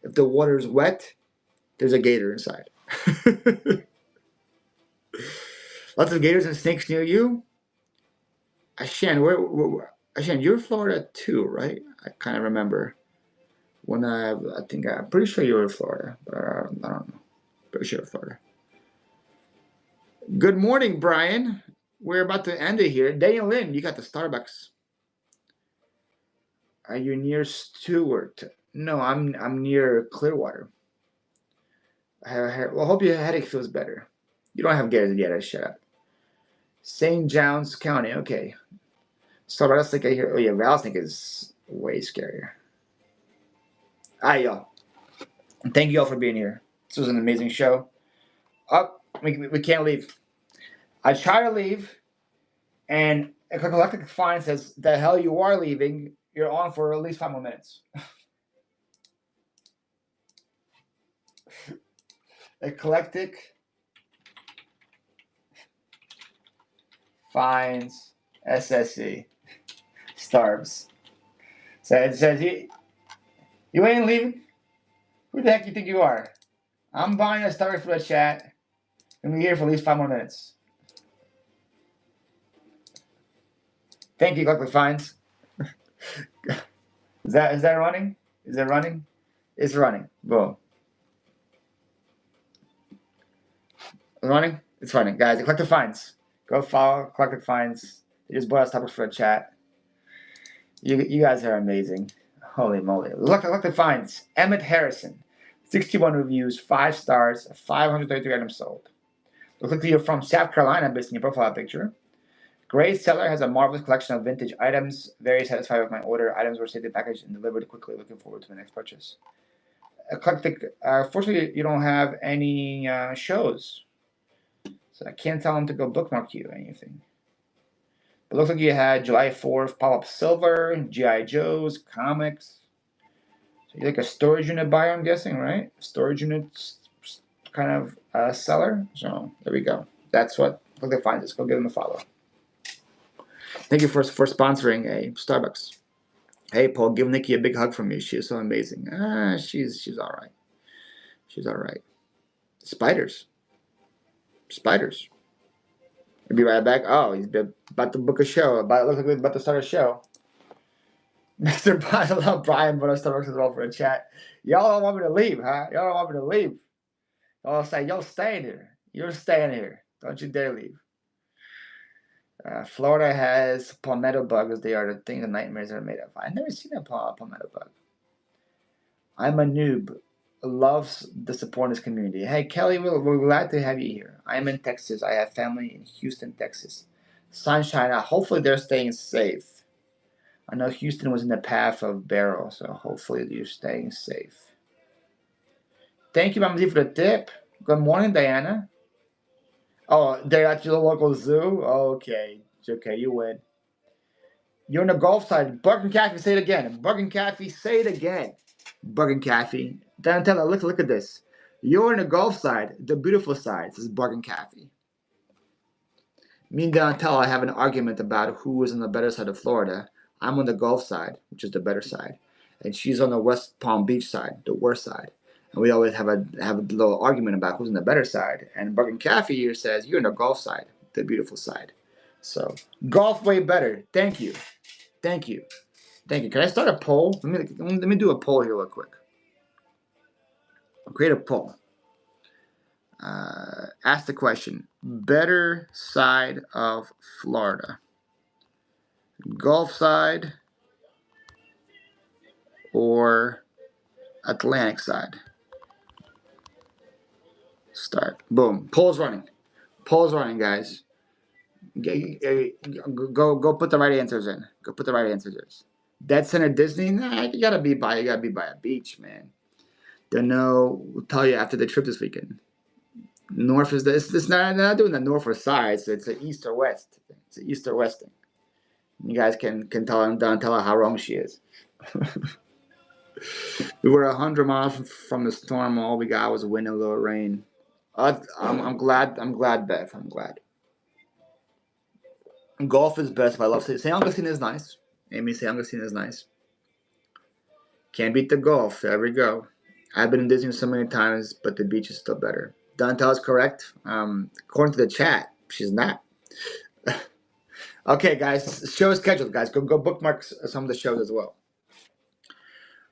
If the water is wet, there's a gator inside. Lots of gators and snakes near you. Ashan, Ashan, you're Florida too, right? I kind of remember when I think I'm pretty sure you were in Florida, but I don't know. Pretty sure Florida. Good morning, Brian. We're about to end it here. Daniel Lynn, you got the Starbucks. Are you near Stewart? No, I'm near Clearwater. Well, I hope your headache feels better. You don't have gators yet. Shut up. St. John's County. Okay. So rattlesnake I hear. Oh yeah, rattlesnake is way scarier. Hi y'all. Thank you all for being here. This was an amazing show. Up, we can't leave. I try to leave, and a collective fine says, "The hell you are leaving? You're on for at least 5 more minutes." Eclectic fines SSC Starbs. So it says you ain't leaving. Who the heck you think you are? I'm buying a Starbucks for the chat, and we're here for at least 5 more minutes. Thank you, Eclectic Fines. Is that running? Is it running? It's running. Boom. Running? It's running. Guys, Eclectic Finds. Go follow Eclectic Finds. They just bought us topics for a chat. You guys are amazing. Holy moly. Eclectic Finds. Emmett Harrison. 61 reviews, 5 stars, 533 items sold. Looks like you're from South Carolina based on your profile picture. Great seller has a marvelous collection of vintage items. Very satisfied with my order. Items were safely packaged and delivered quickly. Looking forward to the next purchase. Eclectic. Fortunately, you don't have any shows. So I can't tell them to go bookmark you or anything. It looks like you had July 4th, Pop-Up Silver, G.I. Joe's, comics. So you're like a storage unit buyer, I'm guessing, right? Storage unit kind of seller. So there we go. That's what they find us. Go give them a follow. Thank you for sponsoring a Starbucks. Hey, Paul, give Nikki a big hug from me. She is so amazing. She's all right. She's all right. Spiders. Spiders. I'll be right back. Oh, he's about to book a show. Looks like we're about to start a show. Mr. Brian put us Starbucks as well for a chat. Y'all don't want me to leave, huh? Y'all don't want me to leave. Y'all say, y'all staying here. You're staying here. Don't you dare leave. Florida has palmetto bugs. They are the thing the nightmares are made of. I've never seen a palmetto bug. I'm a noob. Loves the support in this community. Hey, Kelly, we're glad to have you here. I'm in Texas. I have family in Houston, Texas. Sunshine. Hopefully they're staying safe. I know Houston was in the path of Barrow, so hopefully you're staying safe. Thank you, Mama Z, for the tip. Good morning, Diana. Oh, they're at your local zoo? Okay. Okay, you win. You're on the golf side. Bug and Caffey, say it again. Bug and Caffey, say it again. Bug and Caffey. Donatella, look at this. You're on the golf side, the beautiful side. This is Bug and Caffey. Me and Donatella have an argument about who is on the better side of Florida. I'm on the Gulf side, which is the better side, and she's on the West Palm Beach side, the worst side. And we always have a little argument about who's on the better side. And Burger Cafe here says you're on the Gulf side, the beautiful side. So golf way better. Thank you, thank you, thank you. Can I start a poll? Let me do a poll here real quick. I'll create a poll. Ask the question: better side of Florida, Gulf side or Atlantic side? Start. Boom. Poll's running. Poll's running, guys. Go put the right answers in. Go put the right answers in. Dead Center Disney? Nah, you gotta be by a beach, man. Don't know. We'll tell you after the trip this weekend. North is this. This not doing the north or side. It's an east or west. It's an east or west thing. You guys can tell her how wrong she is. We were 100 miles from the storm. All we got was wind and a little rain. I'm glad. I'm glad, Bev. I'm glad. Golf is best, but I love St. Augustine is nice. Amy, St. Augustine is nice. Can't beat the golf. There we go. I've been in Disney so many times, but the beach is still better. Dantel is correct. According to the chat, she's not. Okay, guys, show is scheduled, guys. Go bookmark some of the shows as well.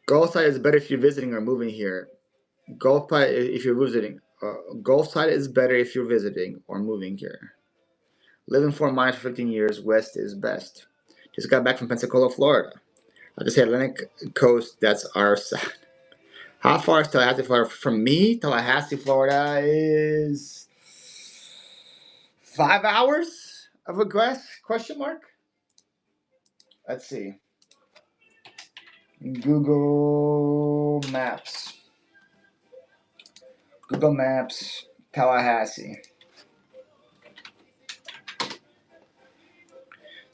Golf side is better if you're visiting or moving here. Golf side if you're visiting. Golf side is better if you're visiting or moving here. Living 4 miles for 15 years, west is best. Just got back from Pensacola, Florida. I just say Atlantic coast, that's our side. How far is Tallahassee, Florida? From me, Tallahassee, Florida is 5 hours of a guess? Question mark? Let's see. Google Maps. Google Maps, Tallahassee.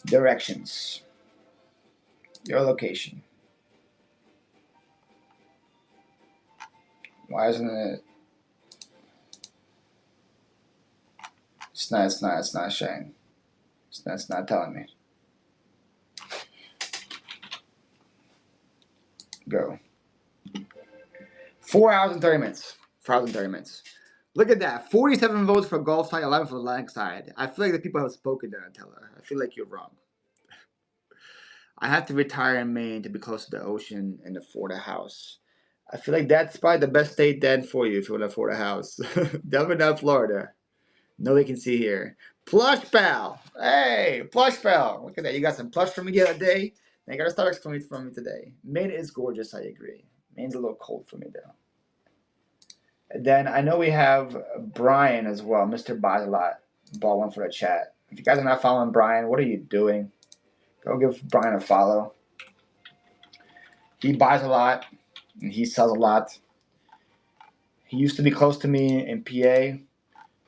Directions. Your location. Why isn't it? It's not showing. It's not telling me. Go. 4 hours and 30 minutes. 4 hours and 30 minutes. Look at that. 47 votes for golf side, 11 for the Atlantic side. I feel like the people have spoken there, Nutella. I feel like you're wrong. I have to retire in Maine to be close to the ocean and afford a house. I feel like that's probably the best state then for you if you want to afford a house. Definitely not Florida. Nobody can see here. Plush Pal. Hey, Plush Pal. Look at that. You got some plush for me the other day. Now you got a Starbucks for me today. Maine is gorgeous, I agree. Maine's a little cold for me though. And then I know we have Brian as well, Mr. Buys a Lot. Ball one for the chat. If you guys are not following Brian, what are you doing? Go give Brian a follow. He buys a lot and he sells a lot. He used to be close to me in PA,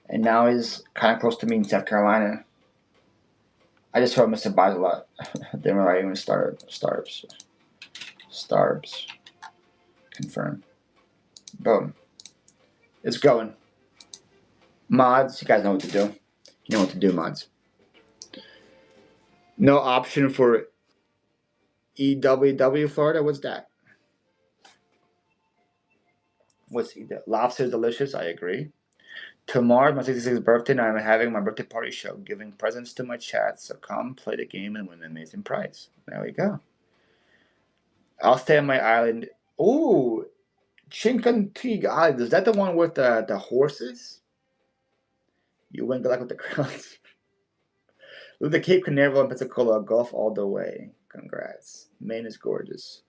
and now he's kind of close to me in South Carolina. I just wrote Mr. Buys a Lot. Didn't write even Starbs. Confirm. Boom. It's going. Mods, you guys know what to do. You know what to do, mods. No option for EWW Florida. What's that? What's lobster is delicious? I agree. Tomorrow's my 66th birthday, and I'm having my birthday party show, giving presents to my chat. So come play the game and win an amazing prize. There we go. I'll stay on my island. Ooh, Chincoteague Island. Is that the one with the horses? You win good luck with the crowds. With the Cape Canaveral and Pensacola, golf all the way. Congrats. Maine is gorgeous.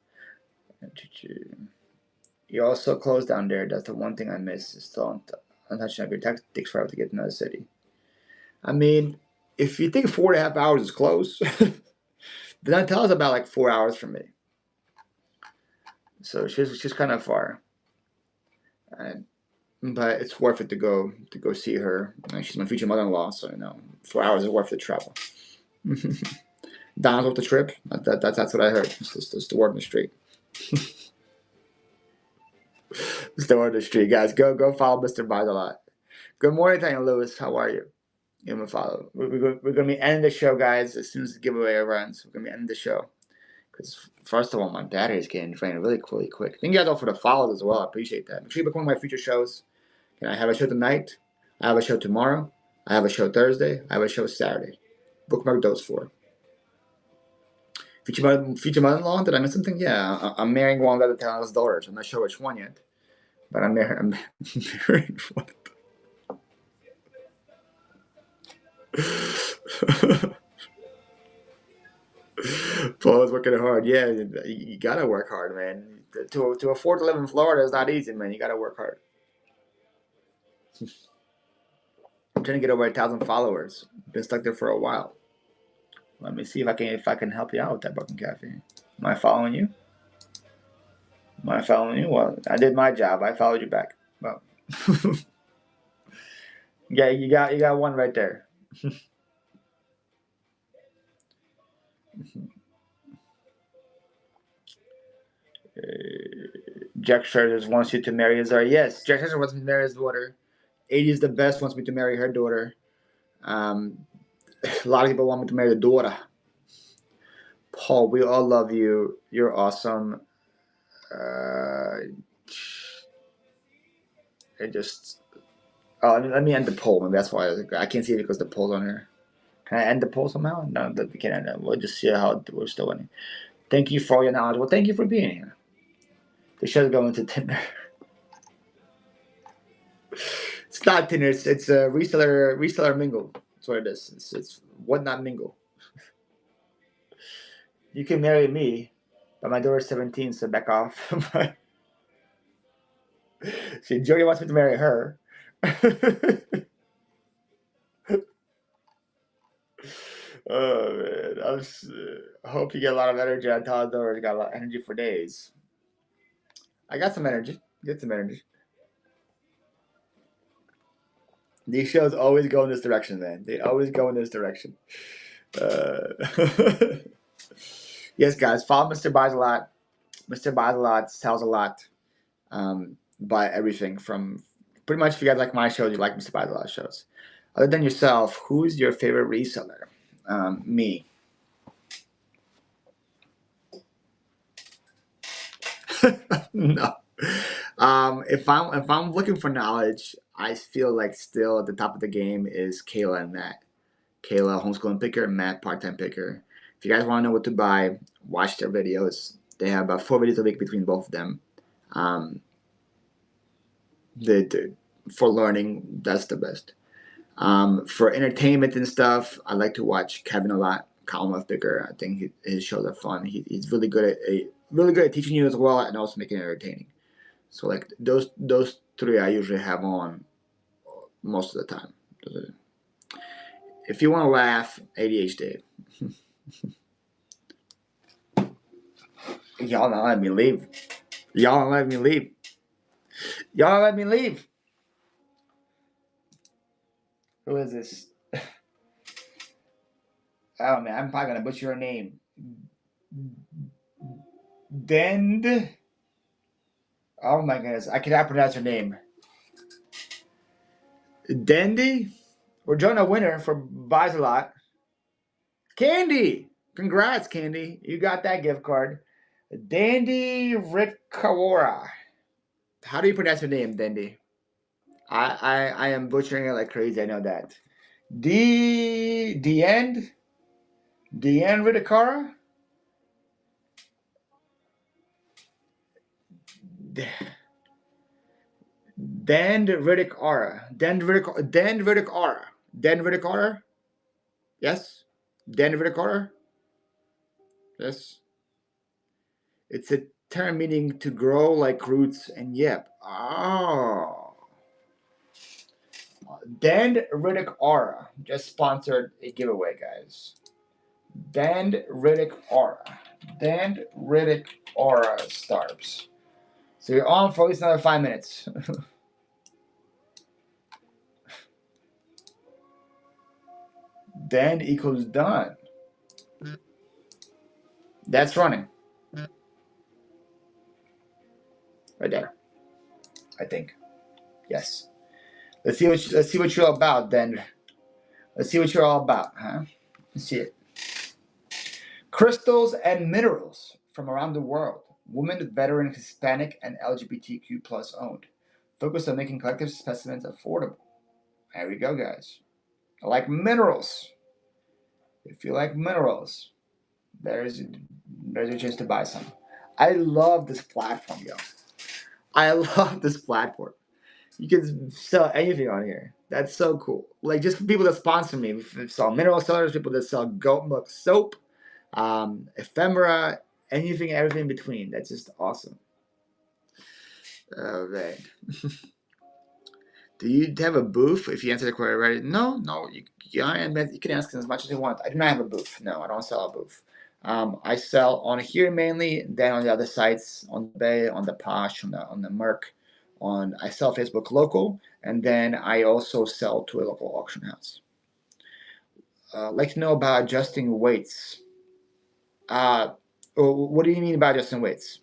You also close down there. That's the one thing I miss. Is still untouched of your text. Takes forever to get to another city. I mean, if you think 4.5 hours is close, then tell us about like 4 hours from me. So she's kind of far, but it's worth it to go see her. And she's my future mother-in-law, so 4 hours is worth the travel. Don's with the trip. That's what I heard. It's the word on the street. It's the word on the street, guys. Go follow Mr. Buys a Lot. Good morning, Tanya Lewis. How are you? Give him a follow. We're going to be ending the show, guys, as soon as the giveaway runs. We're going to be ending the show. Because, first of all, my battery is getting drained really quick. Thank you guys all for the follows as well. I appreciate that. Make sure you book one of my future shows. I have a show tonight. I have a show tomorrow. I have a show Thursday. I have a show Saturday. Bookmark those four. Future mother-in-law? Did I miss something? Yeah, I'm marrying one of the talent's daughters. I'm not sure which one yet. But I'm marrying one. Paul's working hard. Yeah, you gotta work hard, man. To afford to live in Florida is not easy, man. You gotta work hard. I'm trying to get over 1,000 followers. Been stuck there for a while. Let me see if I can help you out with that Broken Cafe. Am I following you? Well, I did my job. I followed you back. Well, yeah, you got one right there. Jack Scherzer wants you to marry his daughter. Yes, Jack Scherzer wants me to marry his daughter. 80 is the best. Wants me to marry her daughter. A lot of people want me to marry the daughter. Paul, we all love you. You're awesome. Let me end the poll. Maybe that's why I can't see it because the poll's on here. Can I end the poll somehow? No, we can't end it. We'll just see how we're still winning. Thank you for all your knowledge. Well, thank you for being here. The show's going to Tinder. It's not Tinder. It's a reseller mingle. That's what it is. It's what not mingle. You can marry me, but my daughter's 17, so back off. See, Jody wants me to marry her. Oh man, I hope you get a lot of energy. I told her you got a lot of energy for days. I got some energy. Get some energy. These shows always go in this direction, man. They always go in this direction. Yes, guys, follow Mr. Buys a Lot. Mr. Buys a Lot sells a lot. Buy everything from pretty much. If you guys like my shows, you like Mr. Buys a Lot shows. Other than yourself, who's your favorite reseller? Me. No. If I'm looking for knowledge, I feel like still at the top of the game is Kayla and Matt. Kayla, homeschooling picker, Matt, part-time picker. If you guys want to know what to buy, watch their videos. They have about 4 videos a week between both of them. For learning, that's the best. For entertainment and stuff, I like to watch Kevin a lot. Colin Picker. I think his shows are fun. He's really good at teaching you as well, and also making it entertaining. So like those three, I usually have on most of the time. If you want to laugh, ADHD. Y'all not let me leave. Y'all not let me leave. Y'all let me leave. Who is this? Oh man, I'm probably gonna butcher your name. Dend. Oh my goodness, I cannot pronounce your name. Dendy? We're joining a winner for Buys a Lot. Candy! Congrats, Candy. You got that gift card. Dandy Ritkawara. How do you pronounce your name, Dandy? I am butchering it like crazy, I know that. Deanne Ritkawara? Dan Ritkawara. Dan Ritkawara. Yes? Dendritic aura? Yes. It's a term meaning to grow like roots and yep. Oh. Dendritic aura just sponsored a giveaway, guys. Dendritic aura. Dendritic aura starbs. So you're on for at least another 5 minutes. Then equals done. That's running. Right there. I think. Yes. Let's see what you're all about, then. Let's see what you're all about, huh? Let's see it. Crystals and minerals from around the world. Women, veteran, Hispanic, and LGBTQ plus owned. Focus on making collective specimens affordable. There we go, guys. I like minerals. If you like minerals, there's a chance to buy some. I love this platform, yo. I love this platform. You can sell anything on here. That's so cool. Like just for people that sponsor me, we sell mineral sellers, people that sell goat milk soap, ephemera, anything, everything in between. That's just awesome. All right. Do you have a booth? If you answer the question right, no. You can ask as much as you want. I do not have a booth. No, I don't sell a booth. I sell on here mainly, then on the other sites, on the Bay, on the Posh, on the Merc, on I sell Facebook local, and then I also sell to a local auction house. Like to know about adjusting weights. What do you mean by adjusting weights?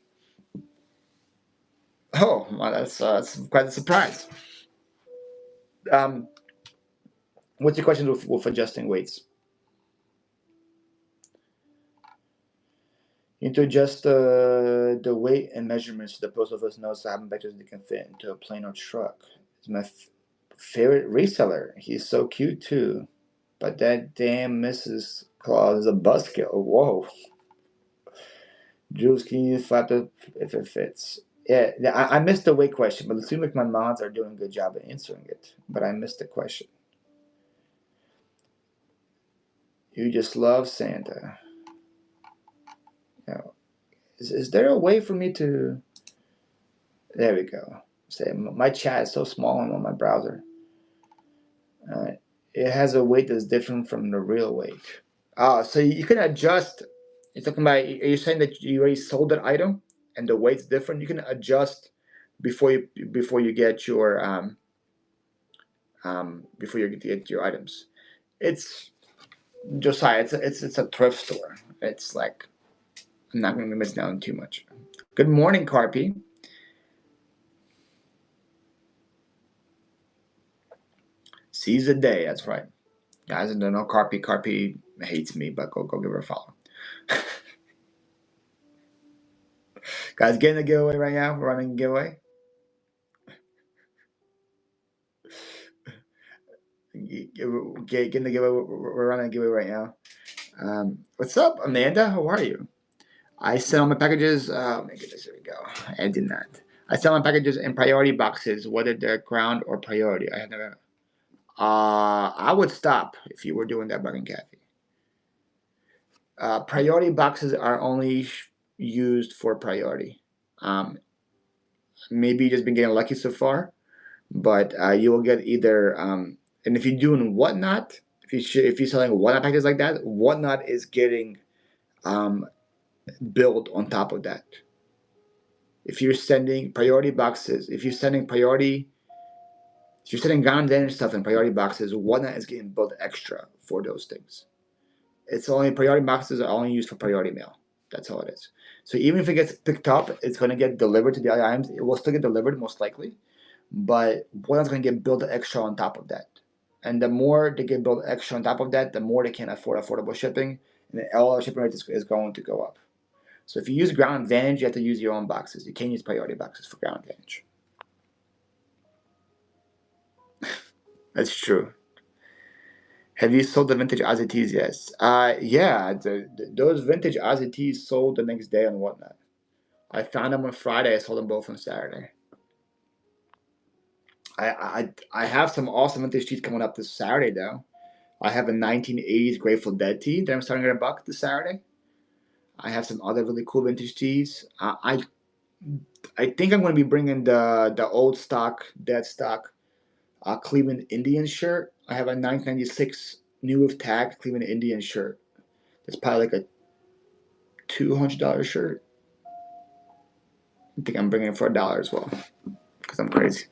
Oh, well, that's quite a surprise. Um, what's your question with adjusting weights? You need to adjust the weight and measurements so the post office knows how many packages they can fit into a plane or truck. It's my favorite reseller. He's so cute too. But that damn Mrs. Claus is a buzzkill. Whoa. Jules, can you flap it if it fits? Yeah, I missed the weight question, but it seems like my mods are doing a good job of answering it. But I missed the question. You just love Santa. Now, is there a way for me to... There we go. Say my chat is so small on my browser. It has a weight that's different from the real weight. So you can adjust. You're talking about. Are you saying that you already sold that item and the weight's different? You can adjust before you get your before you get your items. It's Josiah. It's a thrift store. It's like I'm not going to miss down too much. Good morning, Carpy. Seize the day. That's right. Guys, I don't know Carpy. Carpy hates me, but go give her a follow. Guys, getting a giveaway right now. We're running a giveaway. Getting the giveaway. We're running a giveaway right now. What's up, Amanda? How are you? I sell my packages. Oh my goodness, here we go. I did not. I sell my packages in priority boxes, whether they're ground or priority. I have never. I would stop if you were doing that, Bugging Kathy. Priority boxes are only used for priority. Um, Maybe you've just been getting lucky so far, but you will get either. And if you're doing whatnot, if you're selling whatnot packages like that, whatnot is getting built on top of that. If you're sending priority boxes, if you're sending ground damage stuff in priority boxes, whatnot is getting built extra for those things. It's only priority boxes are only used for priority mail. That's all it is. So even if it gets picked up, it's going to get delivered to the other items. It will still get delivered most likely, but whatnot's going to get built extra on top of that. And the more they get built extra on top of that, the more they can afford affordable shipping, and the LR shipping rate is going to go up. So if you use ground advantage, you have to use your own boxes. You can't use priority boxes for ground advantage. That's true. Have you sold the vintage Ozzy tees? Yes. Yeah. Those vintage Ozzy tees sold the next day on whatnot. I found them on Friday. I sold them both on Saturday. I have some awesome vintage tees coming up this Saturday though. I have a 1980s Grateful Dead tee that I'm starting at $1 this Saturday. I have some other really cool vintage tees. I think I'm going to be bringing the old stock, dead stock Cleveland Indians shirt. I have a 1996 new with tag Cleveland Indians shirt. It's probably like a $200 shirt. I think I'm bringing it for $1 as well because I'm crazy.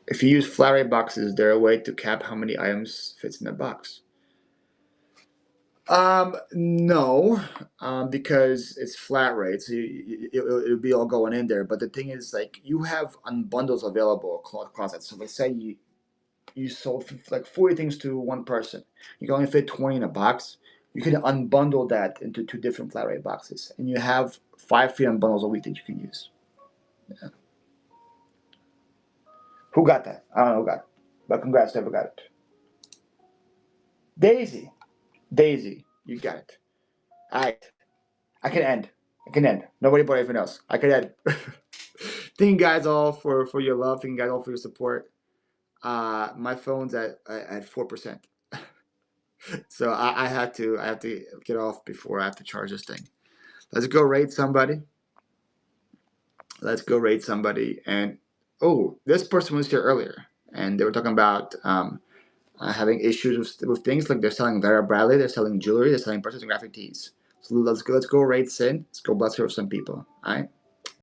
If you use flat rate boxes, is there a way to cap how many items fits in the box? No, because it's flat rate, so it'll be all going in there. But the thing is, like, you have unbundles available across it. So let's say you sold like 40 things to one person. You can only fit 20 in a box. You can unbundle that into two different flat rate boxes, and you have 5 free unbundles a week that you can use. Yeah. Who got that? I don't know who got it, but congrats to whoever got it. Daisy, Daisy, you got it. All right, I can end. I can end. Nobody but everyone else. I can end. Thank you guys all for your love. Thank you guys all for your support. My phone's at 4%. So I have to get off before I have to charge this thing. Let's go rate somebody. Let's go rate somebody. And oh, this person was here earlier, and they were talking about having issues with things like they're selling Vera Bradley, they're selling jewelry, they're selling purses and graphic tees. So let's go rate Sin. Let's go bless her with some people. All right.